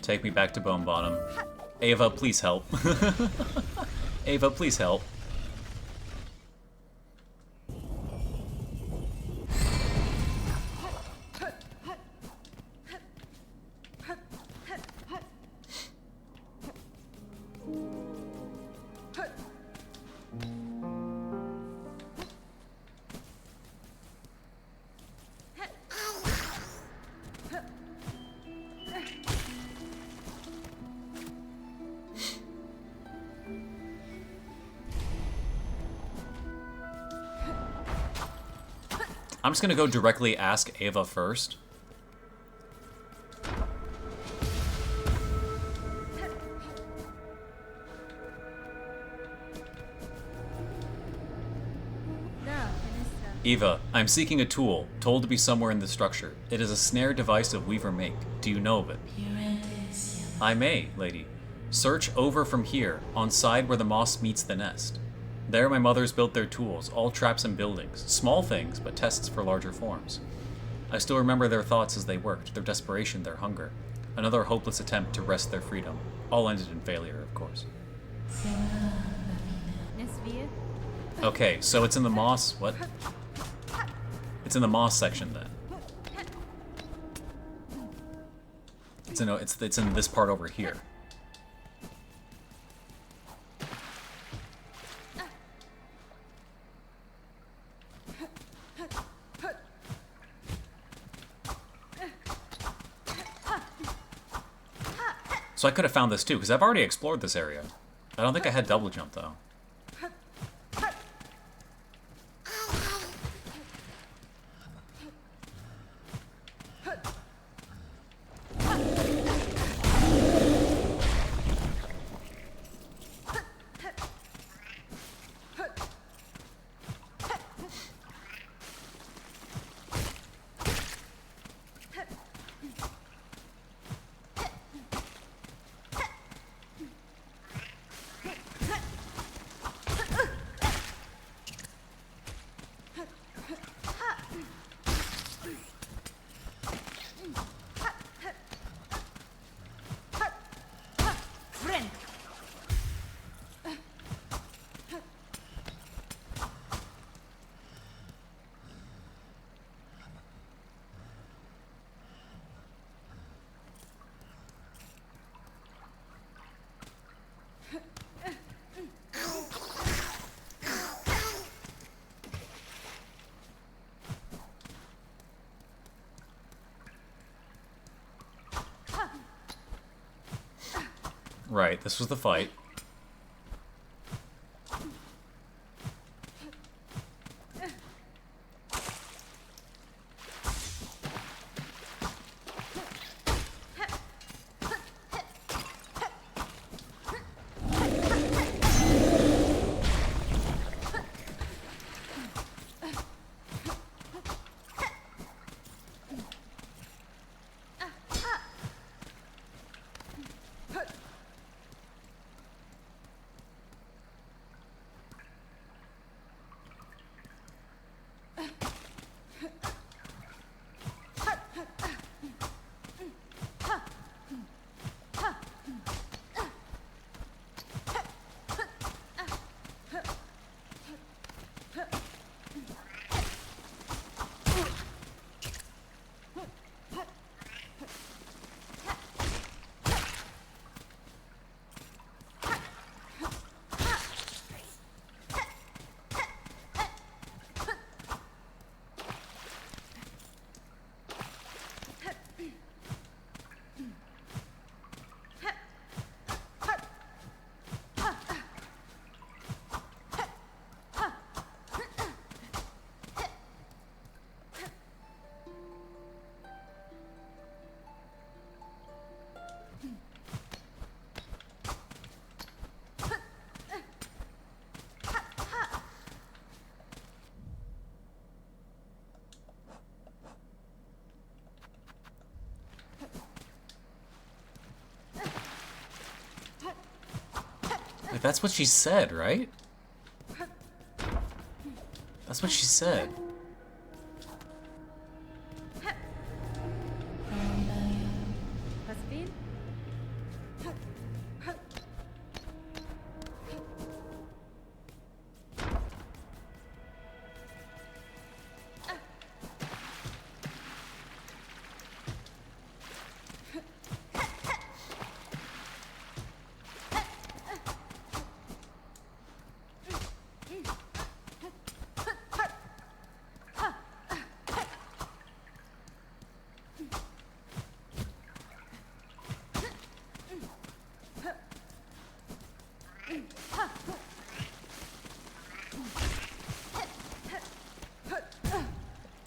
Take me back to Bone Bottom. Ava, please help. Ava, please help. I'm just gonna go directly ask Ava first. Eva, I'm seeking a tool, told to be somewhere in the structure. It is a snare device of Weaver make. Do you know of it? I may, lady. Search over from here, on side where the moss meets the nest. There my mothers built their tools, all traps and buildings. Small things, but tests for larger forms. I still remember their thoughts as they worked, their desperation, their hunger. Another hopeless attempt to wrest their freedom. All ended in failure, of course. Okay, so it's in the moss. What? It's in the moss section then. It's in this part over here. So I could have found this too, because I've already explored this area. I don't think I had double jump though. Right, this was the fight. Like, that's what she said, right? That's what she said. Hasbin?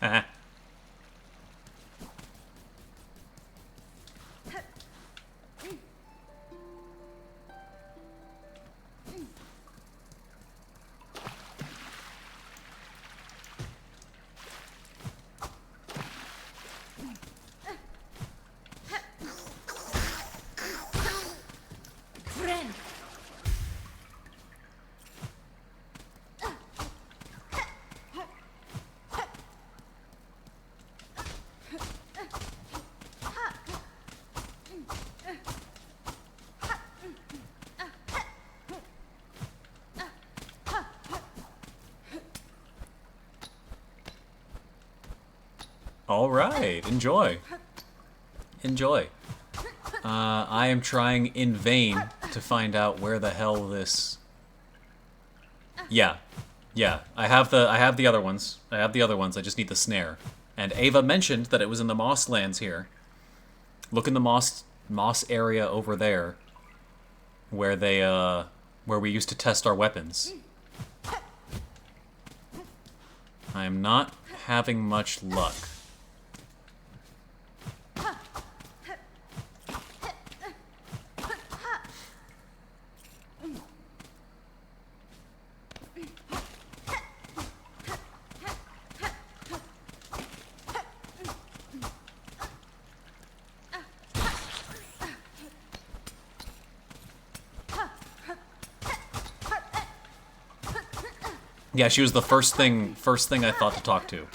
Haha. Friend! All right, enjoy. Enjoy. I am trying in vain to find out where the hell this... Yeah. Yeah, I have the other ones. I have the other ones, I just need the snare. And Ava mentioned that it was in the moss lands here. Look in the moss area over there. Where they, where we used to test our weapons. I am not having much luck. Yeah, she was the first thing I thought to talk to.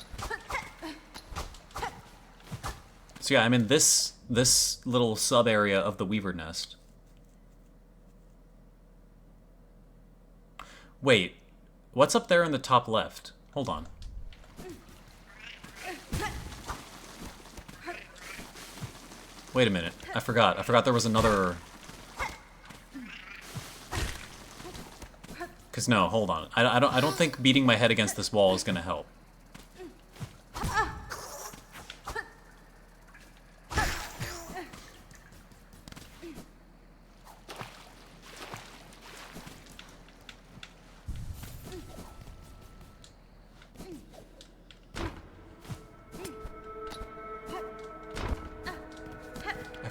So yeah, I'm in this little sub area of the Weaver Nest. Wait, what's up there in the top left? Hold on. Wait a minute. I forgot. I forgot there was another... Cause no, hold on. I don't think beating my head against this wall is gonna help.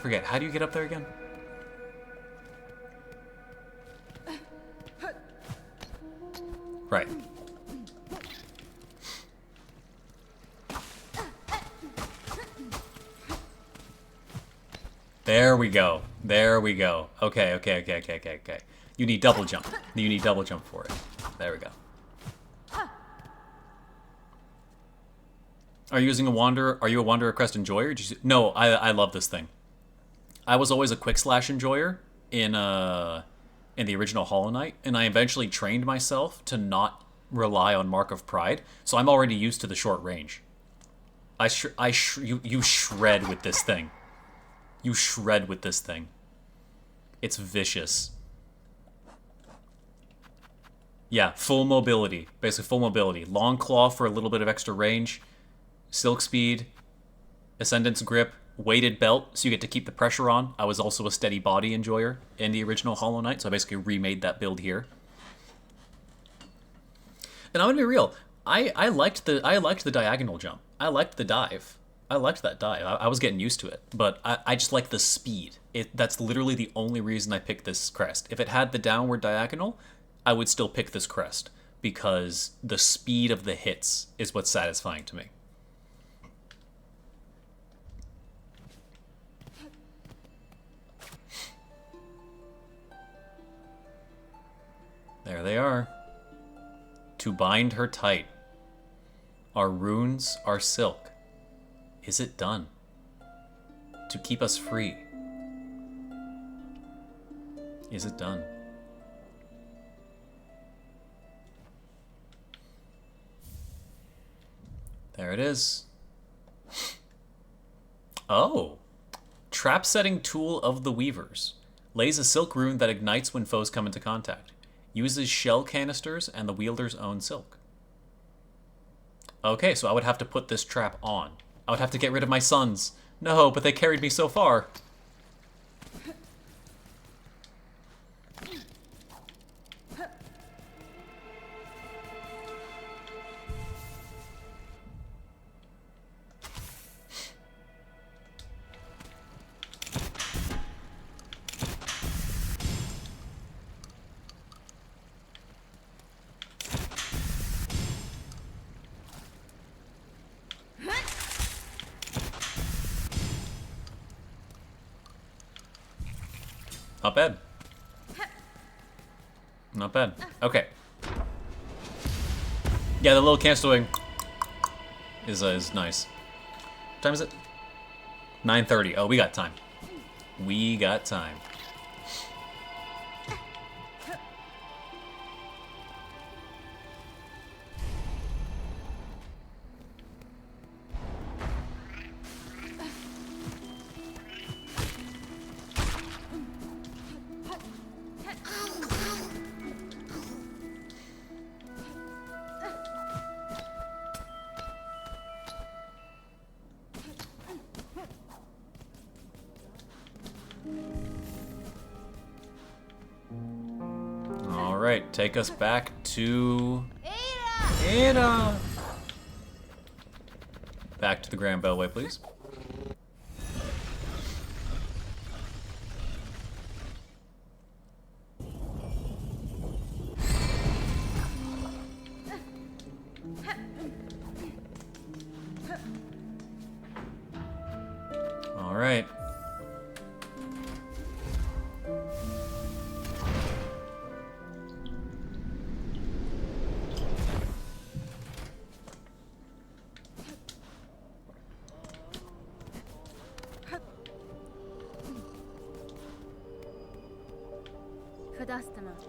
forget. How do you get up there again? Right. There we go. There we go. Okay, okay, okay, okay, okay, okay. You need double jump. You need double jump for it. There we go. Are you using a Wanderer? Are you a Wanderer Crest enjoyer? No, I love this thing. I was always a quick slash enjoyer in the original Hollow Knight, and I eventually trained myself to not rely on Mark of Pride, so I'm already used to the short range. You shred with this thing. You shred with this thing. It's vicious. Yeah, full mobility. Basically full mobility. Long claw for a little bit of extra range. Silk speed. Ascendant's grip. Weighted belt, so you get to keep the pressure on. I was also a steady body enjoyer in the original Hollow Knight, so I basically remade that build here. And I'm gonna be real. I liked the diagonal jump. I liked the dive. I liked that dive. I was getting used to it, but I just like the speed. That's literally the only reason I picked this crest. If it had the downward diagonal, I would still pick this crest because the speed of the hits is what's satisfying to me. There they are. To bind her tight. Our runes are silk. Is it done? To keep us free. Is it done? There it is. Oh. Trap setting tool of the weavers. Lays a silk rune that ignites when foes come into contact. Uses shell canisters and the wielder's own silk. Okay, so I would have to put this trap on. I would have to get rid of my sons. No, but they carried me so far. Not bad. Not bad. Okay. Yeah, the little canister doing is nice. What time is it? 9:30. Oh, we got time. We got time. Alright, take us back to Ada! Back to the Grand Bellway, please. Alright.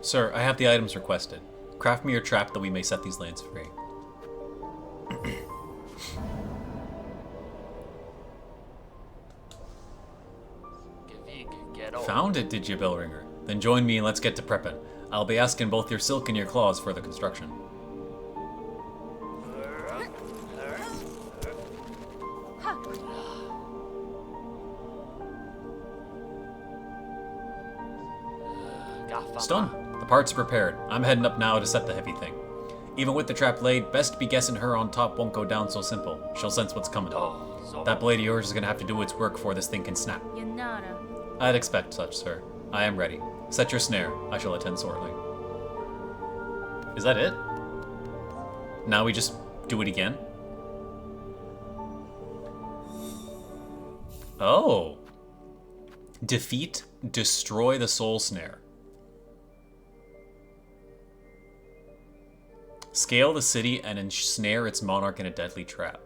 Sir, I have the items requested. Craft me your trap that we may set these lands free. Found it, did you, Bellringer? Then join me and let's get to prepping. I'll be asking both your silk and your claws for the construction. It's done. The parts are prepared. I'm heading up now to set the heavy thing. Even with the trap laid, best be guessing her on top won't go down so simple. She'll sense what's coming. That blade of yours is gonna have to do its work before this thing can snap. Yanada. I'd expect such, sir. I am ready. Set your snare. I shall attend shortly. Is that it? Now we just do it again? Oh. Defeat, destroy the soul snare. Scale the city and ensnare its monarch in a deadly trap.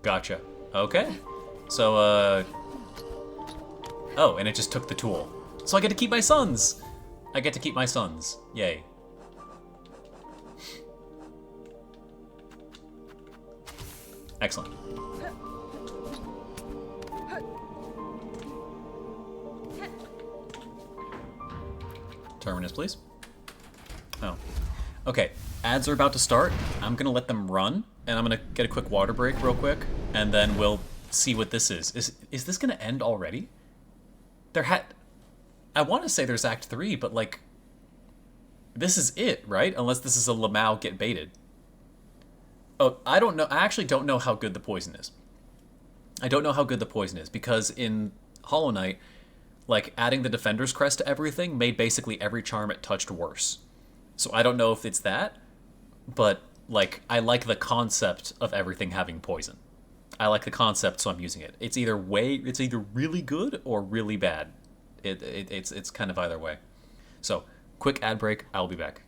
Gotcha. Okay. So, oh, and it just took the tool. So I get to keep my sons! I get to keep my sons. Yay. Excellent. Terminus, please. Oh. Okay, ads are about to start. I'm gonna let them run, and I'm gonna get a quick water break real quick, and then we'll see what this is. Is this gonna end already? I want to say there's Act 3, but like, this is it, right? Unless this is a Lamau get baited. Oh, I don't know. I actually don't know how good the poison is. I don't know how good the poison is, because in Hollow Knight, like, adding the Defender's Crest to everything made basically every charm it touched worse. So I don't know if it's that, but, like, I like the concept of everything having poison. I like the concept, so I'm using it. It's either really good or really bad. It's kind of either way. So, quick ad break. I'll be back.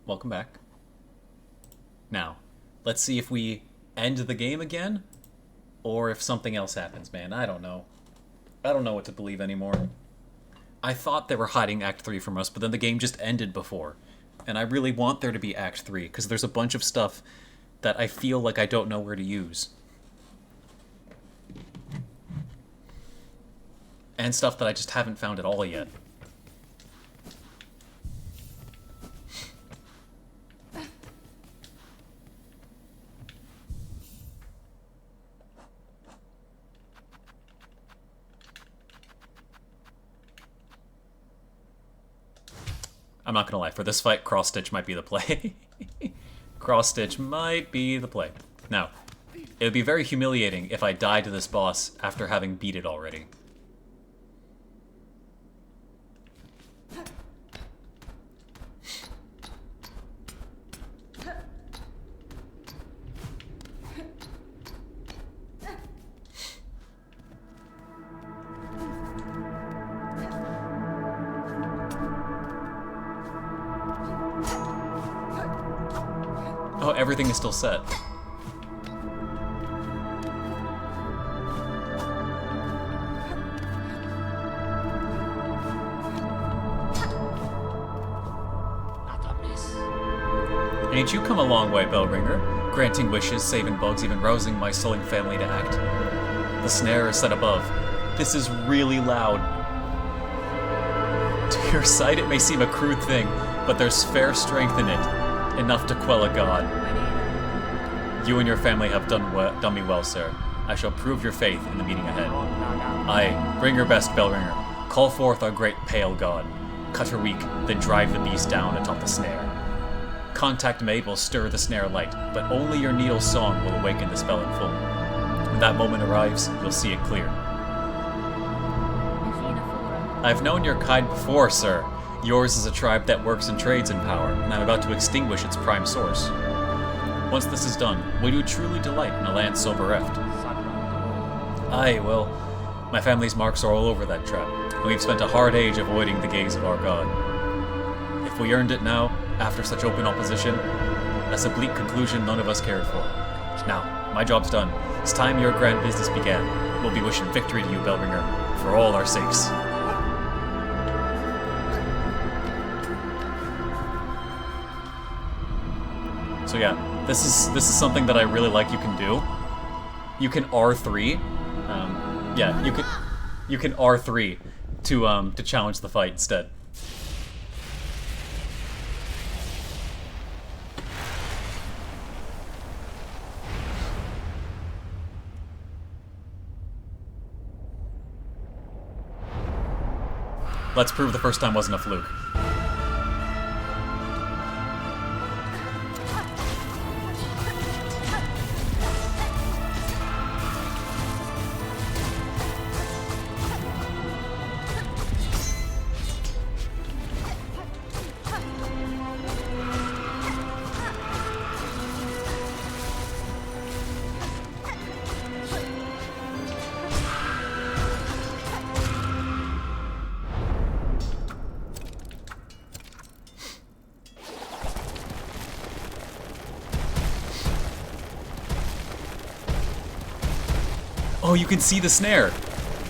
welcome back. Now, let's see if we end the game again, or if something else happens, man. I don't know. I don't know what to believe anymore. I thought they were hiding Act 3 from us, but then the game just ended before. And I really want there to be Act 3, because there's a bunch of stuff that I feel like I don't know where to use. And stuff that I just haven't found at all yet. I'm not gonna lie, for this fight, cross-stitch might be the play. Cross-stitch might be the play. Now, it would be very humiliating if I died to this boss after having beat it already. Oh, everything is still set. Ain't you come a long way, Bellringer, granting wishes, saving bugs, even rousing my sulling family to act. The snare is set above. This is really loud. To your sight, it may seem a crude thing, but there's fair strength in it, enough to quell a god. You and your family have done me well, sir. I shall prove your faith in the meeting ahead. Aye, bring your best, Bellringer. Call forth our great pale god. Cut her weak, then drive the beast down atop the snare. Contact made will stir the snare light, but only your needle's song will awaken the spell in full. When that moment arrives, you'll see it clear. I've known your kind before, sir. Yours is a tribe that works and trades in power, and I'm about to extinguish its prime source. Once this is done, will you truly delight in a land so bereft? Aye, well, my family's marks are all over that trap, and we've spent a hard age avoiding the gaze of our god. If we earned it now, after such open opposition, that's a bleak conclusion none of us cared for. Now, my job's done. It's time your grand business began. We'll be wishing victory to you, Bellringer, for all our sakes. So yeah, this is something that I really like you can do. You can R3. Yeah, you can R3 to challenge the fight instead. Let's prove the first time wasn't a fluke. Oh, you can see the snare.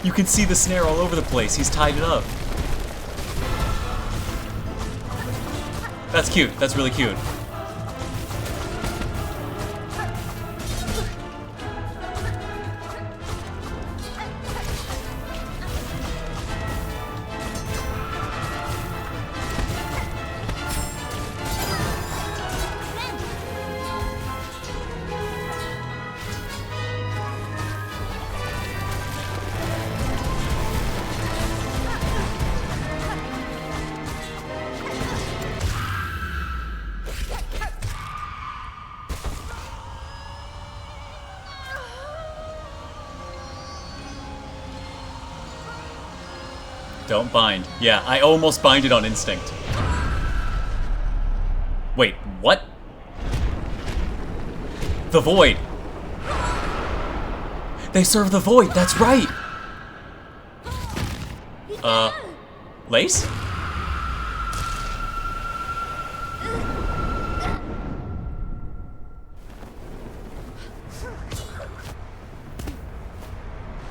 You can see the snare all over the place. He's tied it up. That's cute. That's really cute. Don't bind. Yeah, I almost binded on instinct. Wait, what? The void. They serve the void, that's right! Lace?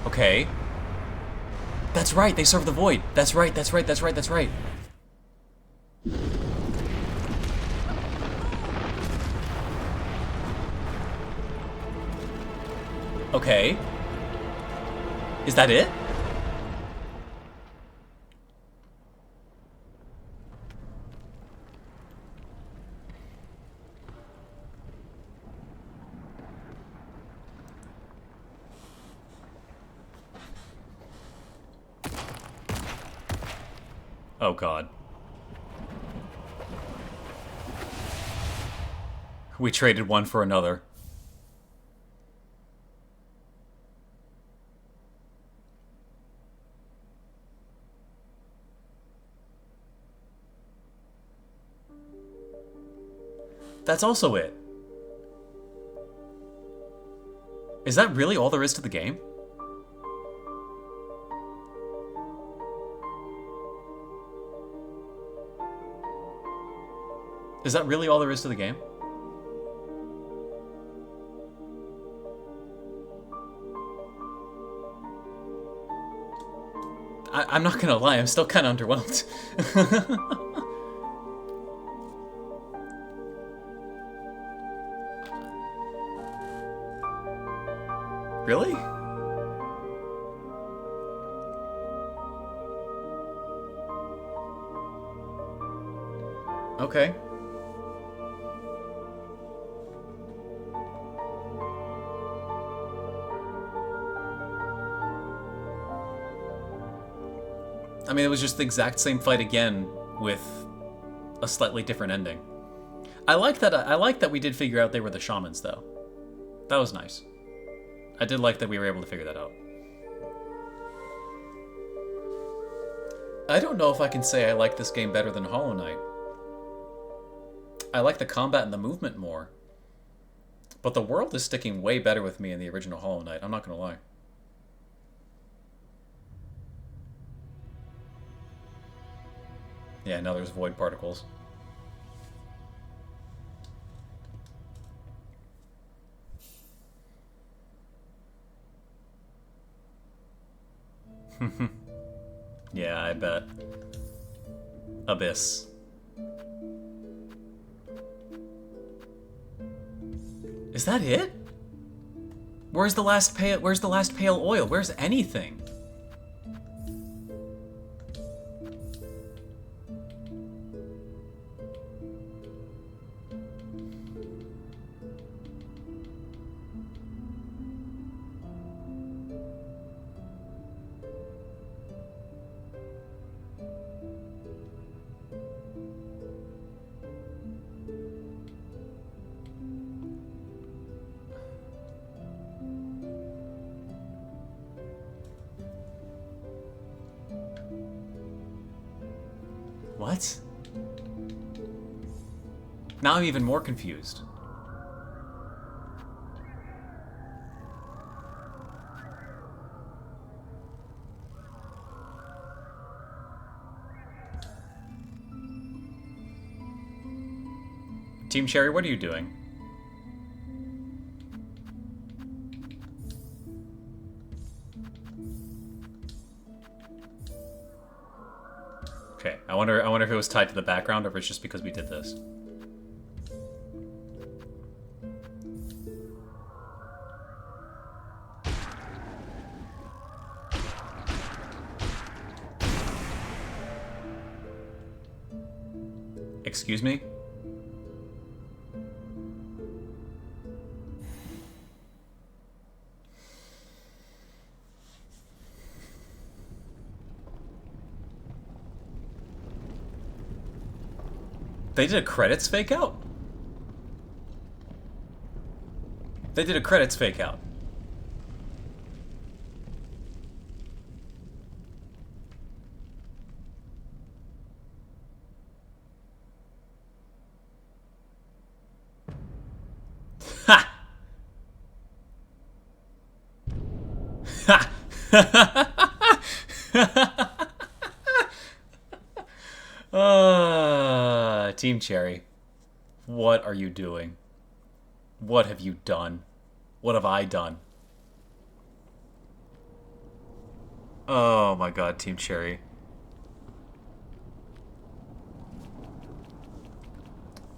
Okay. That's right, they serve the void. That's right, that's right, that's right, that's right. Okay. Is that it? Oh god. We traded one for another. That's also it. Is that really all there is to the game? Is that really all there is to the game? I'm not gonna lie, I'm still kind of underwhelmed. Really? Okay. I mean, it was just the exact same fight again with a slightly different ending. I like that. I like that we did figure out they were the shamans, though. That was nice. I did like that we were able to figure that out. I don't know if I can say I like this game better than Hollow Knight. I like the combat and the movement more. But the world is sticking way better with me in the original Hollow Knight, I'm not gonna lie. Yeah, now there's void particles. Yeah, I bet. Abyss. Is that it? Where's the last pale oil? Where's anything? What? Now I'm even more confused. Team Cherry, what are you doing? Okay, I wonder if it was tied to the background or if it's just because we did this. Excuse me? They did a credits fake out? They did a credits fake out. Ha! Team Cherry, what are you doing? What have you done? What have I done? Oh my god, Team Cherry.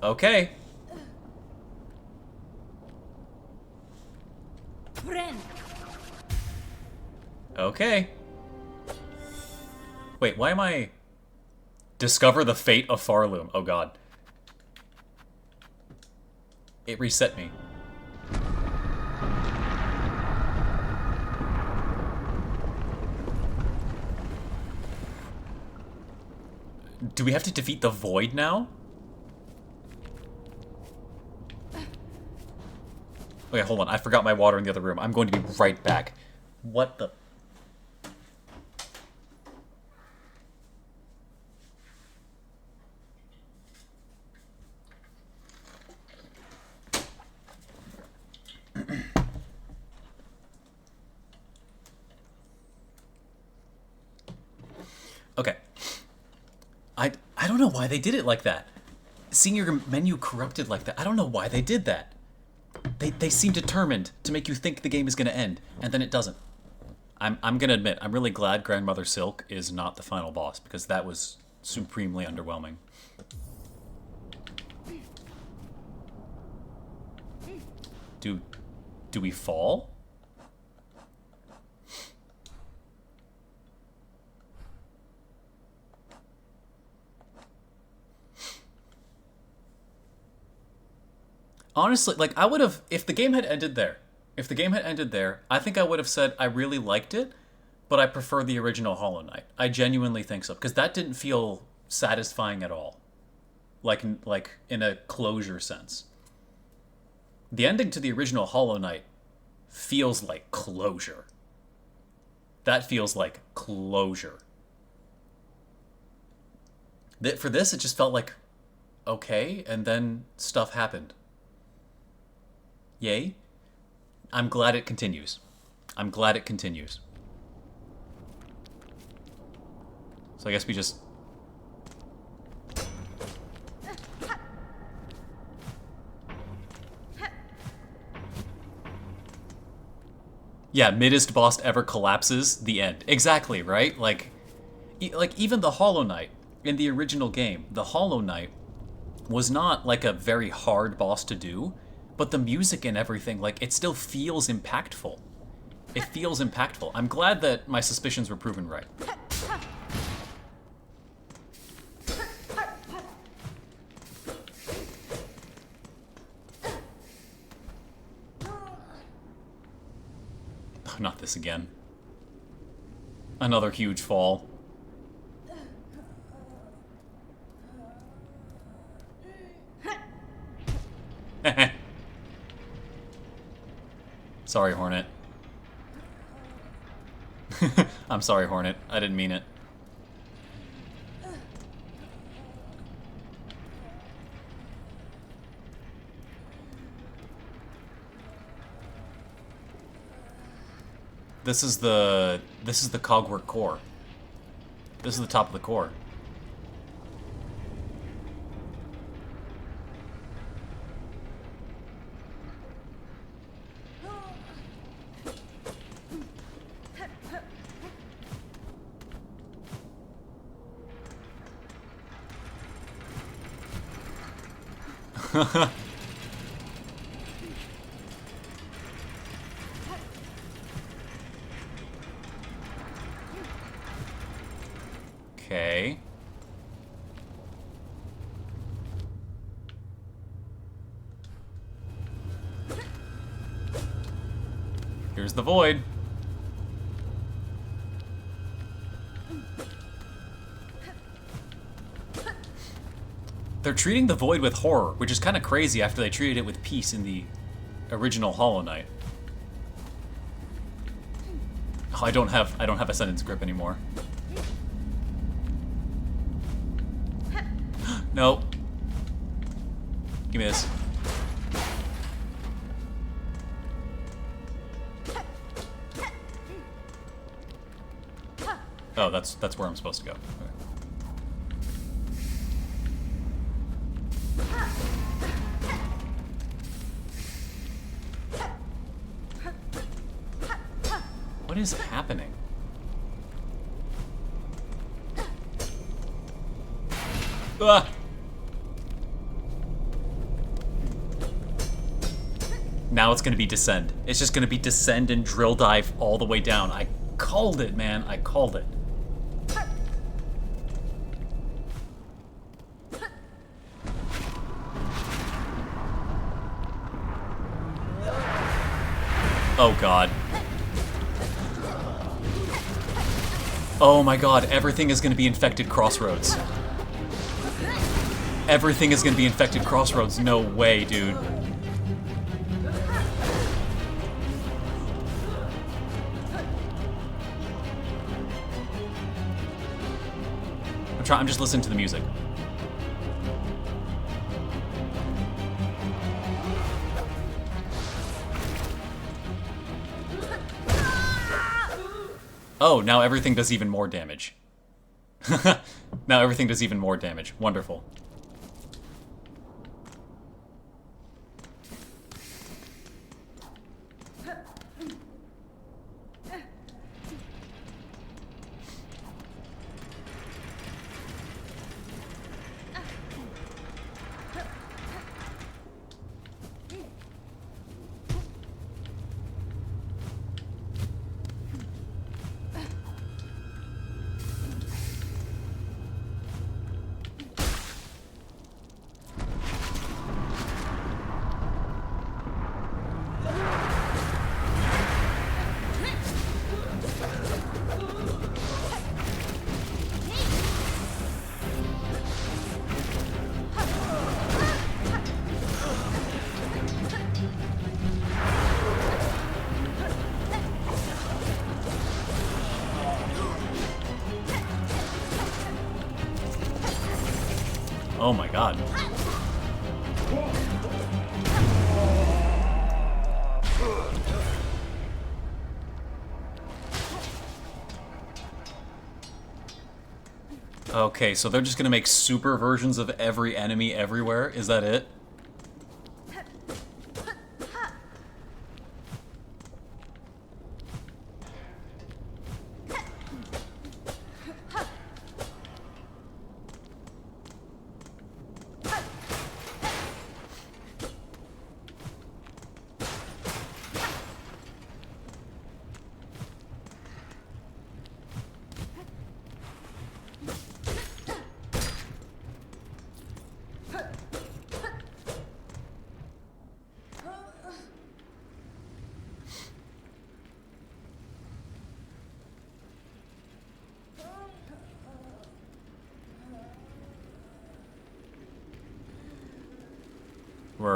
Okay. Friend. Okay. Wait, why am I... Discover the fate of Farloom. Oh god. It reset me. Do we have to defeat the Void now? Okay, hold on. I forgot my water in the other room. I'm going to be right back. What the... Okay. I don't know why they did it like that. Seeing your menu corrupted like that, I don't know why they did that. They seem determined to make you think the game is going to end, and then it doesn't. I'm going to admit, I'm really glad Grandmother Silk is not the final boss, because that was supremely underwhelming. Do we fall? Honestly, like, I would have, if the game had ended there, I think I would have said I really liked it, but I prefer the original Hollow Knight. I genuinely think so, because that didn't feel satisfying at all. Like in a closure sense. The ending to the original Hollow Knight feels like closure. That feels like closure. For this, it just felt like, okay, and then stuff happened. Yay. I'm glad it continues. I'm glad it continues. So I guess we just... Yeah, middest boss ever collapses, the end. Exactly, right? Like even the Hollow Knight in the original game, the Hollow Knight was not like a very hard boss to do, but the music and everything, like, it still feels impactful. It feels impactful. I'm glad that my suspicions were proven right. Oh, not this again. Another huge fall. Sorry, Hornet. I'm sorry, Hornet. I didn't mean it. This is the Cogwork core. This is the top of the core. Okay. Here's the void. They're treating the void with horror, which is kind of crazy after they treated it with peace in the original Hollow Knight. Oh, I don't have a sentence grip anymore. No. Give me this. Oh, that's where I'm supposed to go. Okay. What is happening? Ah! Now it's gonna be descend. It's just gonna be descend and drill dive all the way down. I called it, man. I called it. Oh god. Oh my god, everything is gonna be infected crossroads. Everything is gonna be infected crossroads. No way, dude. I'm just listening to the music. Oh, now everything does even more damage. Now everything does even more damage. Wonderful. Oh my god. Okay, so they're just gonna make super versions of every enemy everywhere? Is that it?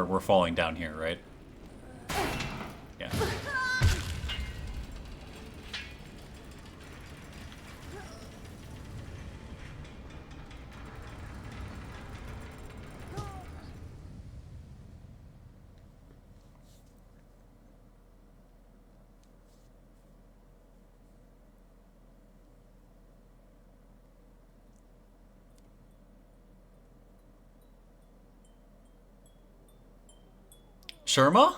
We're falling down here, right? Yeah. Sherma?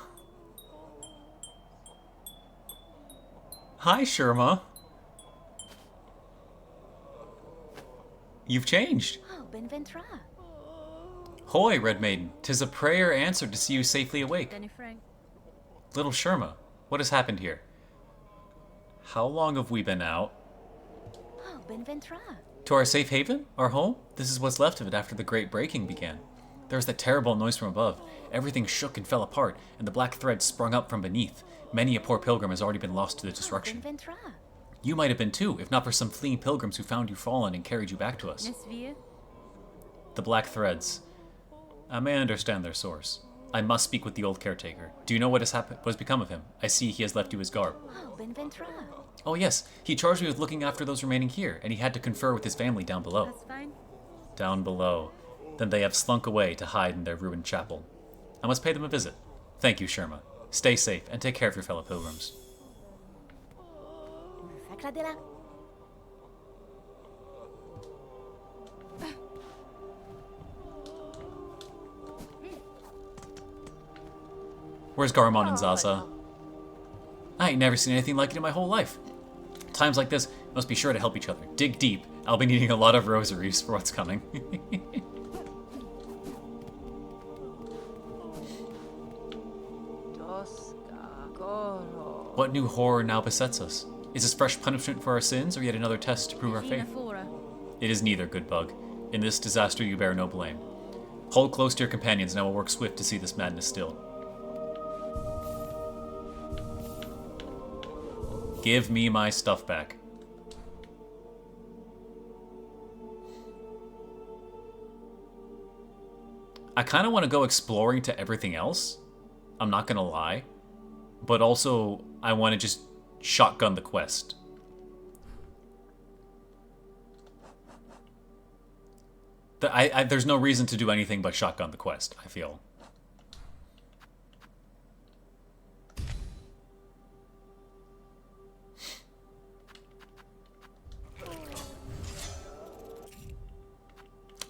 Hi, Sherma. You've changed. Oh, Benventra. Hoy, Red Maiden. 'Tis a prayer answered to see you safely awake. Danny Frank. Little Sherma, what has happened here? How long have we been out? Oh, Benventra. To our safe haven? Our home? This is what's left of it after the great breaking began. There was that terrible noise from above. Everything shook and fell apart, and the black thread sprung up from beneath. Many a poor pilgrim has already been lost to the destruction. Benventra. You might have been too, if not for some fleeing pilgrims who found you fallen and carried you back to us. Nesvia. The black threads. I may understand their source. I must speak with the old caretaker. Do you know what has become of him? I see he has left you his garb. Oh, Benventra. Oh yes, he charged me with looking after those remaining here, and he had to confer with his family down below. That's fine. Down below. Then they have slunk away to hide in their ruined chapel. I must pay them a visit. Thank you, Sherma. Stay safe, and take care of your fellow pilgrims. Sacradela. Where's Garamon and Zaza? I ain't never seen anything like it in my whole life. Times like this, must be sure to help each other. Dig deep, I'll be needing a lot of rosaries for what's coming. What new horror now besets us? Is this fresh punishment for our sins, or yet another test to prove our faith? It is neither, good bug. In this disaster you bear no blame. Hold close to your companions, and I will work swift to see this madness still. Give me my stuff back. I kind of want to go exploring to everything else. I'm not going to lie. But also, I want to just shotgun the quest. There's no reason to do anything but shotgun the quest, I feel.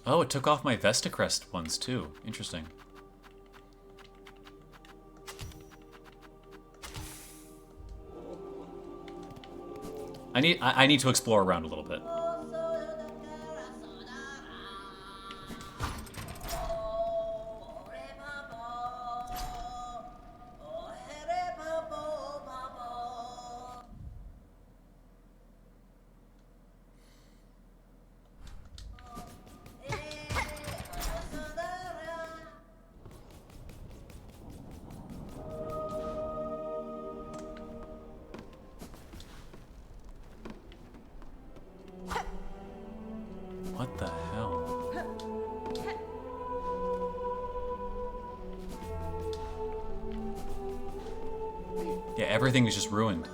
Oh, it took off my Vestacrest ones too. Interesting. I need to explore around a little bit. What the hell? Yeah, everything is just ruined.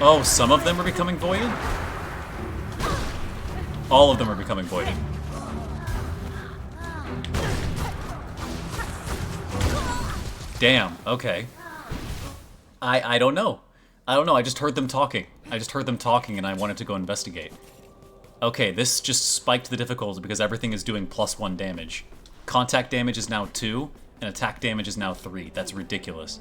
Oh, some of them are becoming voided? All of them are becoming voided. Damn, okay. I don't know. I don't know, I just heard them talking. I just heard them talking and I wanted to go investigate. Okay, this just spiked the difficulty because everything is doing +1 damage. Contact damage is now 2, and attack damage is now 3. That's ridiculous.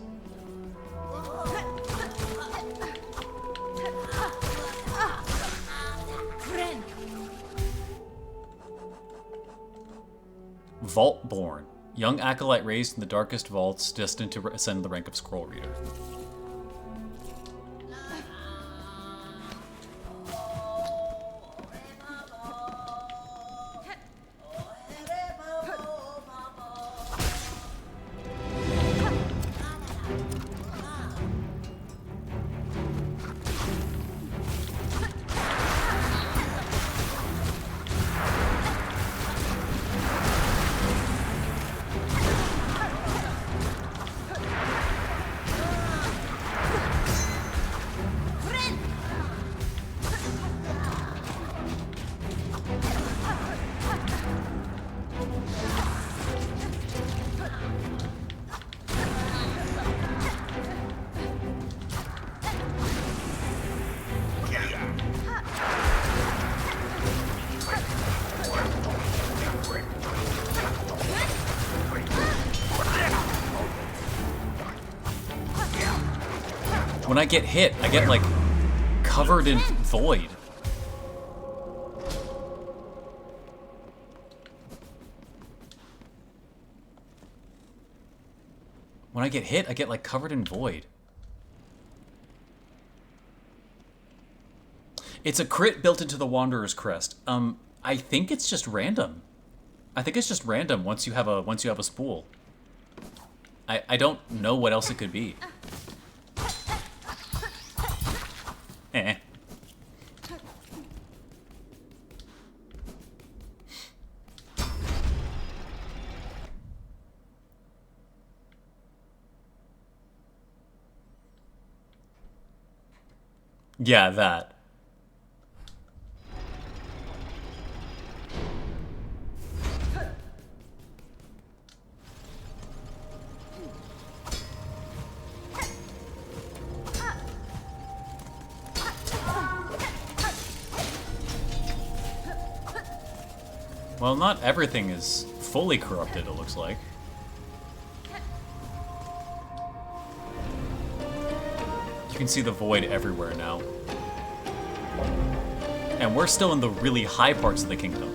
Vaultborn. Young acolyte raised in the darkest vaults, destined to ascend the rank of scroll reader. When I get hit, I get, like, covered in void. When I get hit, I get, like, covered in void. It's a crit built into the Wanderer's Crest. I think it's just random. I think it's just random once you have a spool. I don't know what else it could be. Eh. Yeah, that. Well, not everything is fully corrupted, it looks like. You can see the void everywhere now. And we're still in the really high parts of the kingdom.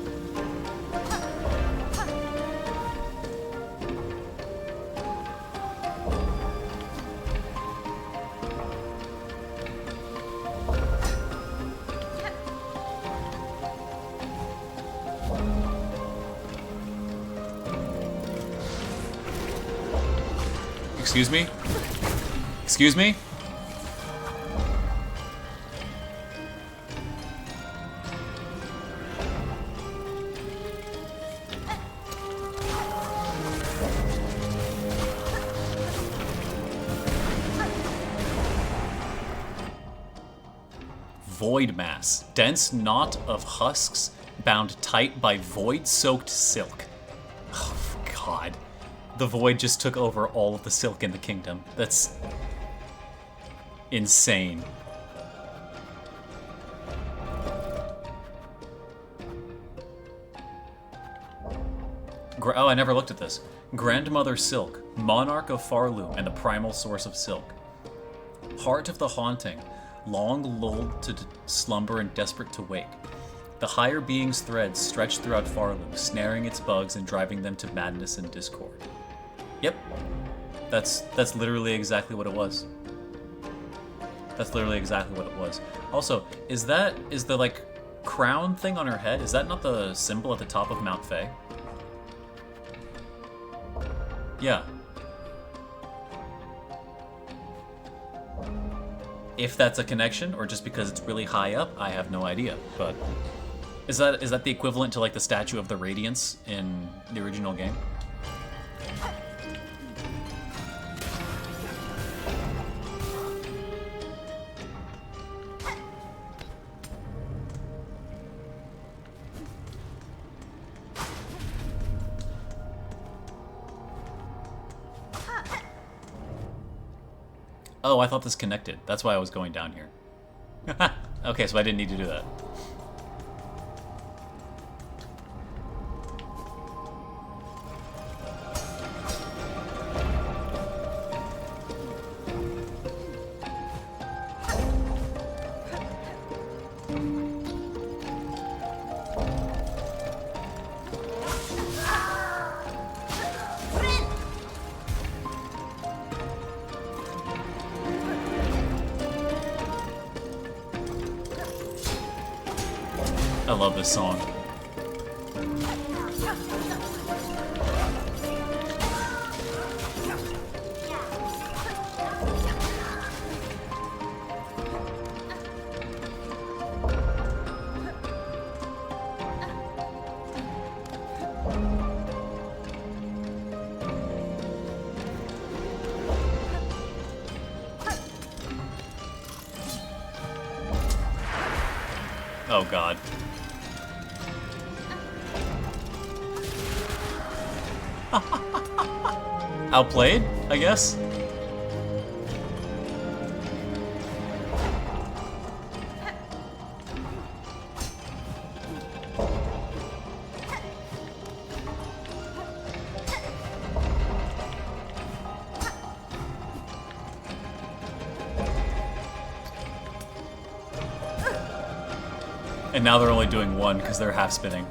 Excuse me? Excuse me? Void mass. Dense knot of husks bound tight by void-soaked silk. Oh, God. The void just took over all of the silk in the kingdom. That's insane. Oh, I never looked at this. Grandmother Silk, monarch of Farloom and the primal source of silk. Heart of the haunting, long lulled to slumber and desperate to wake. The higher being's threads stretch throughout Farloom, snaring its bugs and driving them to madness and discord. Yep. That's literally exactly what it was. That's literally exactly what it was. Also, is the like crown thing on her head, is that not the symbol at the top of Mount Fae? Yeah. If that's a connection, or just because it's really high up, I have no idea. But is that the equivalent to like the Statue of the Radiance in the original game? Oh, I thought this connected. That's why I was going down here. Okay, so I didn't need to do that. I love this song. Oh God. Outplayed, I guess? And now they're only doing one because they're half spinning.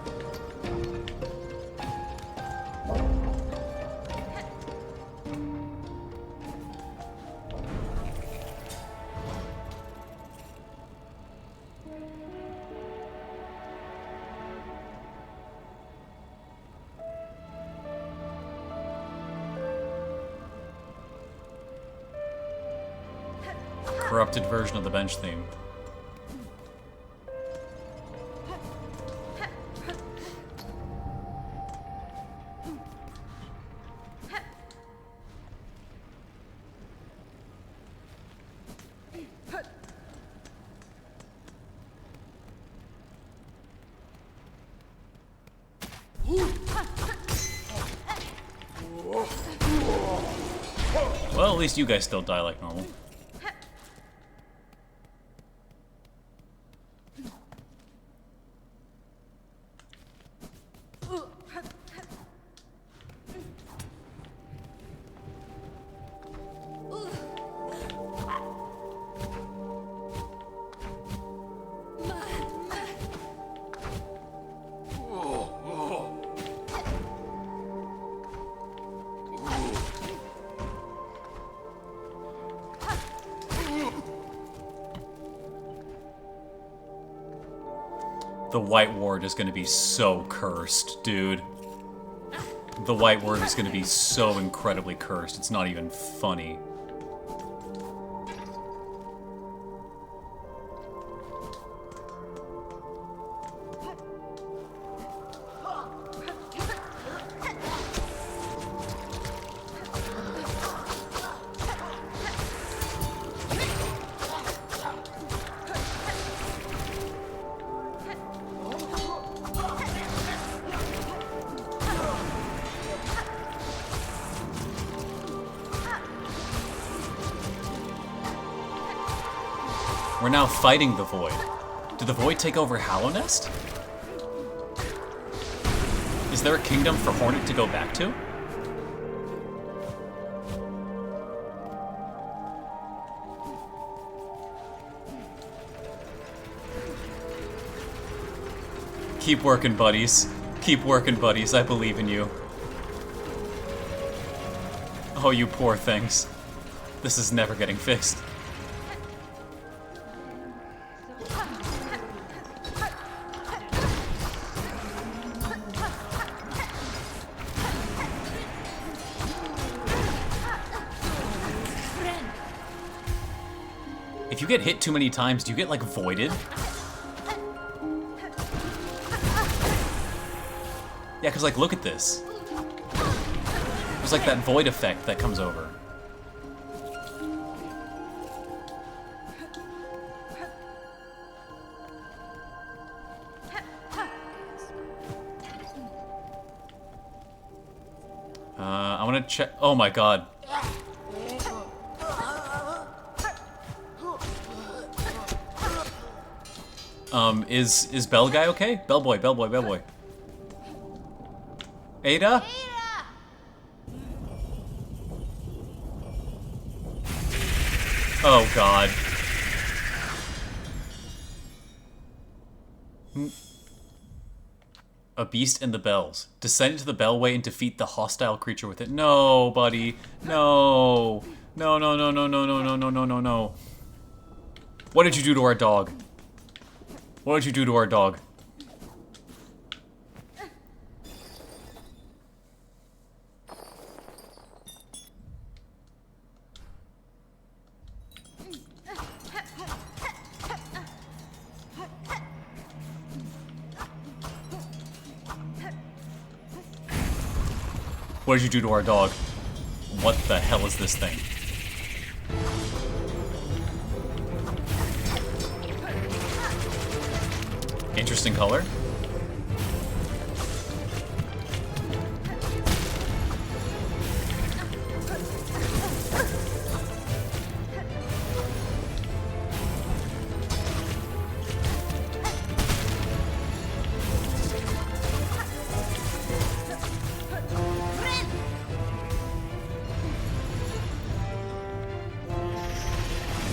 Corrupted version of the bench theme. Well, at least you guys still die like normal. The White Ward is going to be so cursed, dude. The White Ward is going to be so incredibly cursed. It's not even funny. We're now fighting the Void. Did the Void take over Hallownest? Is there a kingdom for Hornet to go back to? Keep working, buddies. Keep working, buddies. I believe in you. Oh, you poor things. This is never getting fixed. If you get hit too many times, do you get, like, voided? Yeah, because, like, look at this. There's, like, that void effect that comes over. I want to check... Oh, my God. Is Bell Guy okay? Bellboy, Bellboy, Bellboy. Ada? Oh, God. A beast and the bells. Descend into the bellway and defeat the hostile creature with it. No, buddy. No. No, no, no, no, no, no, no, no, no, no, no. What did you do to our dog? What did you do to our dog? What did you do to our dog? What the hell is this thing? Interesting color.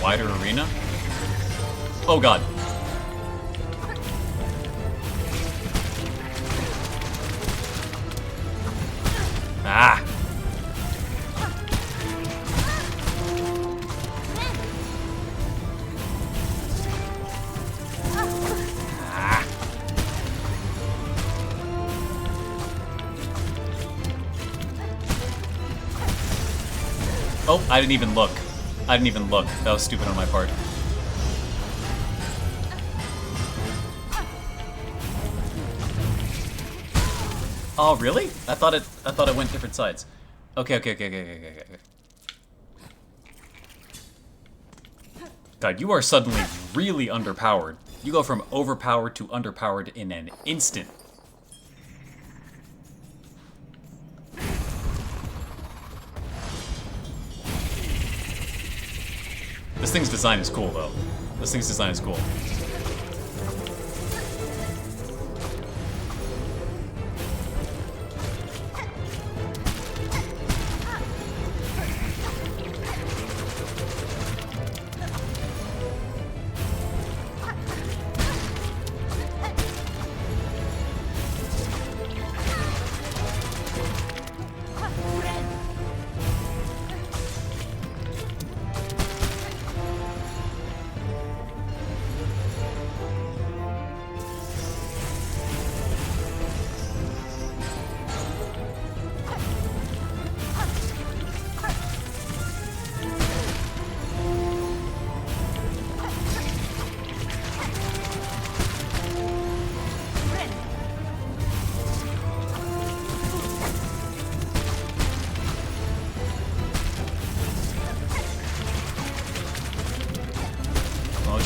Wider arena? Oh, God. Ah! Ah! Oh, I didn't even look. I didn't even look. That was stupid on my part. Oh, really? I thought it went different sides. Okay. God, you are suddenly really underpowered. You go from overpowered to underpowered in an instant. This thing's design is cool, though. This thing's design is cool.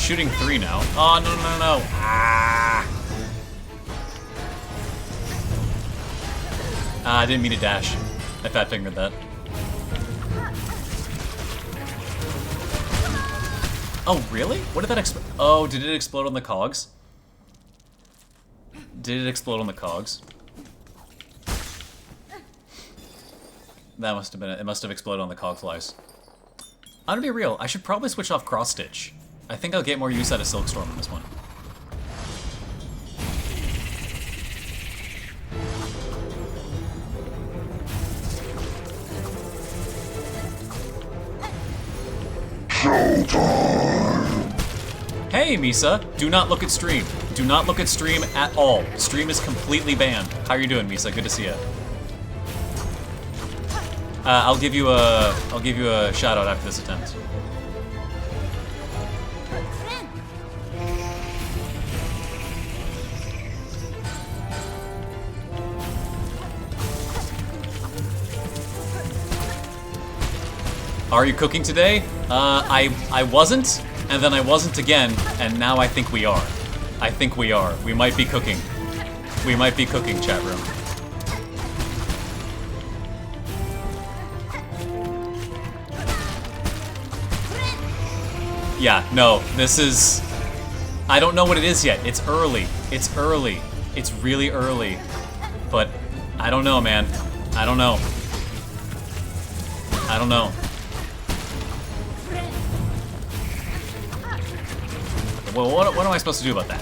shooting 3 now. Oh, no, no, no. Ah! I didn't mean to dash. I fat fingered that. Oh, really? What did that explode? Oh, did it explode on the cogs? Did it explode on the cogs? That must have been it. It must have exploded on the cog flies. I'm gonna be real, I should probably switch off cross stitch. I think I'll get more use out of Silkstorm in this one. Hey, Misa! Do not look at stream. Do not look at stream at all. Stream is completely banned. How are you doing, Misa? Good to see you. I'll give you a shout out after this attempt. Are you cooking today? I wasn't, and then I wasn't again, and now I think we are. I think we are. We might be cooking. We might be cooking, chat room. Yeah, no, this is... I don't know what it is yet. It's early. It's early. It's really early. But I don't know, man. I don't know. I don't know. Well, what am I supposed to do about that?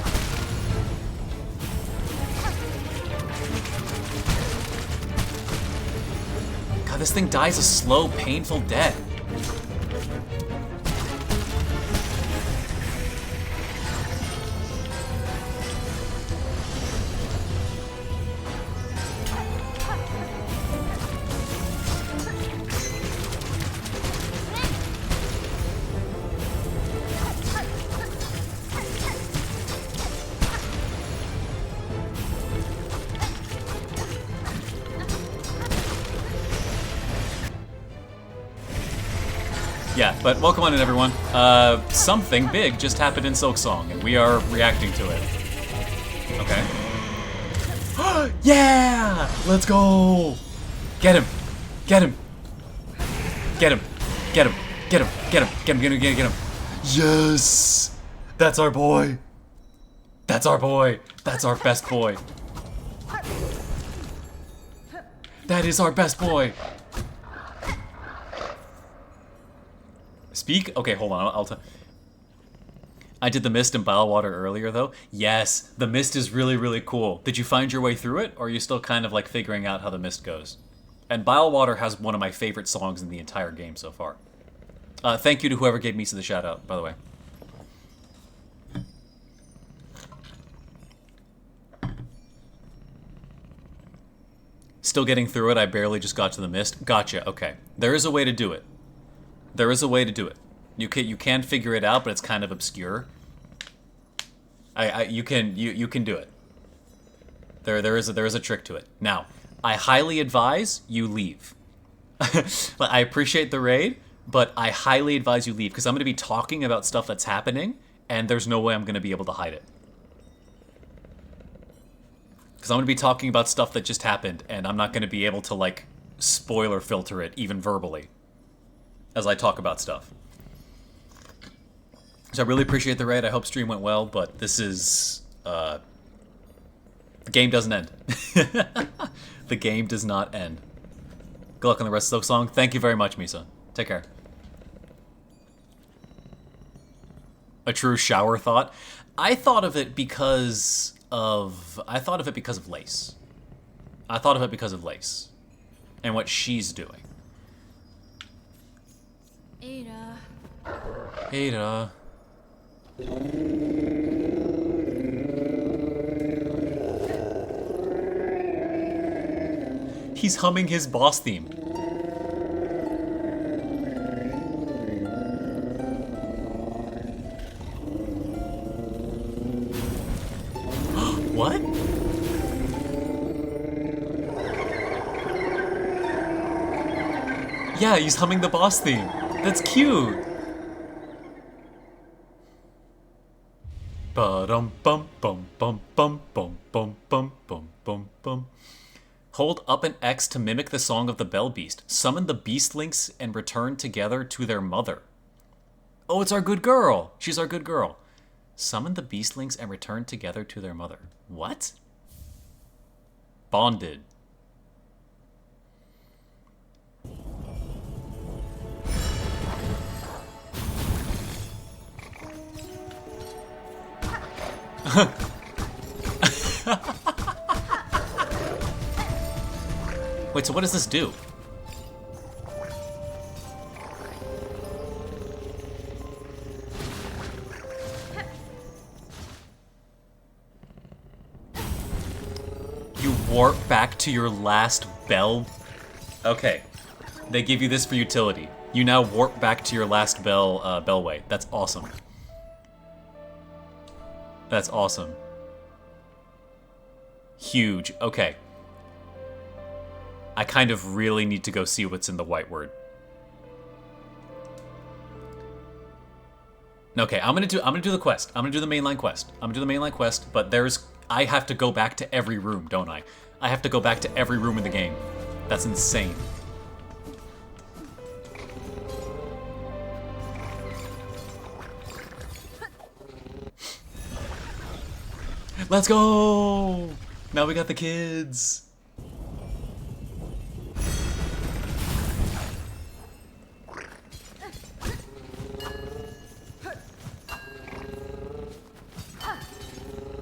God, this thing dies a slow, painful death. Yeah, but welcome on in, everyone. Something big just happened in Silksong, and we are reacting to it. Okay. Yeah! Let's go! Get him! Get him! Get him! Get him! Get him! Get him! Get him! Get him! Get him! Get him! Yes! That's our boy! That's our boy! That's our best boy! That is our best boy! Speak? Okay, hold on. I did the mist and bile water earlier, though. Yes, the mist is really, really cool. Did you find your way through it, or are you still kind of like figuring out how the mist goes? And bile water has one of my favorite songs in the entire game so far. Thank you to whoever gave Misa the shout out, by the way. Still getting through it. I barely just got to the mist. Gotcha. Okay, there is a way to do it. There is a way to do it. You can figure it out, but it's kind of obscure. You can do it. There is a trick to it. Now, I highly advise you leave. I appreciate the raid, but I highly advise you leave because I'm going to be talking about stuff that's happening, and there's no way I'm going to be able to hide it. Because I'm going to be talking about stuff that just happened, and I'm not going to be able to like spoiler filter it even verbally as I talk about stuff. So I really appreciate the raid. I hope stream went well, but this is... the game doesn't end. The game does not end. Good luck on the rest of Silksong. Thank you very much, Misa. Take care. A true shower thought. I thought of it because of... Lace. I thought of it because of Lace. And what she's doing. Ada. Ada. He's humming his boss theme. What? Yeah, he's humming the boss theme. That's cute. Ba-dum bum bum bum bum bum bum bum bum bum bum. Hold up an X to mimic the song of the Bell Beast. Summon the Beastlings and return together to their mother. Oh, it's our good girl. She's our good girl. Summon the Beastlings and return together to their mother. What? Bonded. Wait, so what does this do? You warp back to your last bell? Okay. They give you this for utility. You now warp back to your last bellway. That's awesome. That's awesome. Huge. Okay. I kind of really need to go see what's in the white word. Okay, I'm gonna do the quest. I'm gonna do the mainline quest. But I have to go back to every room, don't I? I have to go back to every room in the game. That's insane. Let's go! Now we got the kids.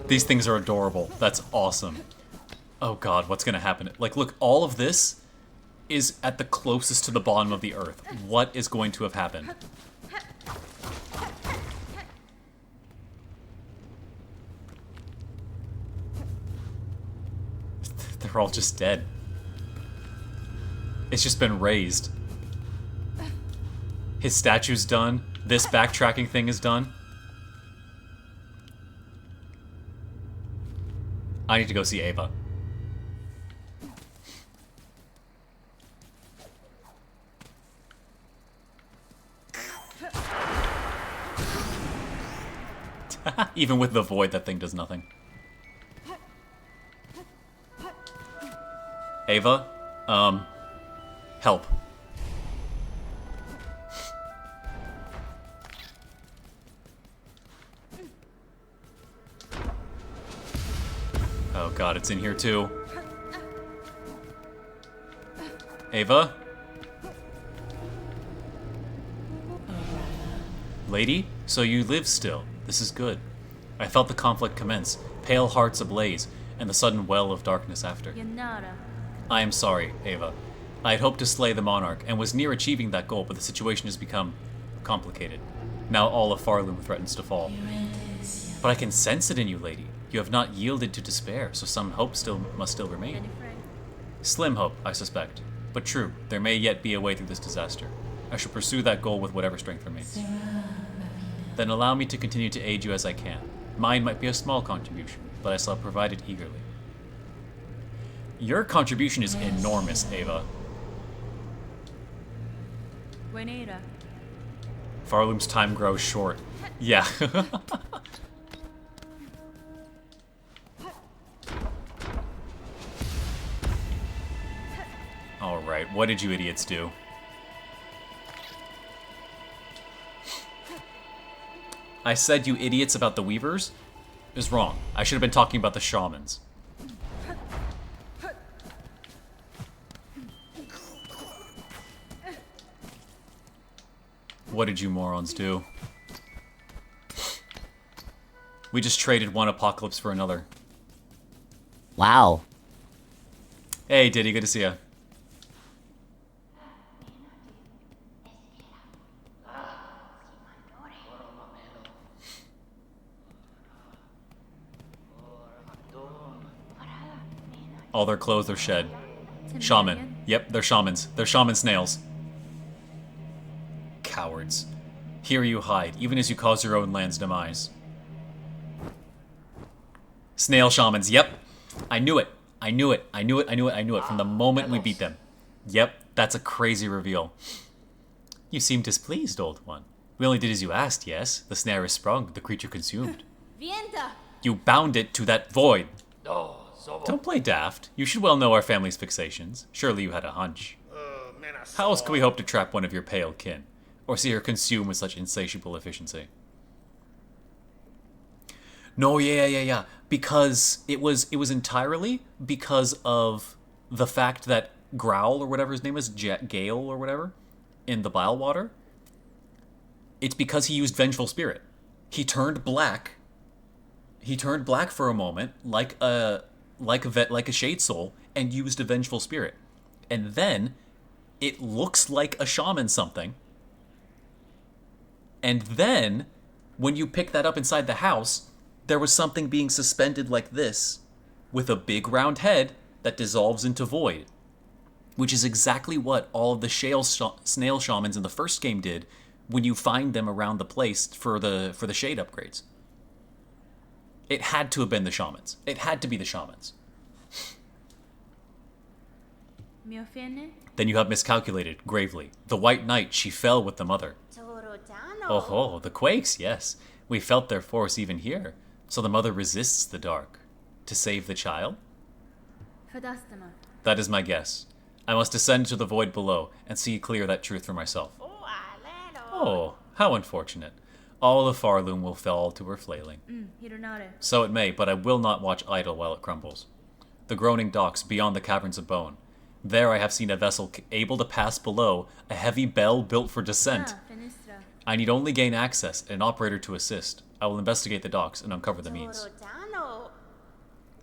These things are adorable. That's awesome. Oh god, what's gonna happen? Like, look, all of this is at the closest to the bottom of the earth. What is going to have happened? They're all just dead. It's just been raised. His statue's done. This backtracking thing is done. I need to go see Ava. Even with the void, that thing does nothing. Ava, help. Oh god, it's in here too. Ava? Lady? So you live still. This is good. I felt the conflict commence, pale hearts ablaze, and the sudden well of darkness after. I am sorry, Ava. I had hoped to slay the monarch, and was near achieving that goal, but the situation has become complicated. Now all of Farloom threatens to fall. But I can sense it in you, lady. You have not yielded to despair, so some hope must still remain. Slim hope, I suspect. But true, there may yet be a way through this disaster. I shall pursue that goal with whatever strength remains. Then allow me to continue to aid you as I can. Mine might be a small contribution, but I shall provide it eagerly. Your contribution is enormous, Ava. Farloom's time grows short. Yeah. Alright, what did you idiots do? I said you idiots about the Weavers? It was wrong. I should have been talking about the Shamans. What did you morons do? We just traded one apocalypse for another. Wow. Hey, Diddy, good to see ya. All their clothes are shed. Shaman. Yep, they're shamans. They're shaman snails. Cowards. Here you hide, even as you cause your own land's demise. Snail shamans, yep. I knew it. I knew it. I knew it. I knew it. I knew it from the moment we beat them. Yep, that's a crazy reveal. You seem displeased, old one. We only did as you asked, yes? The snare is sprung, the creature consumed. Vienta. You bound it to that void. Don't play daft. You should well know our family's fixations. Surely you had a hunch. How else can we hope to trap one of your pale kin? Or see her consume with such insatiable efficiency? No, yeah. Because it was entirely because of the fact that Growl, or whatever his name is, Gale or whatever, in the Bile Water, it's because he used Vengeful Spirit. He turned black. He turned black for a moment, like a Shade Soul, and used a Vengeful Spirit. And then it looks like a shaman something. And then when you pick that up inside the house, there was something being suspended like this, with a big round head that dissolves into void, which is exactly what all of the snail shamans in the first game did when you find them around the place for the shade upgrades. It had to have been the shamans. It had to be the shamans. Then you have miscalculated, gravely. The White Knight, she fell with the mother. Oh, the quakes, yes. We felt their force even here. So the mother resists the dark. To save the child? That is my guess. I must descend to the void below and see clear that truth for myself. Oh, how unfortunate. All of Farloom will fall to her flailing. So it may, but I will not watch idle while it crumbles. The groaning docks beyond the caverns of bone. There I have seen a vessel able to pass below, a heavy bell built for descent. I need only gain access and an operator to assist. I will investigate the docks and uncover the means.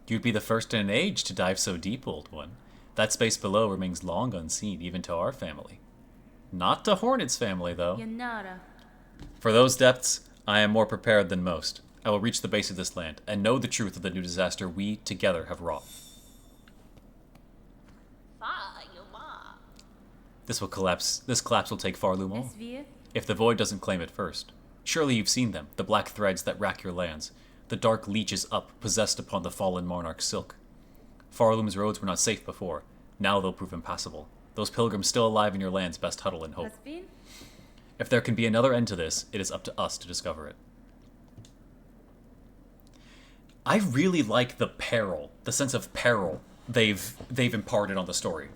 You'd be the first in an age to dive so deep, old one. That space below remains long unseen, even to our family. Not to Hornet's family, though. For those depths, I am more prepared than most. I will reach the base of this land and know the truth of the new disaster we together have wrought. This collapse will take Farloom all. If the void doesn't claim it first. Surely you've seen them, the black threads that rack your lands. The dark leeches up, possessed upon the fallen monarch's silk. Farloom's roads were not safe before. Now they'll prove impassable. Those pilgrims still alive in your lands best huddle in hope. If there can be another end to this, it is up to us to discover it. I really like the peril, the sense of peril they've imparted on the story.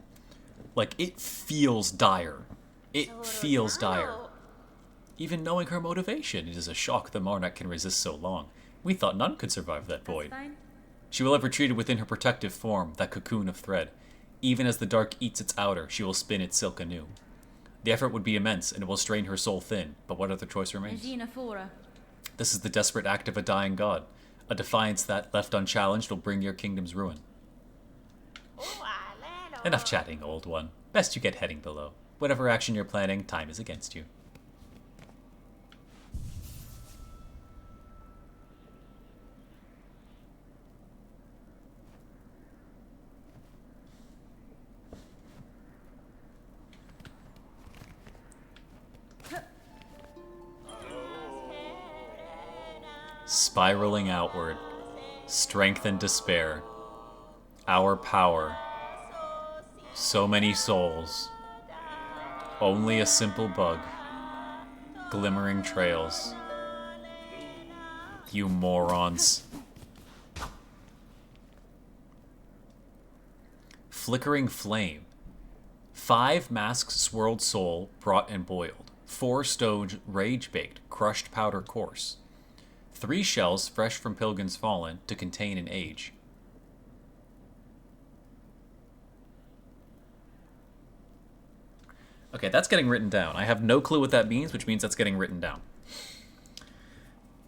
Like, it feels dire. It feels dire. Even knowing her motivation, it is a shock the monarch can resist so long. We thought none could survive that void. She will have retreated within her protective form, that cocoon of thread. Even as the dark eats its outer, she will spin its silk anew. The effort would be immense, and it will strain her soul thin, but what other choice remains? This is the desperate act of a dying god, a defiance that, left unchallenged, will bring your kingdom's ruin. Enough chatting, old one. Best you get heading below. Whatever action you're planning, time is against you. Spiraling outward, strength and despair, our power, so many souls, only a simple bug, glimmering trails, you morons. Flickering flame, 5 masks swirled soul brought and boiled, 4 stones rage baked, crushed powder coarse. 3 shells fresh from pilgrims fallen to contain an age. Okay, that's getting written down. I have no clue what that means, which means that's getting written down.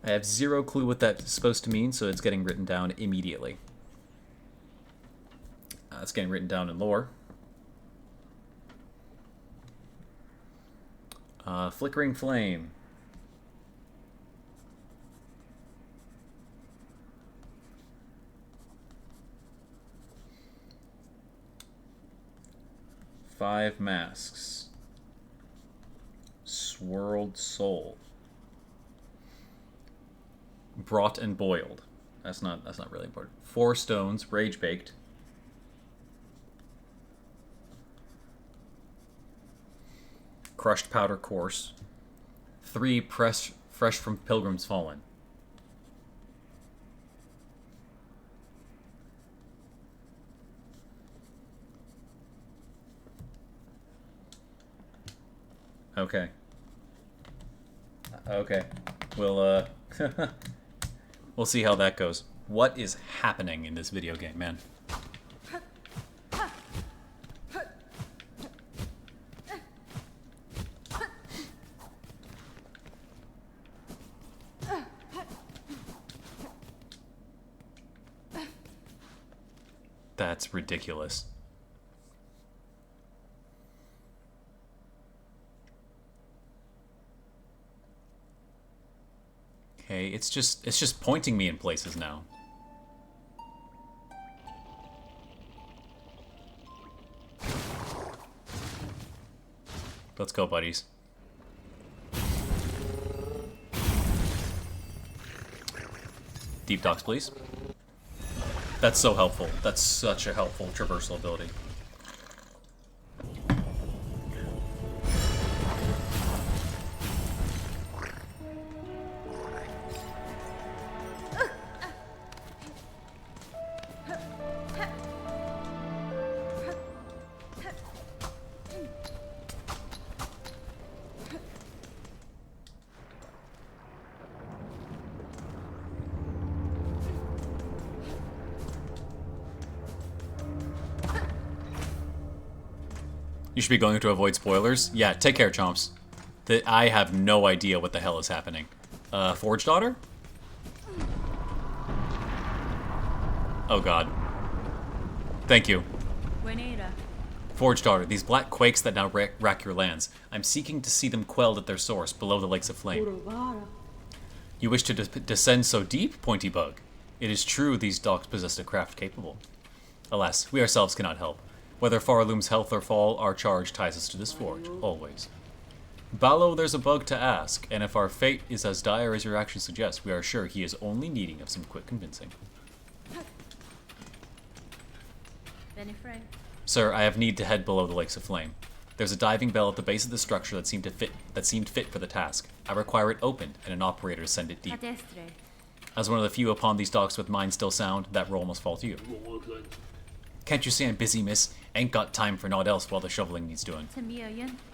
I have 0 clue what that's supposed to mean, so it's getting written down immediately. It's getting written down in lore. Flickering flame. Five masks. Swirled soul. Brought and boiled. That's not really important. 4 stones, rage baked. Crushed powder coarse. 3 fresh from pilgrims fallen. Okay. Okay. We'll, we'll see how that goes. What is happening in this video game, man? That's ridiculous. Okay, it's just pointing me in places now. Let's go, buddies. Deep docks, please. That's so helpful. That's such a helpful traversal ability. You should be going to avoid spoilers. Yeah, take care, chomps. I have no idea what the hell is happening. Forge Daughter? Oh god. Thank you. Forge Daughter, these black quakes that now rack your lands. I'm seeking to see them quelled at their source, below the lakes of flame. You wish to descend so deep, Pointy Bug? It is true these dogs possess a craft capable. Alas, we ourselves cannot help. Whether Farloom's health or fall, our charge ties us to this forge, always. Ballo, there's a bug to ask, and if our fate is as dire as your actions suggest, we are sure he is only needing of some quick convincing. Sir, I have need to head below the lakes of flame. There's a diving bell at the base of the structure that seemed fit for the task. I require it opened, and an operator to send it deep. As one of the few upon these docks with minds still sound, that role must fall to you. Can't you see I'm busy, miss? Ain't got time for naught else while the shoveling needs doing.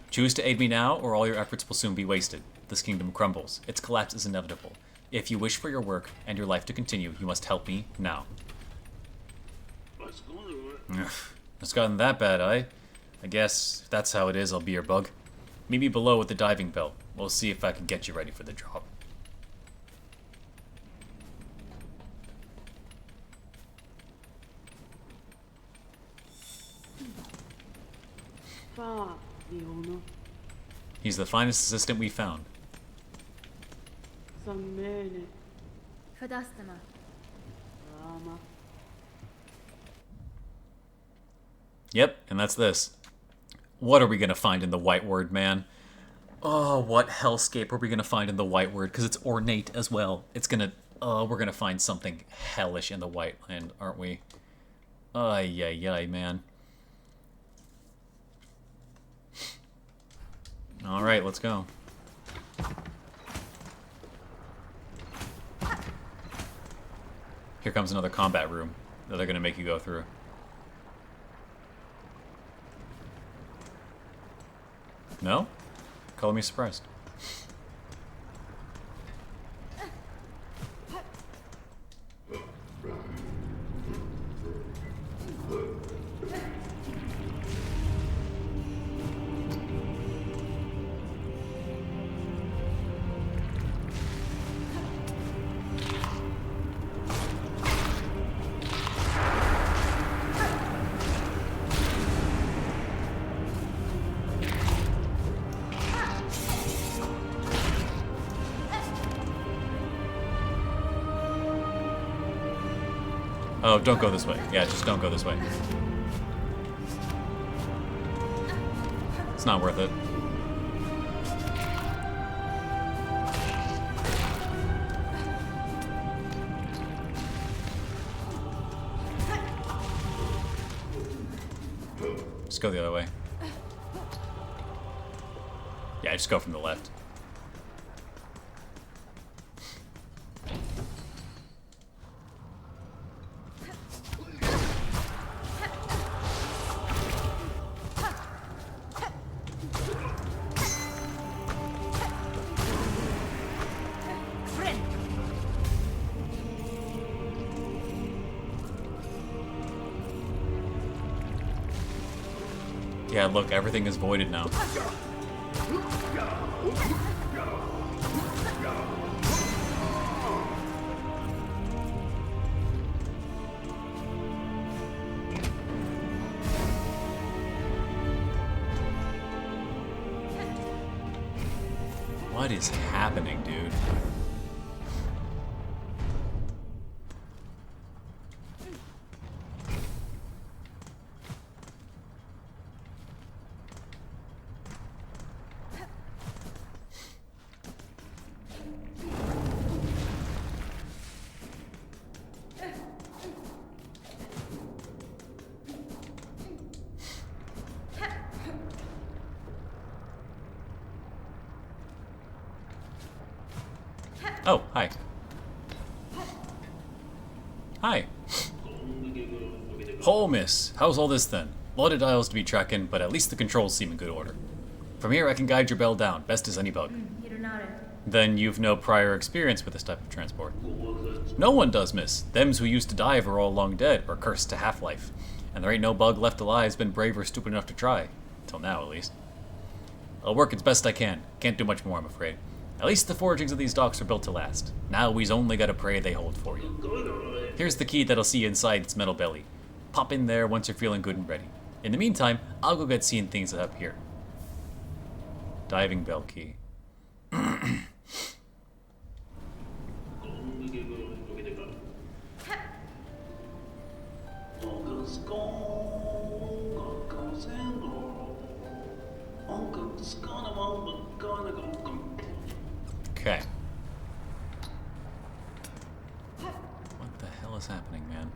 Choose to aid me now, or all your efforts will soon be wasted. This kingdom crumbles. Its collapse is inevitable. If you wish for your work and your life to continue, you must help me now. It's gotten that bad, I guess if that's how it is, I'll be your bug. Meet me below with the diving bell. We'll see if I can get you ready for the job. He's the finest assistant we found. Yep, and that's this. What are we gonna find in the White Word, man? Oh, what hellscape are we gonna find in the White Word? Because it's ornate as well. It's gonna... Oh, we're gonna find something hellish in the White Land, aren't we? Ay, ay, ay, man. Alright, let's go. Here comes another combat room that they're gonna make you go through. No? Color me surprised. Oh, don't go this way. Yeah, just don't go this way. It's not worth it. Just go the other way. Yeah, just go from the left. Yeah, look, everything is voided now. What is happening, dude? Oh, hi. Hi. Oh, miss. How's all this then? A lot of dials to be tracking, but at least the controls seem in good order. From here, I can guide your bell down, best as any bug. Then you've no prior experience with this type of transport. No one does, miss. Thems who used to dive are all long dead, or cursed to half-life. And there ain't no bug left alive's been brave or stupid enough to try. Till now, at least. I'll work as best I can. Can't do much more, I'm afraid. At least the forgings of these docks are built to last. Now we's only gotta pray they hold for you. Here's the key that'll see you inside its metal belly. Pop in there once you're feeling good and ready. In the meantime, I'll go get seeing things up here. Diving bell key. Okay. What the hell is happening, man?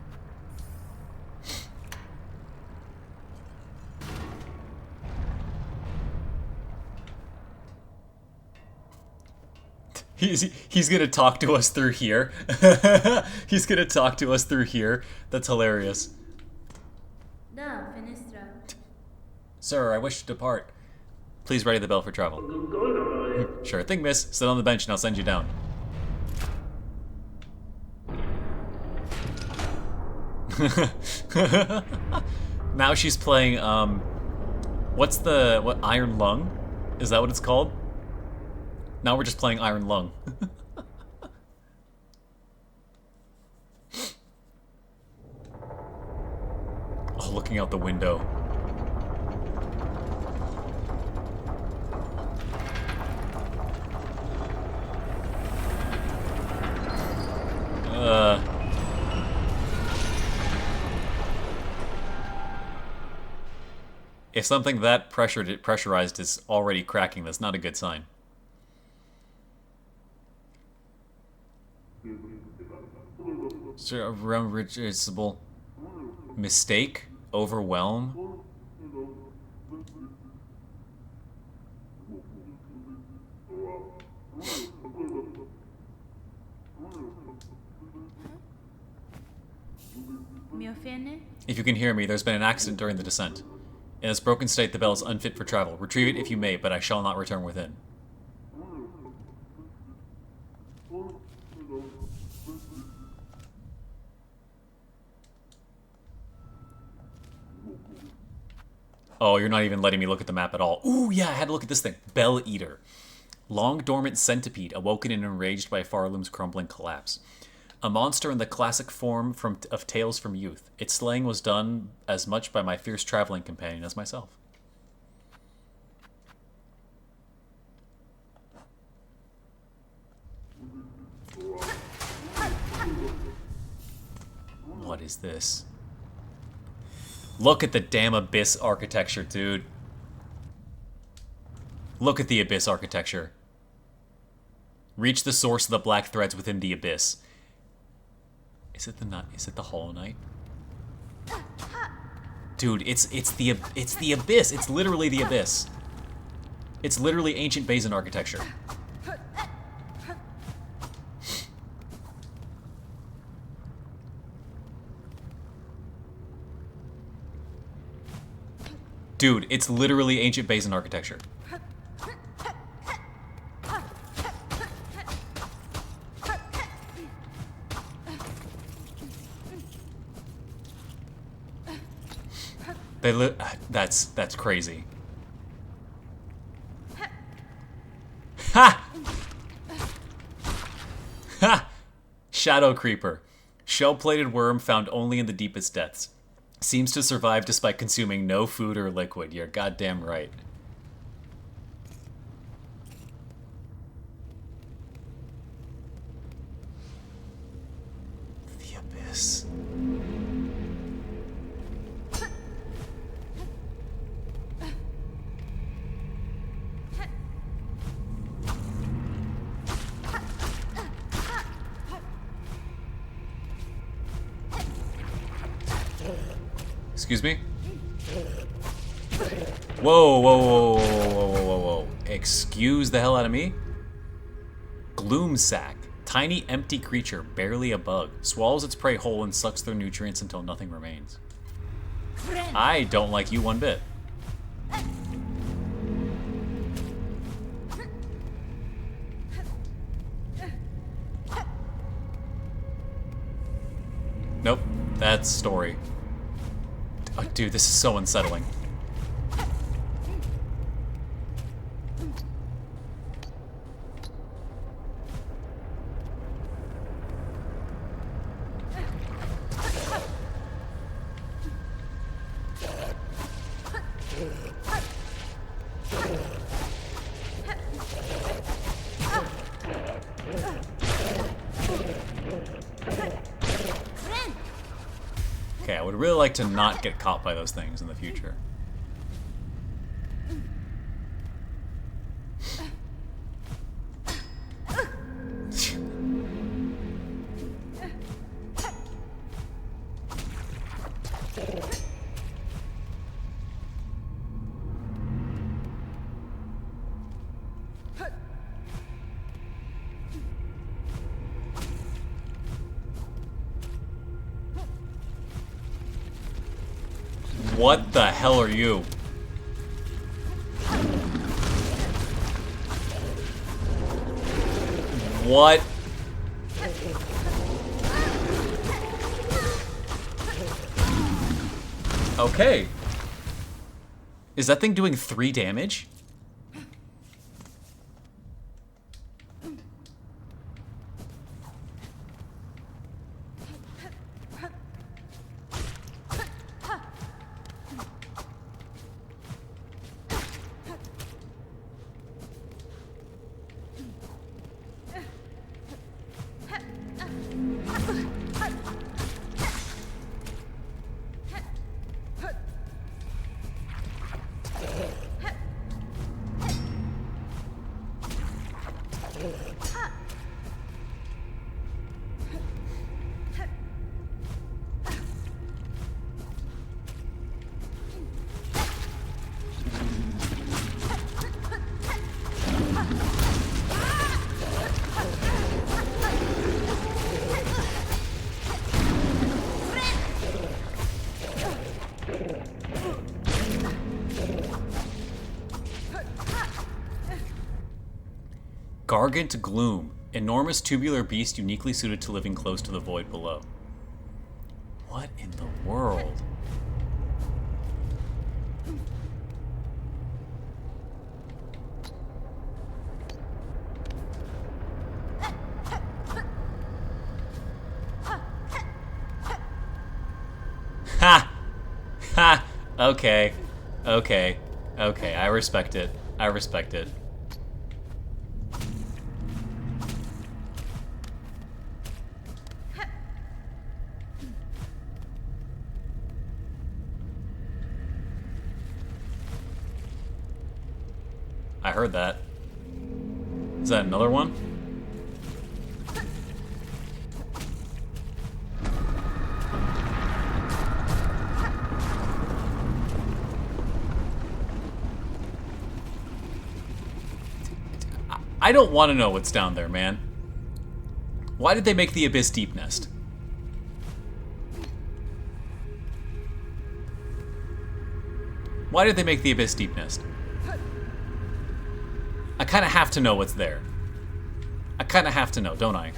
He's gonna talk to us through here. He's gonna talk to us through here. That's hilarious. Sir, I wish to depart. Please ready the bell for travel. Sure thing, miss. Sit on the bench and I'll send you down. Now she's playing, what, Iron Lung? Is that what it's called? Now we're just playing Iron Lung. Oh, looking out the window. If something that pressurized is already cracking, that's not a good sign. Irreversible mistake? Overwhelm? If you can hear me, there's been an accident during the descent. In this broken state, the bell is unfit for travel. Retrieve it if you may, but I shall not return within. Oh, you're not even letting me look at the map at all. Ooh, yeah, I had to look at this thing. Bell Eater. Long dormant centipede, awoken and enraged by Farloom's crumbling collapse. A monster in the classic form of Tales from Youth. Its slaying was done as much by my fierce traveling companion as myself. What is this? Look at the damn Abyss architecture, dude. Look at the Abyss architecture. Reach the source of the black threads within the Abyss. Is it the Hollow Knight? Dude, it's the Abyss. It's literally the Abyss. It's literally ancient Basin architecture. Dude, it's literally ancient Basin architecture. That's crazy. Ha! Ha! Shadow Creeper. Shell-plated worm found only in the deepest depths. Seems to survive despite consuming no food or liquid. You're goddamn right. The Abyss. Excuse me? Whoa, whoa, whoa, whoa, whoa, whoa, whoa, whoa. Excuse the hell out of me? Gloom sack. Tiny, empty creature, barely a bug. Swallows its prey whole and sucks their nutrients until nothing remains. I don't like you one bit. Nope, that's story. Oh, dude, this is so unsettling. Okay, I would really like to not get caught by those things in the future. What the hell are you? What? Okay. Is that thing doing 3 damage? Gargant Gloom. Enormous tubular beast uniquely suited to living close to the void below. What in the world? Ha! Ha! Okay. Okay. Okay, I respect it. I respect it. I heard that. Is that another one? I don't want to know what's down there, man. Why did they make the Abyss Deep Nest? Why did they make the Abyss Deep Nest? I kind of have to know what's there. I kind of have to know, don't I?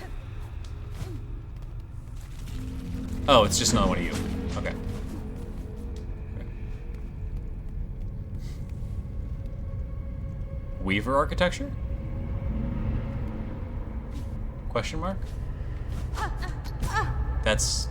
Oh, it's just another one of you. Okay. Weaver architecture? Question mark? That's...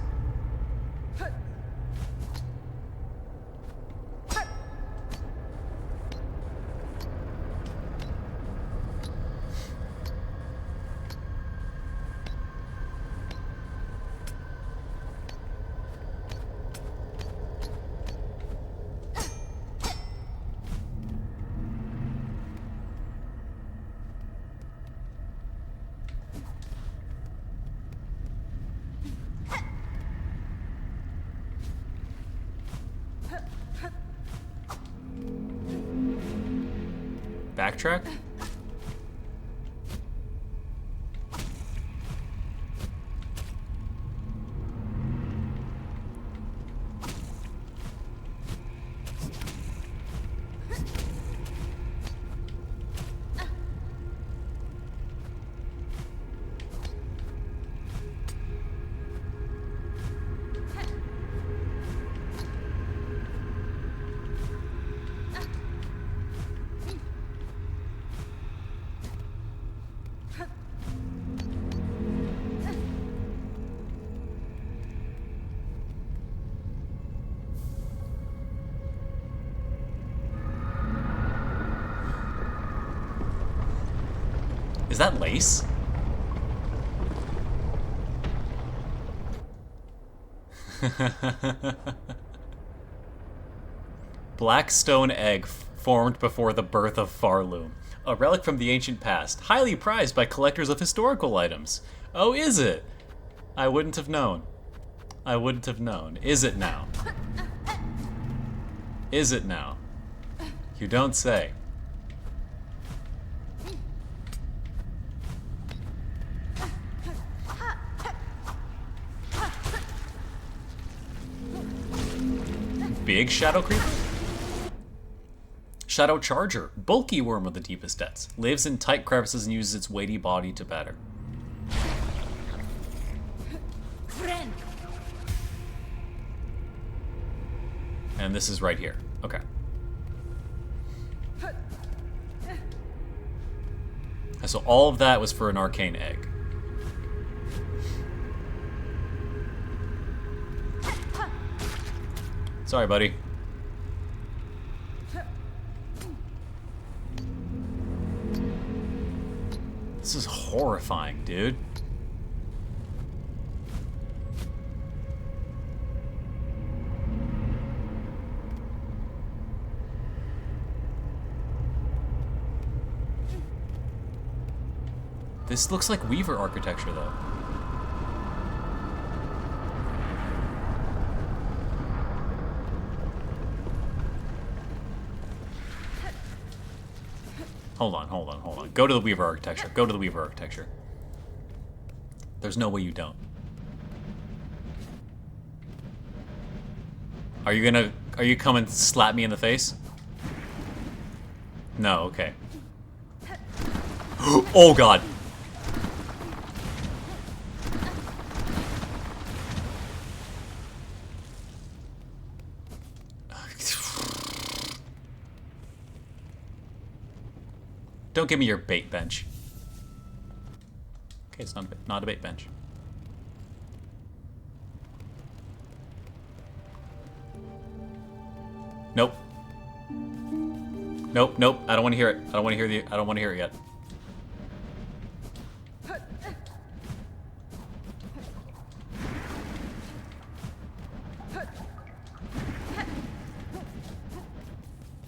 Backtrack? Is that lace? Black stone egg formed before the birth of Farloom. A relic from the ancient past, highly prized by collectors of historical items. Oh, is it? I wouldn't have known. I wouldn't have known. Is it now? Is it now? You don't say. Big shadow creeper? Shadow charger, bulky worm of the deepest depths, lives in tight crevices and uses its weighty body to batter. Friend. And this is right here. Okay. So all of that was for an arcane egg. Sorry, buddy. This is horrifying, dude. This looks like Weaver architecture, though. Hold on, hold on, hold on. Go to the Weaver architecture. Go to the Weaver architecture. There's no way you don't. Are you coming to slap me in the face? No, okay. Oh god. Don't give me your bait bench. Okay, it's not a bait bench. Nope. Nope, nope. I don't want to hear it. I don't want to hear it yet.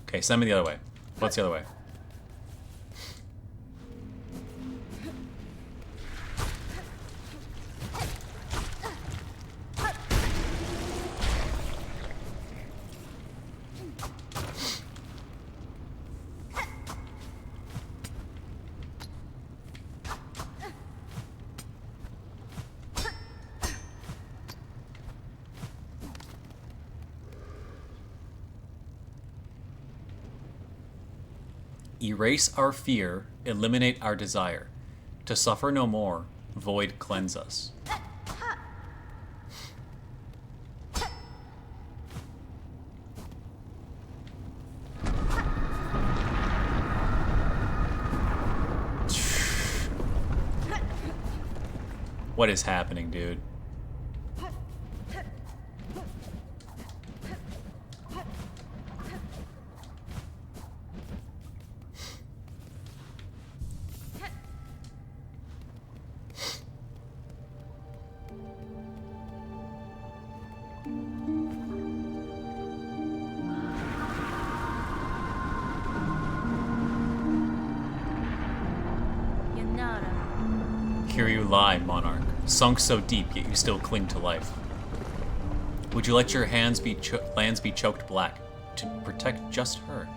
Okay, send me the other way. What's the other way? Erase our fear, eliminate our desire. To suffer no more, void cleanse us. What is happening, dude? Yanara. Here you lie, monarch, sunk so deep, yet you still cling to life. Would you let your lands be choked black to protect just her?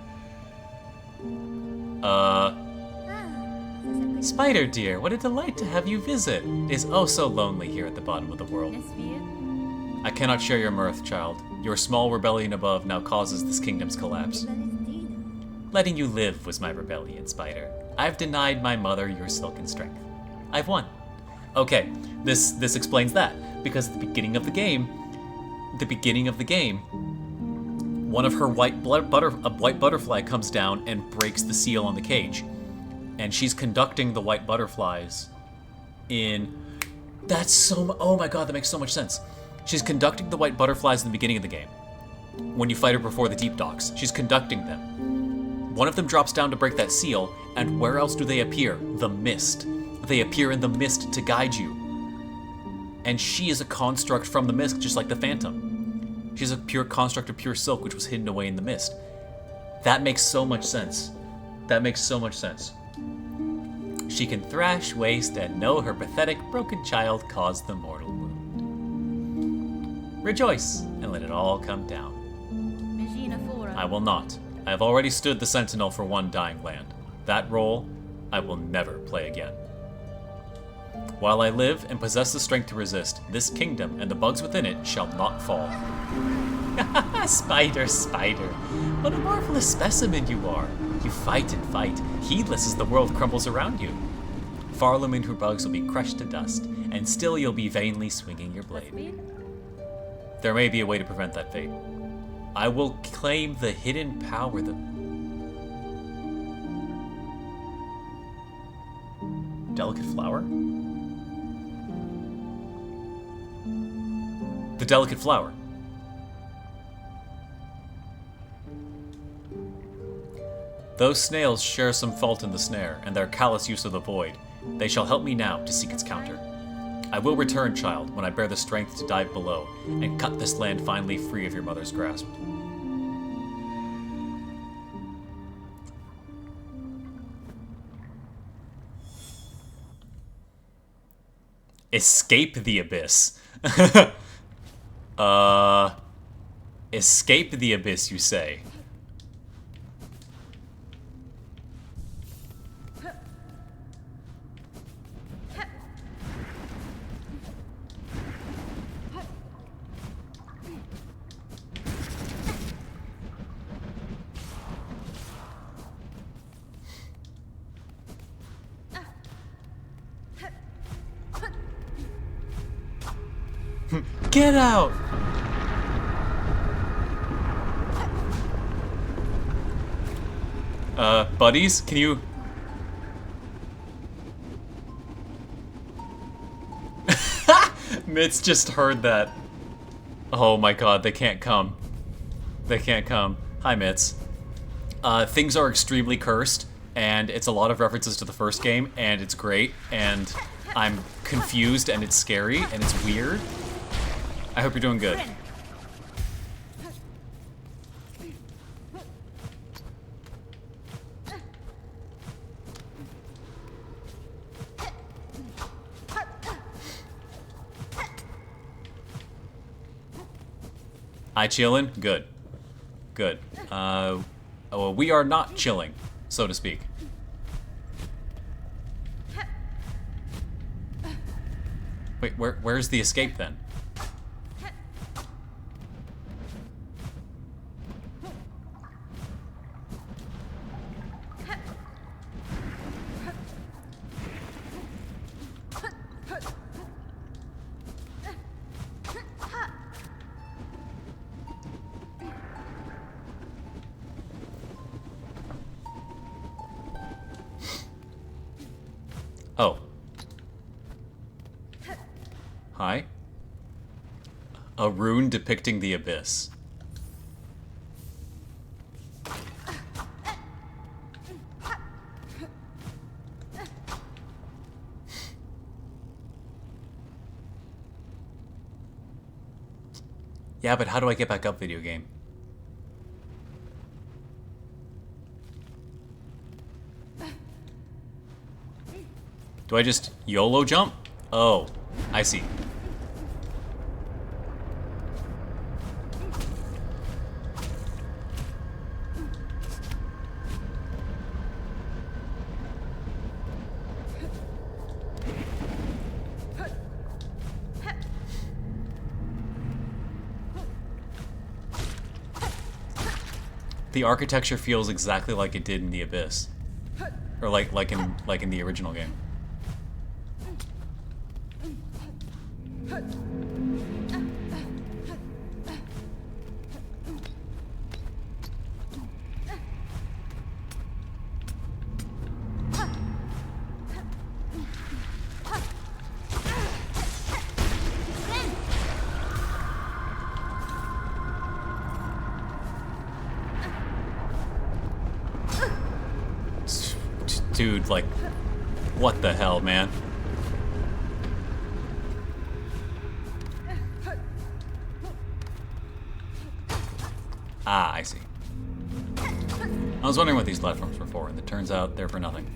Spider dear, what a delight to have you visit. It is oh so lonely here at the bottom of the world. Nesvir. I cannot share your mirth, child. Your small rebellion above now causes this kingdom's collapse. Letting you live was my rebellion, Spider. I've denied my mother your silken strength. I've won. Okay, this explains that. Because at the beginning of the game, one of her white butterfly comes down and breaks the seal on the cage. And she's conducting the white butterflies in... That's so... Oh my god, that makes so much sense. She's conducting the white butterflies in the beginning of the game. When you fight her before the deep docks. She's conducting them. One of them drops down to break that seal, and where else do they appear? The mist. They appear in the mist to guide you. And she is a construct from the mist, just like the Phantom. She's a pure construct of pure silk, which was hidden away in the mist. That makes so much sense. That makes so much sense. She can thrash, waste, and know her pathetic, broken child caused the mortal wound. Rejoice, and let it all come down. Megina Fora. I will not. I have already stood the sentinel for one dying land. That role, I will never play again. While I live and possess the strength to resist, this kingdom and the bugs within it shall not fall. Spider, spider, what a marvelous specimen you are. You fight and fight, heedless as the world crumbles around you. Farlam and her bugs will be crushed to dust, and still you'll be vainly swinging your blade. Nesvir. There may be a way to prevent that fate. I will claim the hidden power that... Delicate flower? The delicate flower. Those snails share some fault in the snare, and their callous use of the void. They shall help me now to seek its counter. I will return, child, when I bear the strength to dive below, and cut this land finally free of your mother's grasp. Escape the abyss. Escape the abyss, you say? Get out! Buddies, can you... Mitz just heard that. Oh my god, they can't come. They can't come. Hi, Mitz. Things are extremely cursed, and it's a lot of references to the first game, and it's great, and I'm confused, and it's scary, and it's weird. I hope you're doing good. I chillin'? Good. Good. Well, we are not chilling, so to speak. Wait, where's the escape then? Oh. Hi. A rune depicting the abyss. Yeah, but how do I get back up, video game? Do I just YOLO jump? Oh, I see. The architecture feels exactly like it did in the Abyss, or like in the original game. Dude, like, what the hell, man? Ah, I see. I was wondering what these platforms were for, and it turns out they're for nothing.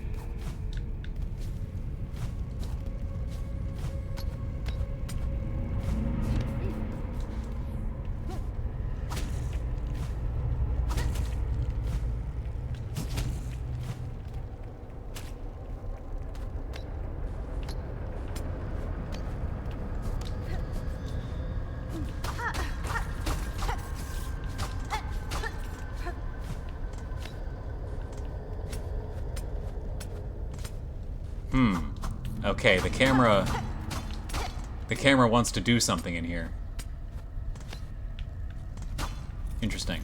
Okay, the camera wants to do something in here. Interesting.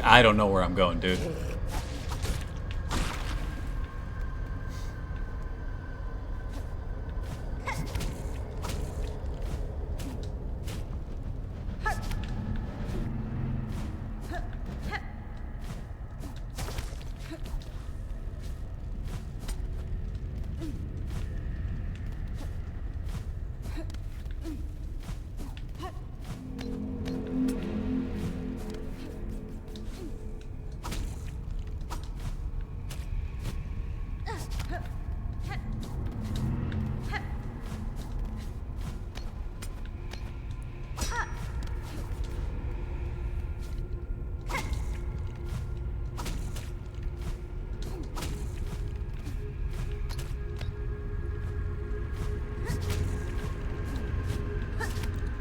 I don't know where I'm going, dude.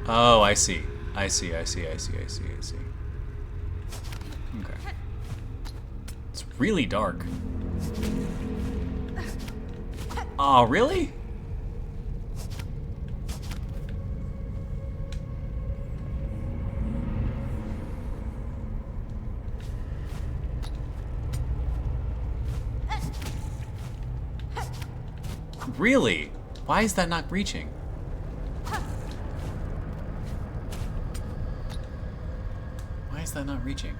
Oh, I see. I see. Okay. It's really dark. Oh, really? Really? Why is that not reaching? Why is that not reaching?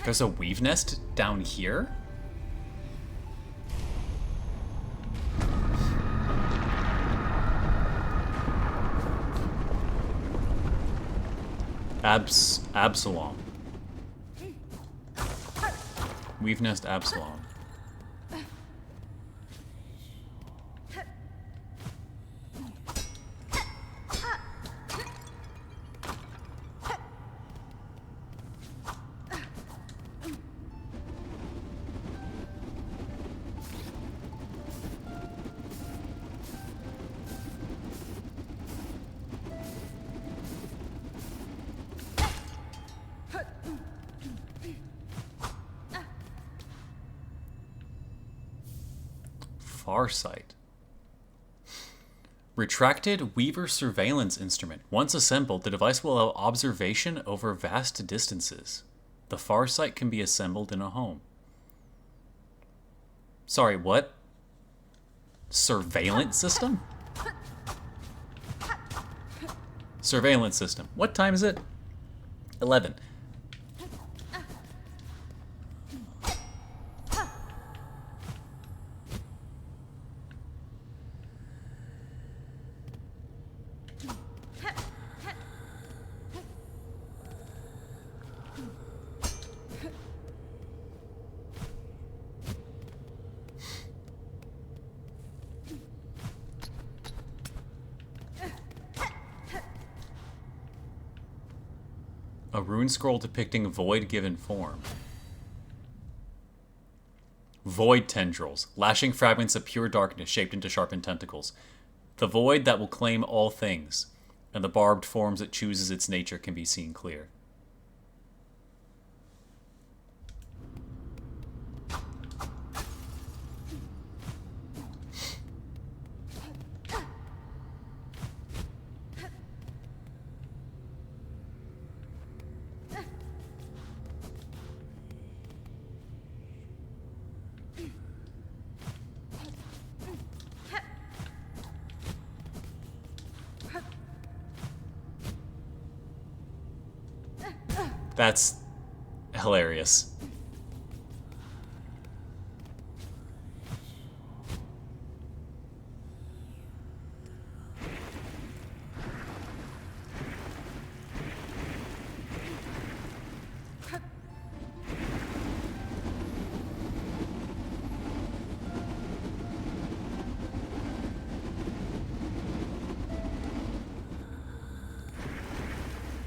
There's a weave nest down here? Absalom. Weave nest Absalom. Farsight. Retracted Weaver surveillance instrument. Once assembled, the device will allow observation over vast distances. The Farsight can be assembled in a home. Sorry, what? Surveillance system? Surveillance system. What time is it? 11. A rune scroll depicting void given form. Void tendrils, lashing fragments of pure darkness shaped into sharpened tentacles. The void that will claim all things, and the barbed forms it chooses its nature can be seen clear. That's hilarious.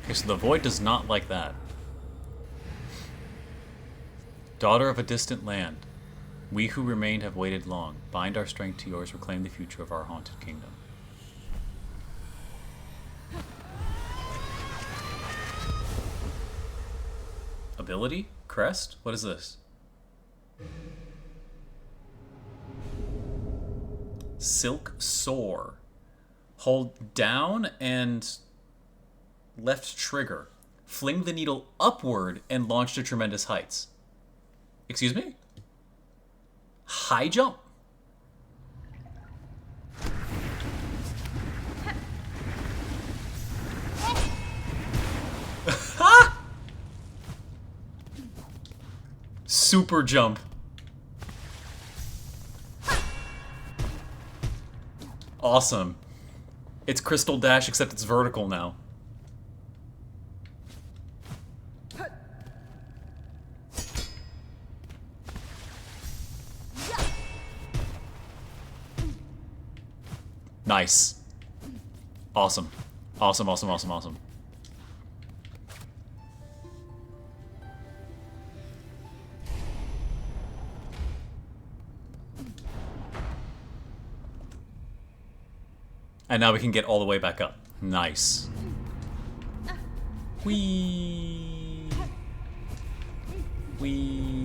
Okay, so the void does not like that. Daughter of a distant land, we who remain have waited long. Bind our strength to yours, reclaim the future of our haunted kingdom. Ability? Crest? What is this? Silksong. Hold down and left trigger. Fling the needle upward and launch to tremendous heights. Excuse me? High jump? Super jump. Awesome. It's Crystal Dash, except it's vertical now. Nice. Awesome. Awesome, awesome, awesome, awesome. And now we can get all the way back up. Nice. Whee! Whee!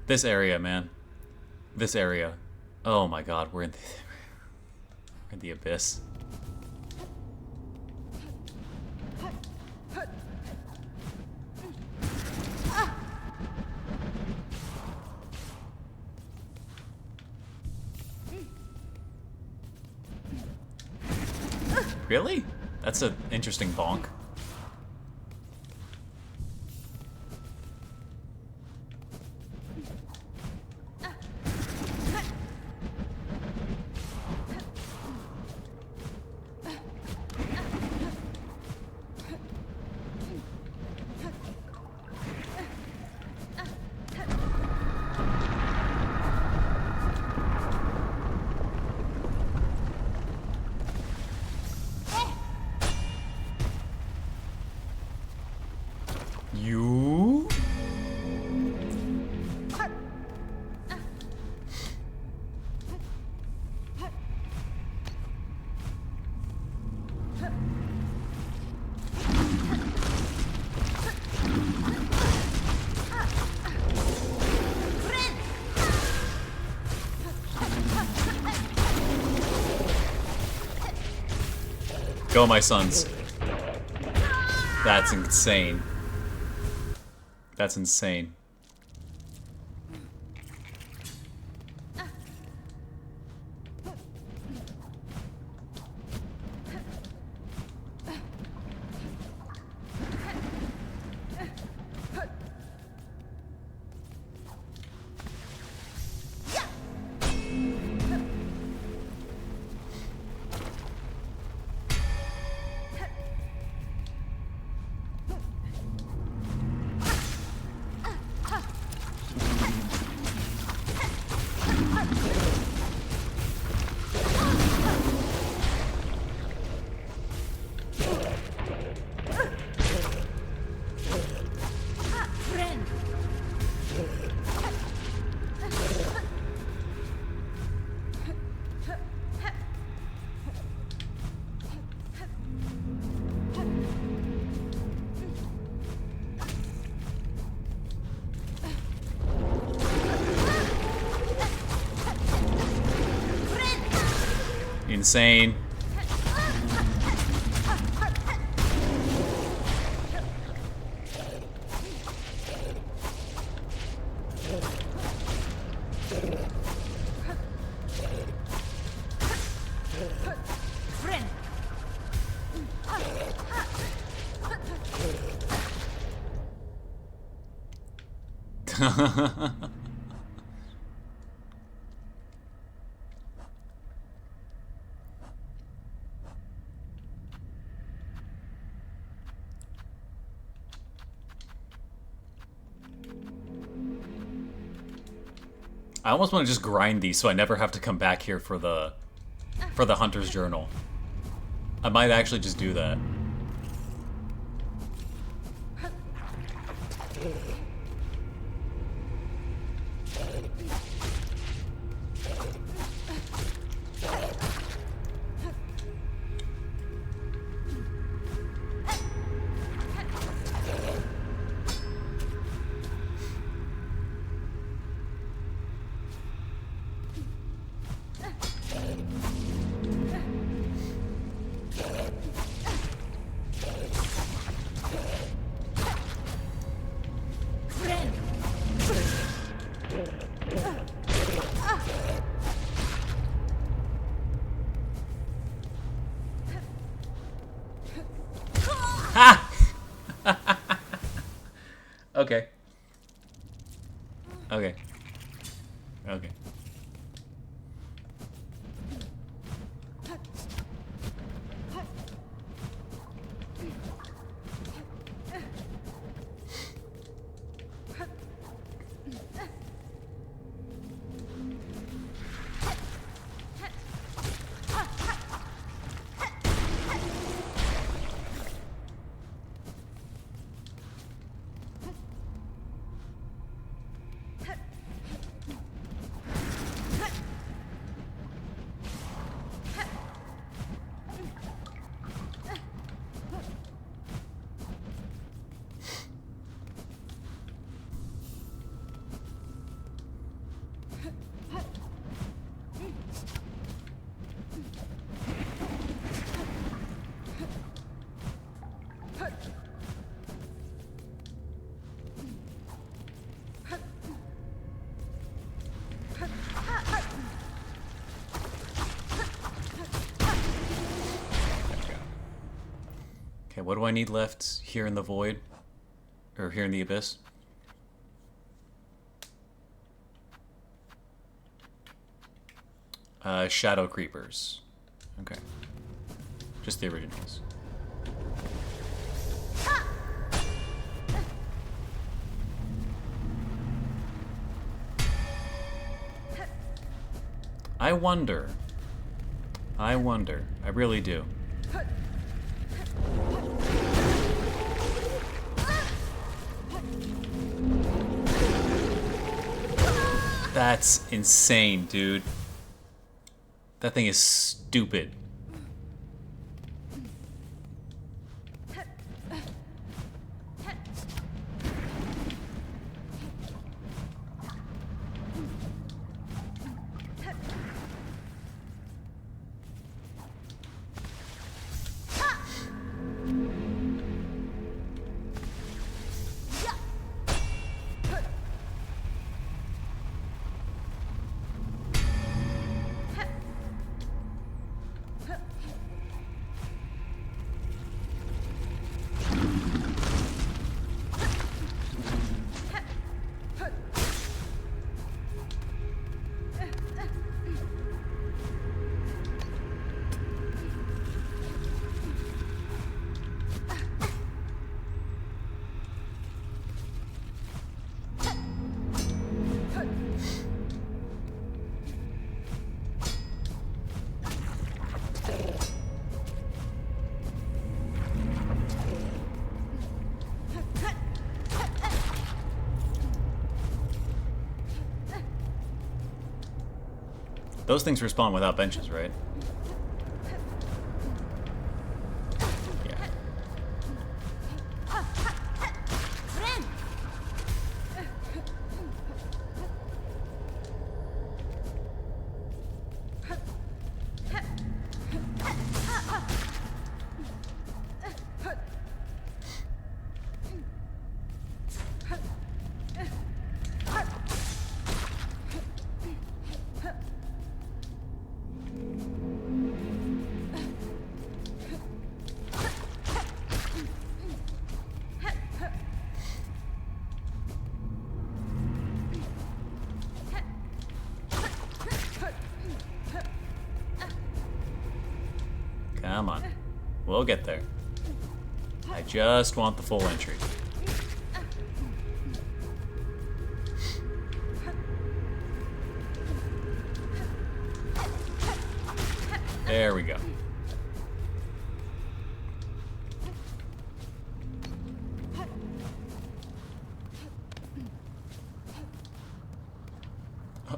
This area, man. This area. Oh my god, we're in the abyss. Really? That's an interesting bonk. You? Go, my sons. That's insane. That's insane. Insane. I almost want to just grind these so I never have to come back here for the Hunter's Journal. I might actually just do that. Ha! Okay. Okay. Okay. Okay, what do I need left here in the void? Or here in the abyss? Shadow creepers. Okay. Just the originals. I wonder. I wonder. I really do. That's insane, dude. That thing is stupid. Those things respawn without benches, right? Yeah. Come on. We'll get there. I just want the full entry. There we go.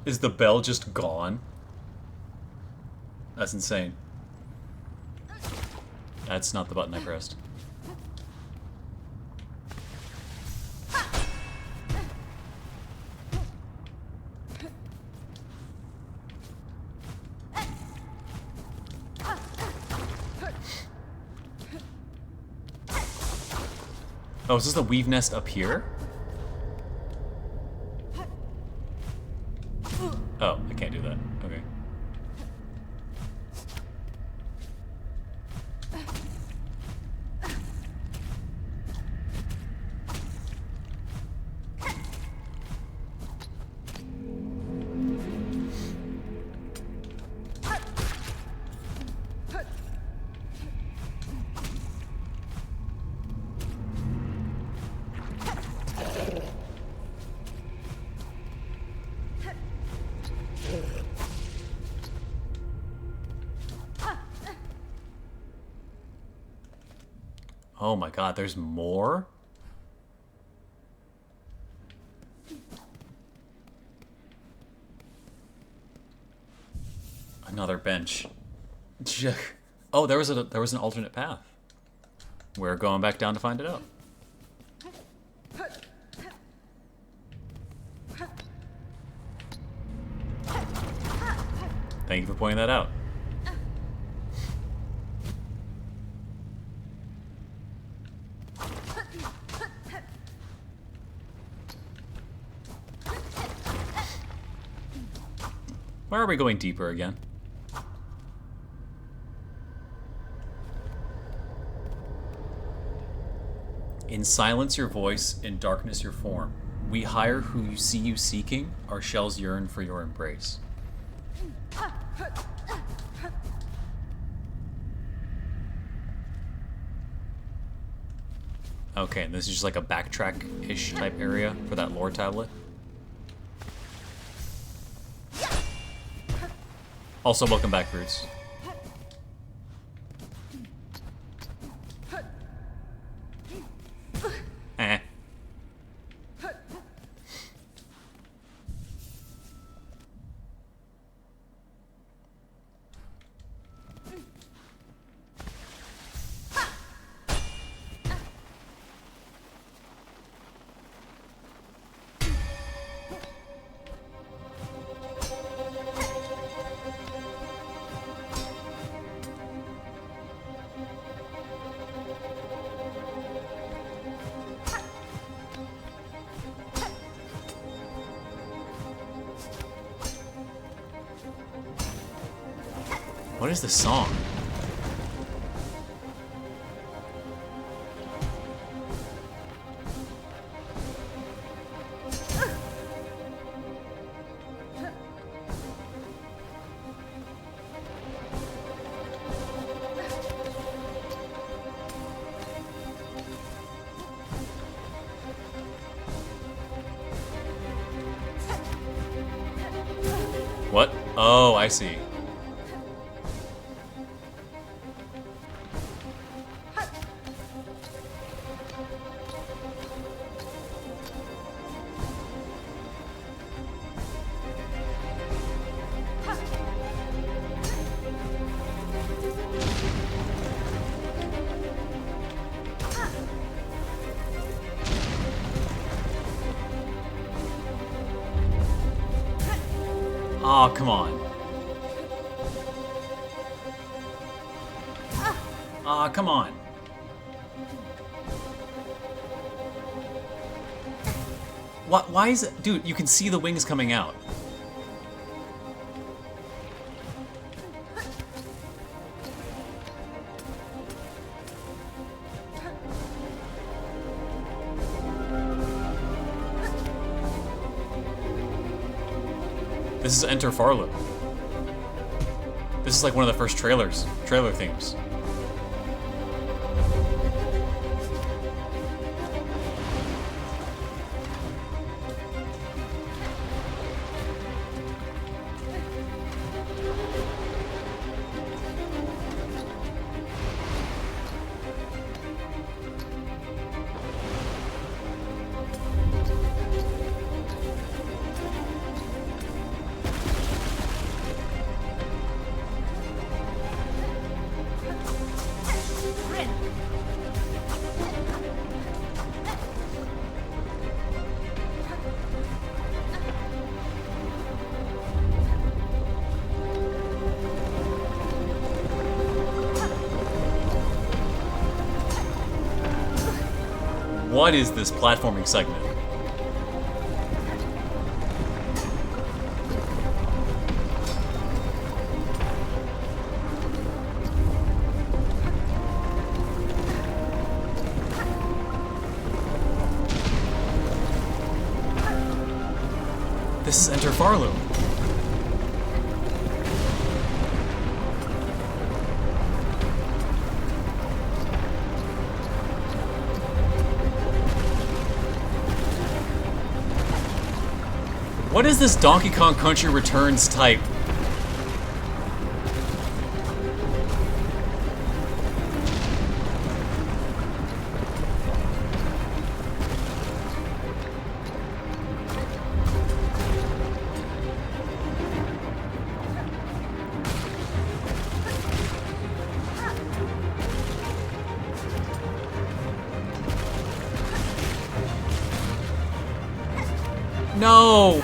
Is the bell just gone? That's insane. That's not the button I pressed. Oh, is this the weave nest up here? Oh, I can't do that. Okay. Oh my god, there's more? Another bench. Oh, there was an alternate path. We're going back down to find it out. Thank you for pointing that out. Why are we going deeper again? In silence your voice, in darkness your form. We hire who you see you seeking, our shells yearn for your embrace. Okay, and this is just like a backtrack-ish type area for that lore tablet. Also, welcome back, Roots. Eh. What is this song? What? Oh, I see. Oh, come on. Ah, come on. Why is it... Dude, you can see the wings coming out. This is Enter Farloop. This is like one of the first trailer themes. What is this platforming segment? This is Enter Farloop. What is this Donkey Kong Country Returns type? No!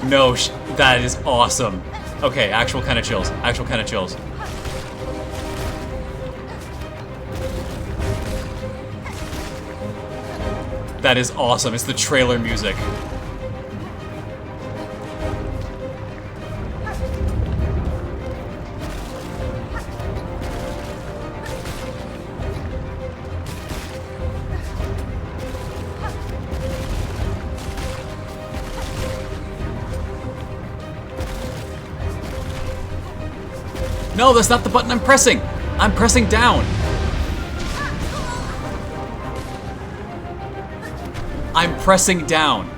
No, that is awesome. Okay, actual kind of chills. Actual kind of chills. That is awesome. It's the trailer music. No, that's not the button I'm pressing. I'm pressing down. I'm pressing down.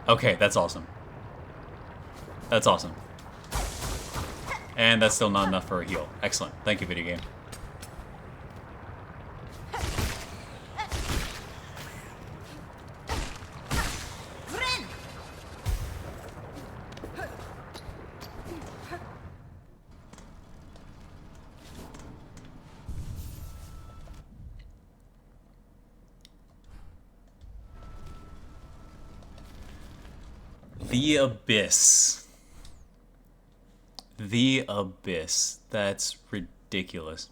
Okay, that's awesome. That's awesome. And that's still not enough for a heal. Excellent. Thank you, video game. The Abyss. The Abyss. That's ridiculous.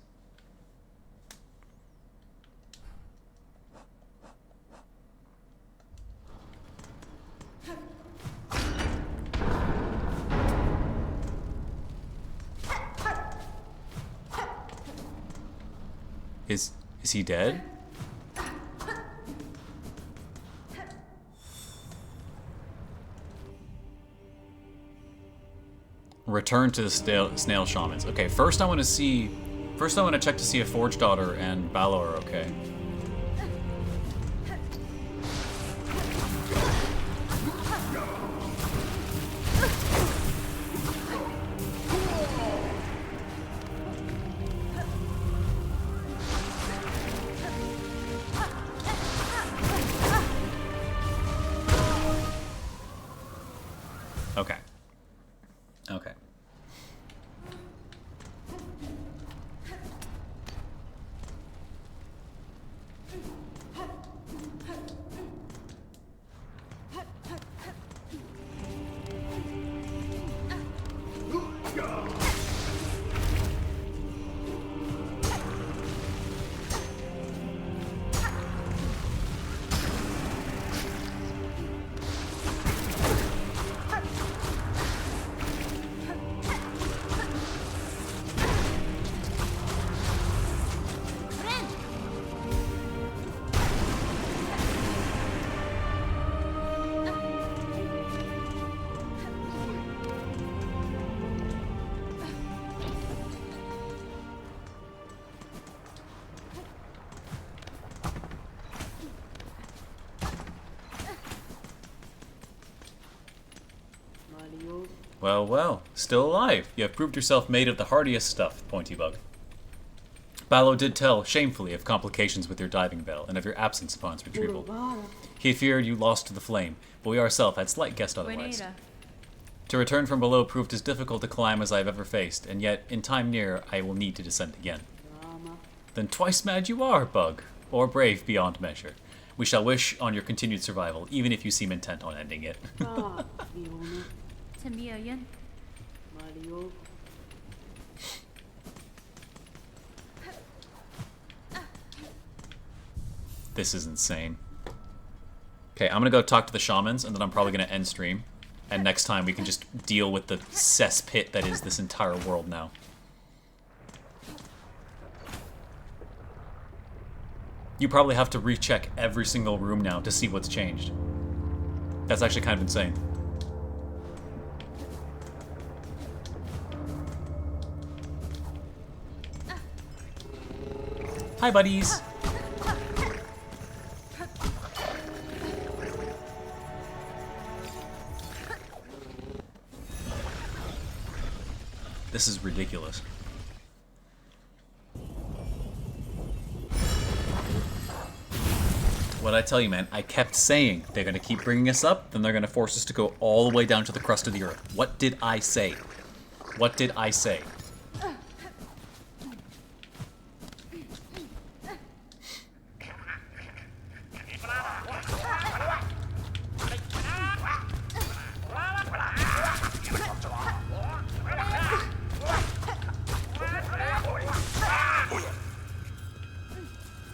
Is he dead? Return to the snail shamans. Okay, first I want to check to see if Forge Daughter and Ballo are okay. Okay. Okay. Well, well, still alive. You have proved yourself made of the hardiest stuff, Pointy Bug. Ballo did tell, shamefully, of complications with your diving bell and of your absence upon its retrieval. He feared you lost to the flame, but we ourselves had slight guessed otherwise. Buenita. To return from below proved as difficult to climb as I have ever faced, and yet, in time near, I will need to descend again. Then twice mad you are, Bug, or brave beyond measure. We shall wish on your continued survival, even if you seem intent on ending it. Tamiyan. This is insane. Okay, I'm gonna go talk to the shamans, and then I'm probably gonna end stream. And next time we can just deal with the cesspit that is this entire world now. You probably have to recheck every single room now to see what's changed. That's actually kind of insane. Hi, buddies. This is ridiculous. What I tell you, man, I kept saying they're gonna keep bringing us up, then they're gonna force us to go all the way down to the crust of the earth. What did I say? What did I say?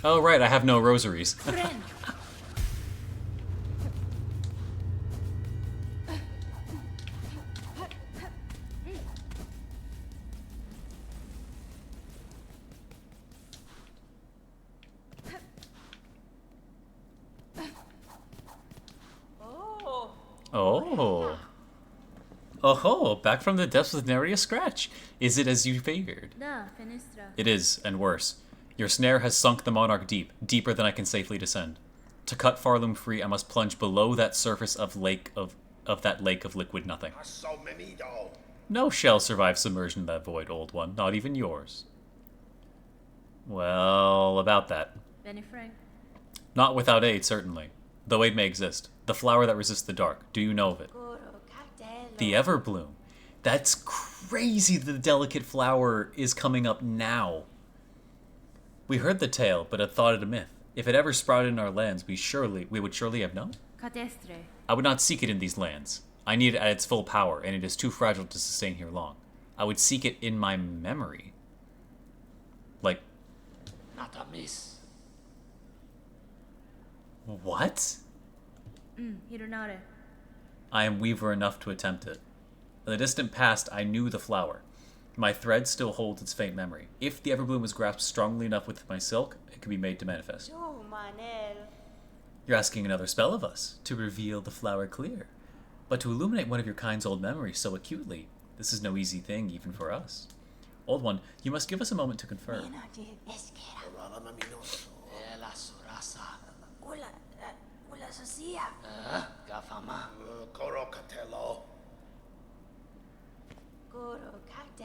Oh, right, I have no rosaries. Oh. Oh, back from the depths with nary a scratch. Is it as you figured? Da, fenestra. It is, and worse. Your snare has sunk the monarch deep, deeper than I can safely descend. To cut Farloom free, I must plunge below that surface of that lake of liquid nothing. No shell survives submersion in that void, old one, not even yours. Well, about that. Benny Frank. Not without aid, certainly. Though aid may exist. The flower that resists the dark. Do you know of it? The Everbloom. That's crazy the delicate flower is coming up now. We heard the tale, but had thought it a myth. If it ever sprouted in our lands, we would surely have known. Cadestre. I would not seek it in these lands. I need it at its full power, and it is too fragile to sustain here long. I would seek it in my memory. Like... Not a miss. What? Hironare. I am weaver enough to attempt it. In the distant past, I knew the flower. My thread still holds its faint memory. If the Everbloom was grasped strongly enough with my silk, it could be made to manifest. You're asking another spell of us, to reveal the flower clear. But to illuminate one of your kind's old memories so acutely, this is no easy thing, even for us. Old one, you must give us a moment to confer. La surasa. Socia. Gafama.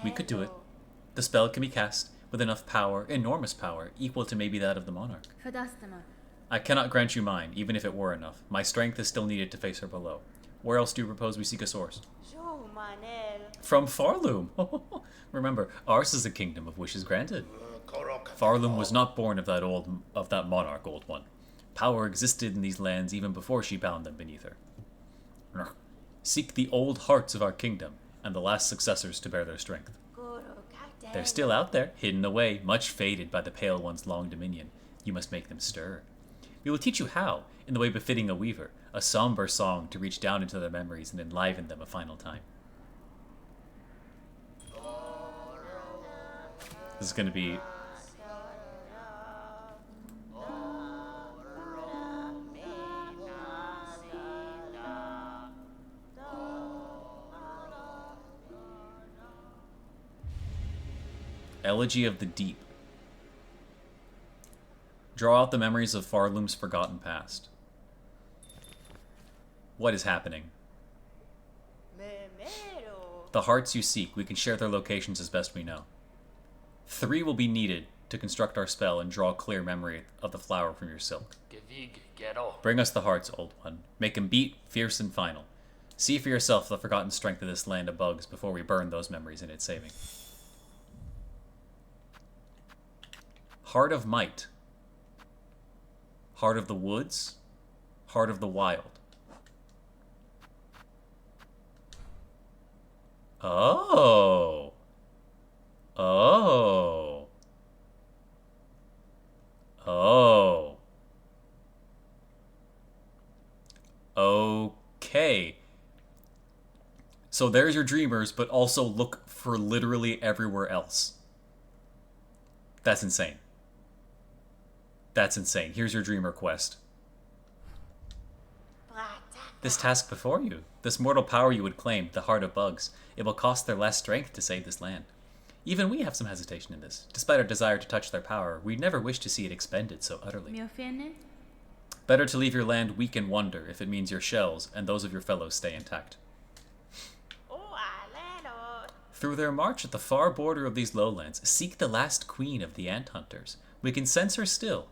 We could do it. The spell can be cast with enough power, enormous power, equal to maybe that of the monarch. Fadastama. I cannot grant you mine, even if it were enough. My strength is still needed to face her below. Where else do you propose we seek a source? From Farloom. Remember, ours is a kingdom of wishes granted. Farloom was not born of that monarch, old one. Power existed in these lands even before she bound them beneath her. Seek the old hearts of our kingdom, and the last successors to bear their strength. They're still out there, hidden away, much faded by the Pale One's long dominion. You must make them stir. We will teach you how, in the way befitting a weaver, a somber song to reach down into their memories and enliven them a final time. This is going to be... Elegy of the Deep. Draw out the memories of Farloom's forgotten past. What is happening? The hearts you seek, we can share their locations as best we know. 3 will be needed to construct our spell and draw a clear memory of the flower from your silk. Bring us the hearts, old one. Make them beat, fierce and final. See for yourself the forgotten strength of this land of bugs before we burn those memories in its saving. Heart of Might. Heart of the Woods. Heart of the Wild. Oh. Oh. Oh. Okay. So there's your dreamers, but also look for literally everywhere else. That's insane. That's insane. Here's your dreamer quest. This task before you, this mortal power you would claim, the heart of bugs, it will cost their last strength to save this land. Even we have some hesitation in this. Despite our desire to touch their power, we'd never wish to see it expended so utterly. Miofene. Better to leave your land weak in wonder if it means your shells and those of your fellows stay intact. Through their march at the far border of these lowlands, seek the last queen of the ant hunters. We can sense her still.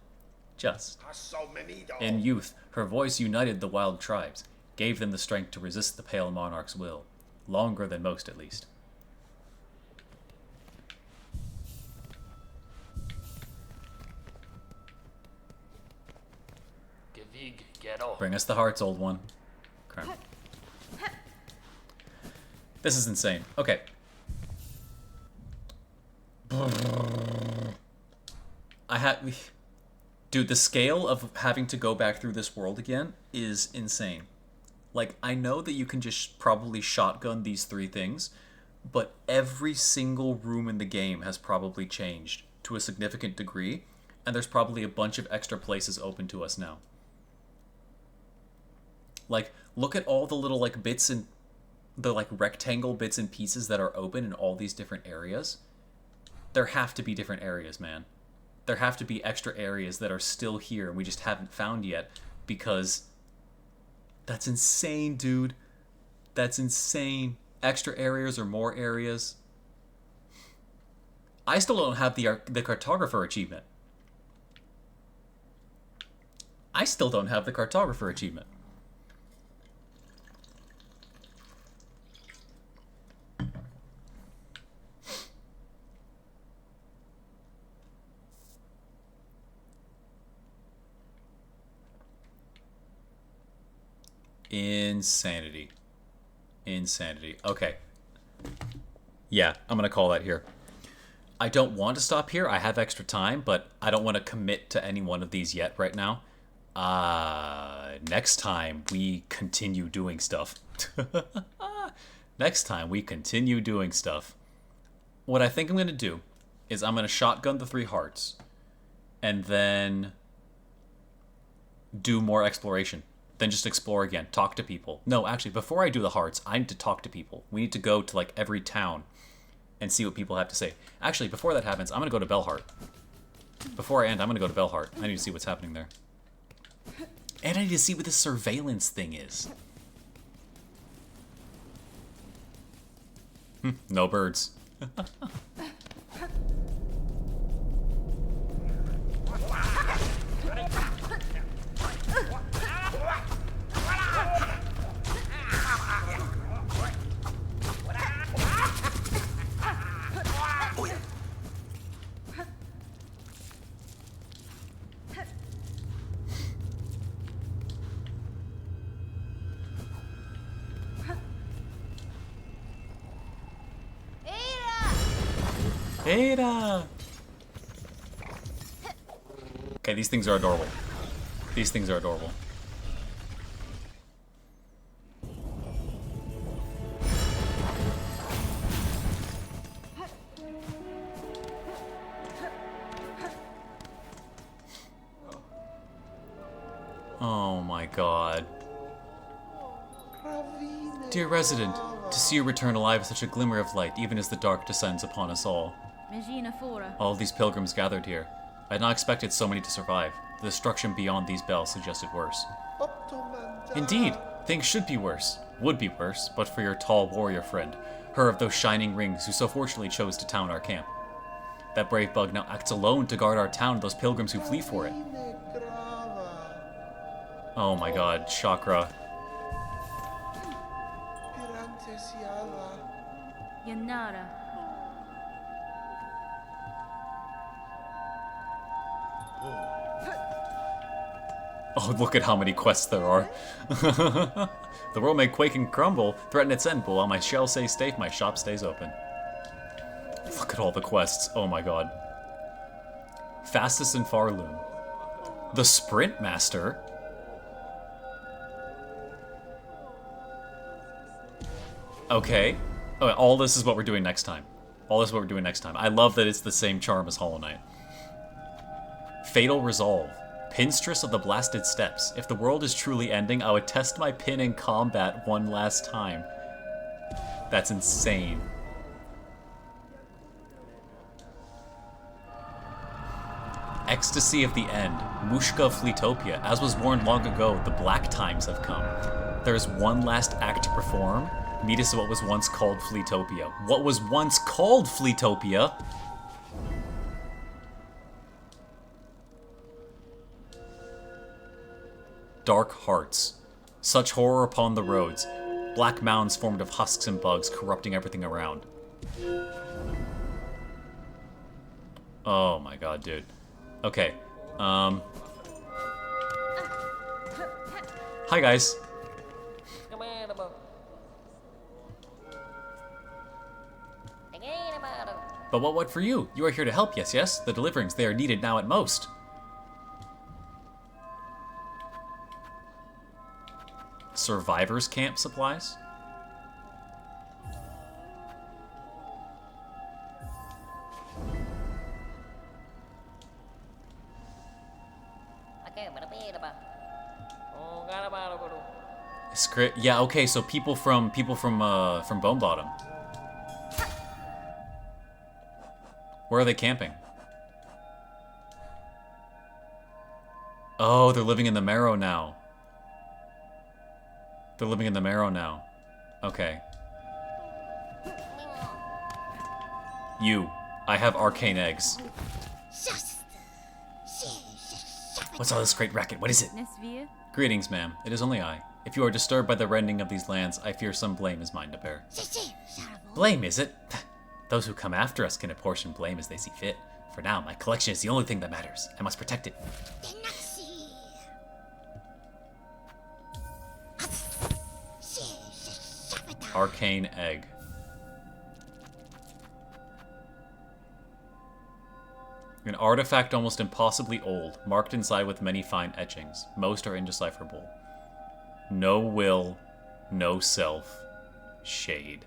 Just. In youth, her voice united the wild tribes, gave them the strength to resist the pale monarch's will. Longer than most, at least. Bring us the hearts, old one. Crap. This is insane. Okay. Dude, the scale of having to go back through this world again is insane. Like, I know that you can just probably shotgun these 3 things, but every single room in the game has probably changed to a significant degree, and there's probably a bunch of extra places open to us now. Like, look at all the little, like, bits and the, like, rectangle bits and pieces that are open in all these different areas. There have to be different areas, man. There have to be extra areas that are still here and we just haven't found yet, because that's insane, dude. That's insane. Extra areas or more areas. I still don't have the cartographer achievement. I still don't have the cartographer achievement. Insanity. Insanity. Okay. Yeah, I'm gonna call that here. I don't want to stop here. I have extra time, but I don't want to commit to any one of these yet right now. Next time we continue doing stuff. Next time we continue doing stuff. What I think I'm gonna do is I'm gonna shotgun the 3 hearts and then do more exploration. Then just explore again. Talk to people. No, actually, before I do the hearts, I need to talk to people. We need to go to, like, every town and see what people have to say. Actually, before that happens, I'm going to go to Bellheart. Before I end, I'm going to go to Bellheart. I need to see what's happening there. And I need to see what this surveillance thing is. No birds. Ada! Okay, these things are adorable. These things are adorable. Oh my god. Dear resident, to see you return alive is such a glimmer of light, even as the dark descends upon us all. Imagina fora. All these pilgrims gathered here. I had not expected so many to survive. The destruction beyond these bells suggested worse. Indeed, things should be worse. Would be worse, but for your tall warrior friend, her of those shining rings who so fortunately chose to town our camp. That brave bug now acts alone to guard our town and those pilgrims who flee for it. Oh my god, Chakra. Yanara. Oh, look at how many quests there are. The world may quake and crumble, threaten its end, but while my shell stays safe, my shop stays open. Look at all the quests. Oh my god. Fastest in Farloom. The Sprint Master? Okay. Okay, all this is what we're doing next time. All this is what we're doing next time. I love that it's the same charm as Hollow Knight. Fatal Resolve. Pinstress of the Blasted Steppes. If the world is truly ending, I would test my pin in combat one last time. That's insane. Ecstasy of the End. Mushka of Fleetopia. As was warned long ago, the black times have come. There is one last act to perform. Meet us at what was once called Fleetopia. What was once called Fleetopia? Dark hearts. Such horror upon the roads. Black mounds formed of husks and bugs, corrupting everything around. Oh my god, dude. Okay. Hi, guys. But what for you? You are here to help, yes, yes? The deliverings, they are needed now at most. Survivors camp supplies? Script. Yeah. Okay. So people from Bone Bottom. Where are they camping? Oh, they're living in the Marrow now. They're living in the Marrow now. Okay. You. I have arcane eggs. What's all this great racket? What is it? Nesvir? Greetings, ma'am. It is only I. If you are disturbed by the rending of these lands, I fear some blame is mine to bear. Blame, is it? Those who come after us can apportion blame as they see fit. For now, my collection is the only thing that matters. I must protect it. Arcane egg. An artifact almost impossibly old, marked inside with many fine etchings. Most are indecipherable. No will, no self, shade.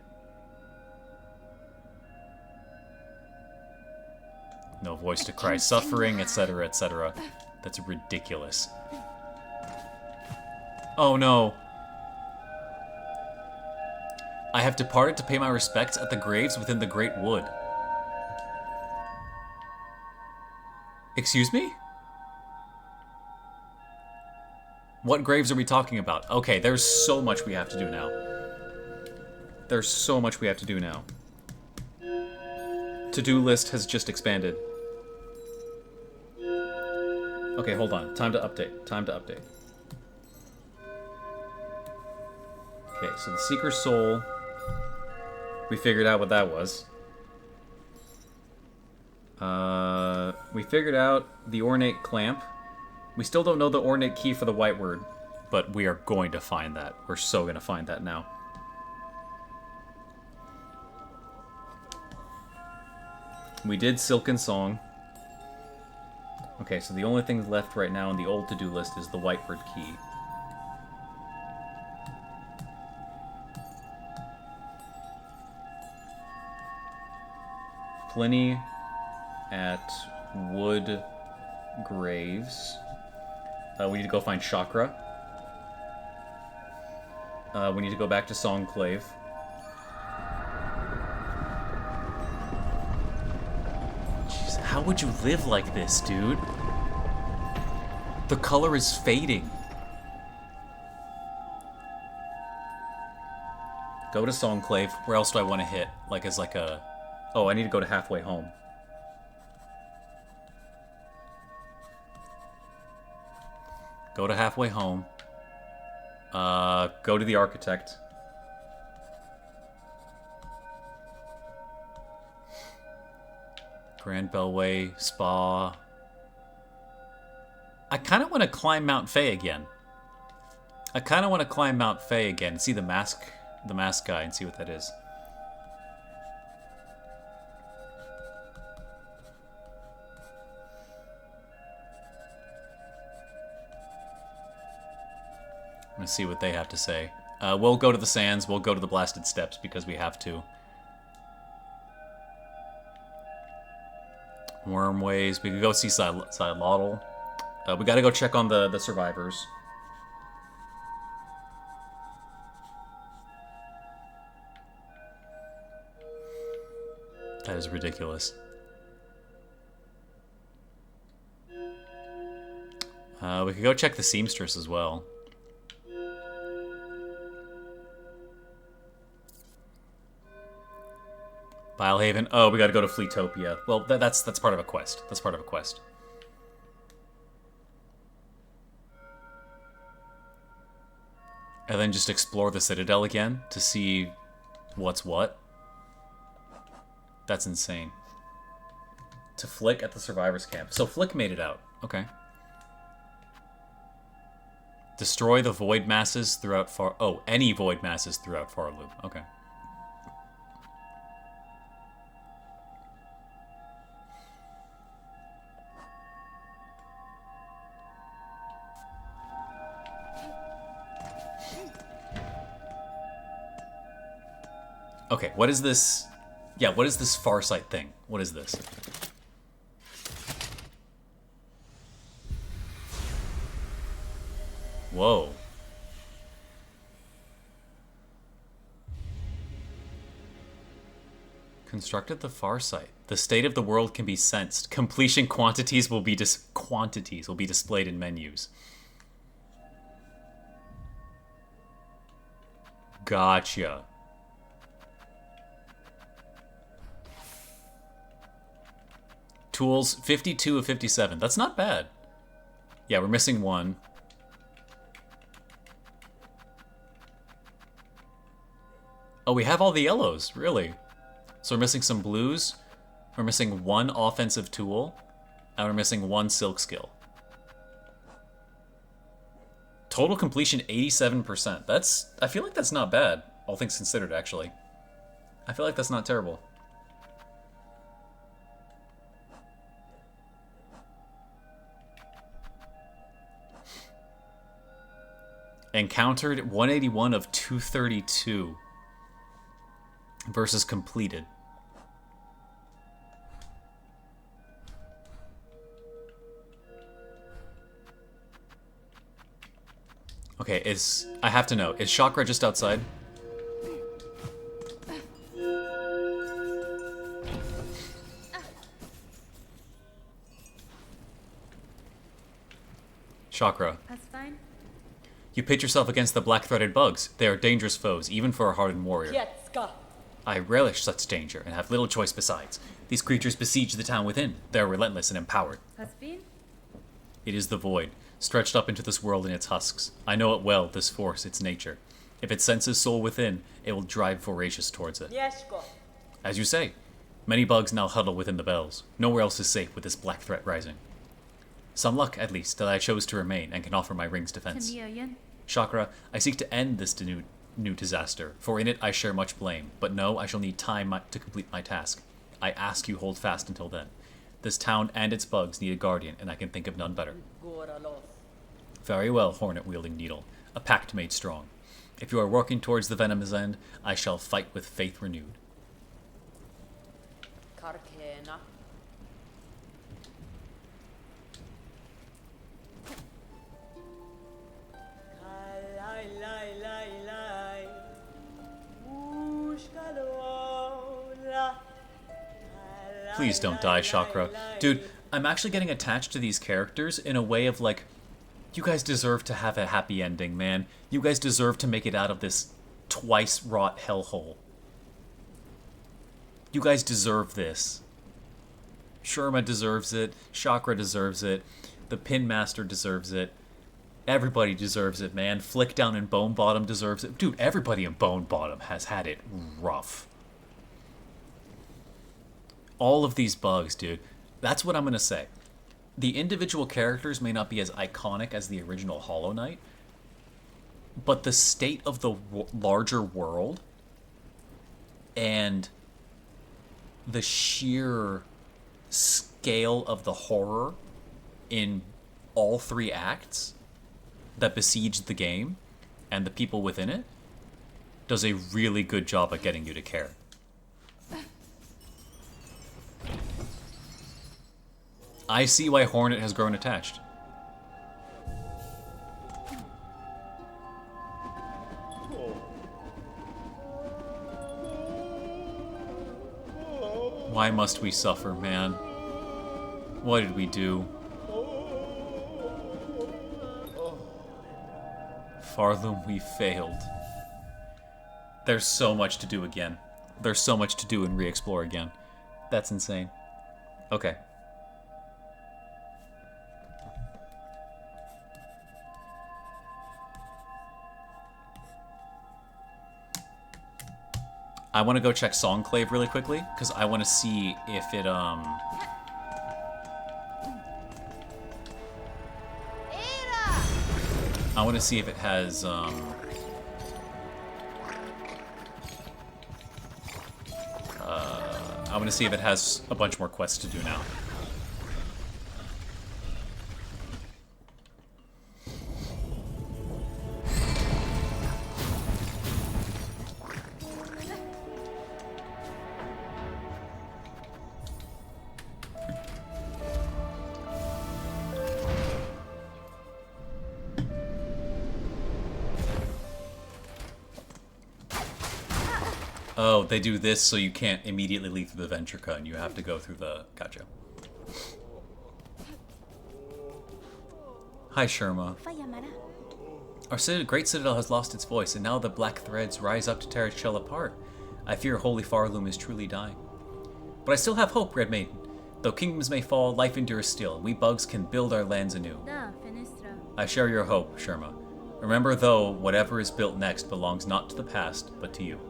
No voice to cry suffering, etc., etc. That's ridiculous. Oh no. I have departed to pay my respects at the graves within the Great Wood. Excuse me? What graves are we talking about? Okay, there's so much we have to do now. There's so much we have to do now. To-do list has just expanded. Okay, hold on. Time to update. Time to update. Okay, so the Seeker's Soul. We figured out what that was. We figured out the ornate clamp. We still don't know the ornate key for the white word, but we are going to find that. We're so going to find that now. We did Silksong. Okay, so the only thing left right now on the old to-do list is the white word key. Pliny at Wood Graves. We need to go find Chakra. We need to go back to Songclave. Jeez, how would you live like this, dude? The color is fading. Go to Songclave. Where else do I want to hit? Like, as like a... Oh, I need to go to Halfway Home. Go to Halfway Home. Go to the Architect. Grand Bellway, Spa. I kind of want to climb Mount Fay again. I kind of want to climb Mount Fay again and see the mask guy and see what that is. I'm gonna see what they have to say. We'll go to the Sands. We'll go to the Blasted Steps because we have to. Wormways. We could go see Silotl. We gotta go check on the survivors. That is ridiculous. We could go check the Seamstress as well. Bilehaven. Oh, we gotta go to Fleetopia. Well, that's part of a quest. That's part of a quest. And then just explore the Citadel again to see what's what. That's insane. To Flick at the Survivors Camp. So Flick made it out. Okay. Destroy the void masses throughout Far... Oh, any void masses throughout Farloop. Okay. Okay, what is this? Yeah, what is this Farsight thing? What is this? Whoa. Constructed the far site. The state of the world can be sensed. Completion quantities will be displayed in menus. Gotcha. Tools 52 of 57. That's not bad. Yeah, we're missing one. Oh, we have all the yellows, really. So we're missing some blues. We're missing one offensive tool. And we're missing one silk skill. Total completion 87%. I feel like that's not bad, all things considered, actually. I feel like that's not terrible. Encountered 181 of 232 versus completed. Okay, I have to know, is Chakra just outside? Chakra. That's fine. You pit yourself against the black-threaded bugs. They are dangerous foes, even for a hardened warrior. I relish such danger, and have little choice besides. These creatures besiege the town within. They are relentless and empowered. Has been? It is the void, stretched up into this world in its husks. I know it well, this force, its nature. If it senses soul within, it will drive voracious towards it. As you say, many bugs now huddle within the bells. Nowhere else is safe with this black threat rising. Some luck, at least, that I chose to remain and can offer my ring's defense. Chakra, I seek to end this new disaster, for in it I share much blame, but no, I shall need time to complete my task. I ask you hold fast until then. This town and its bugs need a guardian, and I can think of none better. Very well, hornet-wielding needle, a pact made strong. If you are working towards the venom's end, I shall fight with faith renewed. Please don't die, Chakra. Dude, I'm actually getting attached to these characters in a way of like, you guys deserve to have a happy ending, man. You guys deserve to make it out of this twice-wrought hellhole. You guys deserve this. Sherma deserves it. Chakra deserves it. The Pin Master deserves it. Everybody deserves it, man. Flick Down and Bone Bottom deserves it. Dude, everybody in Bone Bottom has had it rough. All of these bugs, dude. That's what I'm going to say. The individual characters may not be as iconic as the original Hollow Knight, but the state of the larger world and the sheer scale of the horror in all three acts that besieged the game and the people within it does a really good job at getting you to care. I see why Hornet has grown attached. Why must we suffer, man? What did we do? Fartham, we failed. There's so much to do again. There's so much to do and re-explore again. That's insane. Okay. I want to go check Songclave really quickly, because I want to see if it, I want to see if it has, I want to see if it has a bunch more quests to do now. Oh, they do this so you can't immediately leave through the Ventrica and you have to go through the... Gotcha. Hi, Sherma. Our great citadel has lost its voice, and now the black threads rise up to tear its shell apart. I fear Holy Farloom is truly dying. But I still have hope, Red Maiden. Though kingdoms may fall, life endures still, and we bugs can build our lands anew. Da, Finistra. I share your hope, Sherma. Remember, though, whatever is built next belongs not to the past, but to you.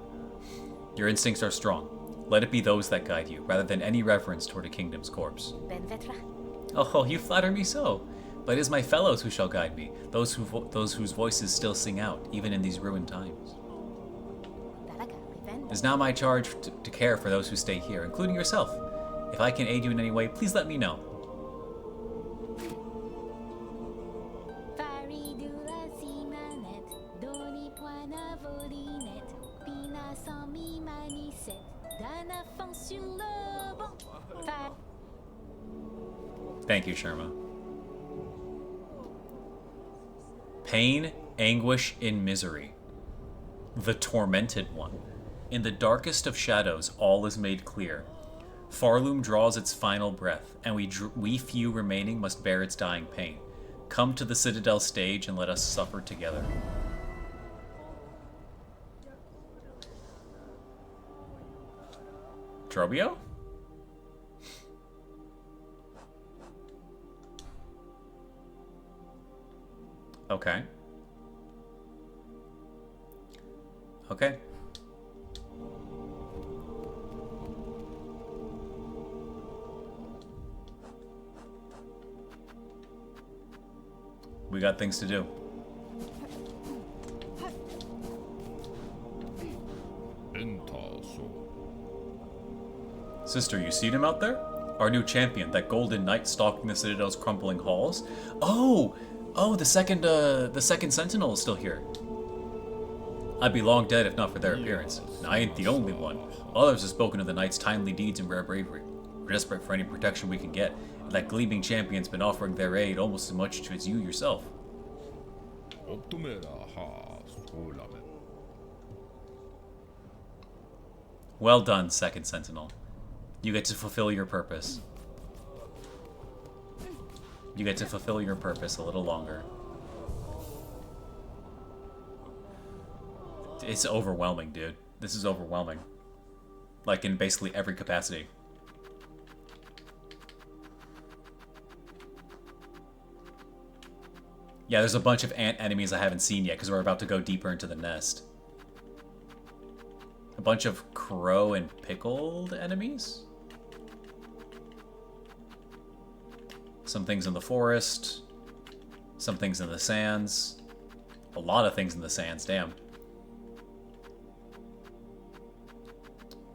Your instincts are strong. Let it be those that guide you, rather than any reverence toward a kingdom's corpse. Oh, you flatter me so. But it is my fellows who shall guide me, those whose voices still sing out, even in these ruined times. It is now my charge to care for those who stay here, including yourself. If I can aid you in any way, please let me know. Thank you, Sherma. Pain, anguish, in misery. The tormented one. In the darkest of shadows, all is made clear. Farloom draws its final breath, and we few remaining must bear its dying pain. Come to the Citadel stage and let us suffer together. Trobio? Okay. Okay. We got things to do. Sister, you seen him out there? Our new champion, that golden knight stalking the Citadel's crumbling halls? Oh! Oh, the second sentinel is still here. I'd be long dead if not for their appearance. And I ain't the only one. Others have spoken of the knight's timely deeds and rare bravery. We're desperate for any protection we can get, and that gleaming champion's been offering their aid almost as much as you yourself. Well done, second sentinel. You get to fulfill your purpose. You get to fulfill your purpose a little longer. It's overwhelming, dude. This is overwhelming. Like, in basically every capacity. Yeah, there's a bunch of ant enemies I haven't seen yet, because we're about to go deeper into the nest. A bunch of crow and pickled enemies? Some things in the forest. Some things in the sands. A lot of things in the sands, damn.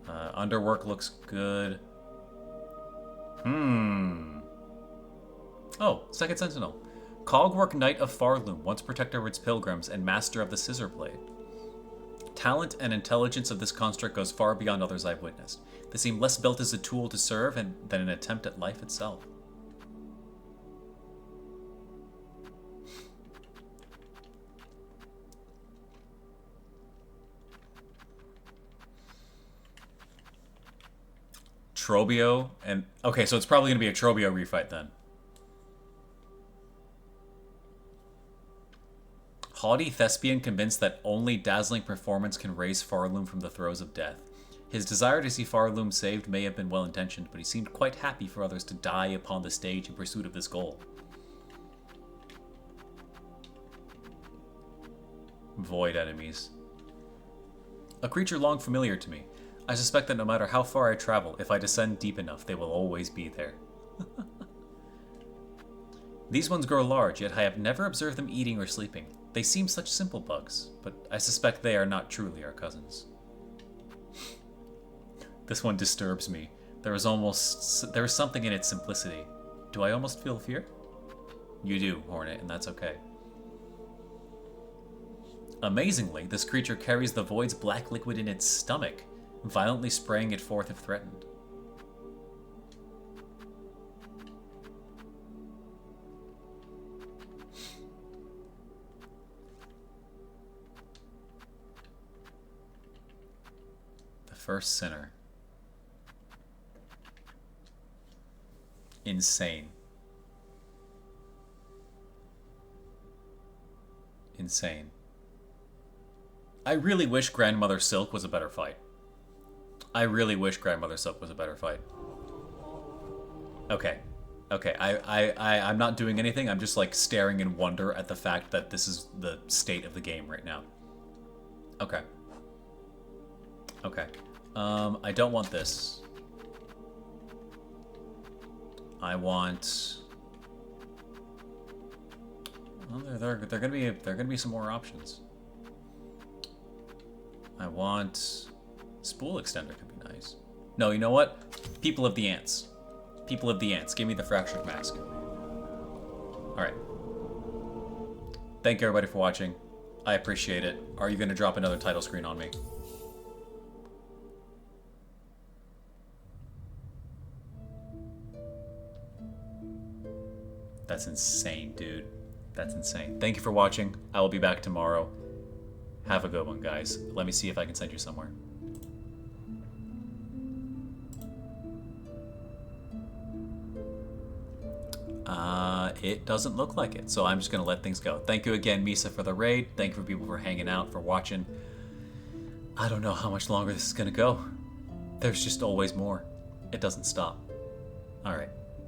Underwork looks good. Oh, second sentinel. Cogwork Knight of Farloom, once protector of its pilgrims and master of the scissor blade. Talent and intelligence of this construct goes far beyond others I've witnessed. They seem less built as a tool to serve than an attempt at life itself. Trobio and... Okay, so it's probably going to be a Trobio refight then. Haughty Thespian convinced that only dazzling performance can raise Farloom from the throes of death. His desire to see Farloom saved may have been well-intentioned, but he seemed quite happy for others to die upon the stage in pursuit of this goal. Void enemies. A creature long familiar to me. I suspect that no matter how far I travel, if I descend deep enough, they will always be there. These ones grow large, yet I have never observed them eating or sleeping. They seem such simple bugs, but I suspect they are not truly our cousins. This one disturbs me. There is something in its simplicity. Do I almost feel fear? You do, Hornet, and that's okay. Amazingly, this creature carries the Void's black liquid in its stomach, violently spraying it forth if threatened. First Sinner. Insane. Insane. I really wish Grandmother Silk was a better fight. I really wish Grandmother Silk was a better fight. Okay. Okay, I'm not doing anything. I'm just like staring in wonder at the fact that this is the state of the game right now. Okay. Okay. I don't want this. I want... Well, there gonna be some more options. I want... Spool extender could be nice. No, you know what? People of the Ants. People of the Ants. Give me the fractured mask. Alright. Thank you everybody for watching. I appreciate it. Are you gonna drop another title screen on me? That's insane, dude. That's insane. Thank you for watching. I will be back tomorrow. Have a good one, guys. Let me see if I can send you somewhere. It doesn't look like it, so I'm just gonna let things go. Thank you again, Misa, for the raid. Thank you for people for hanging out, for watching. I don't know how much longer this is gonna go. There's just always more. It doesn't stop. Alright.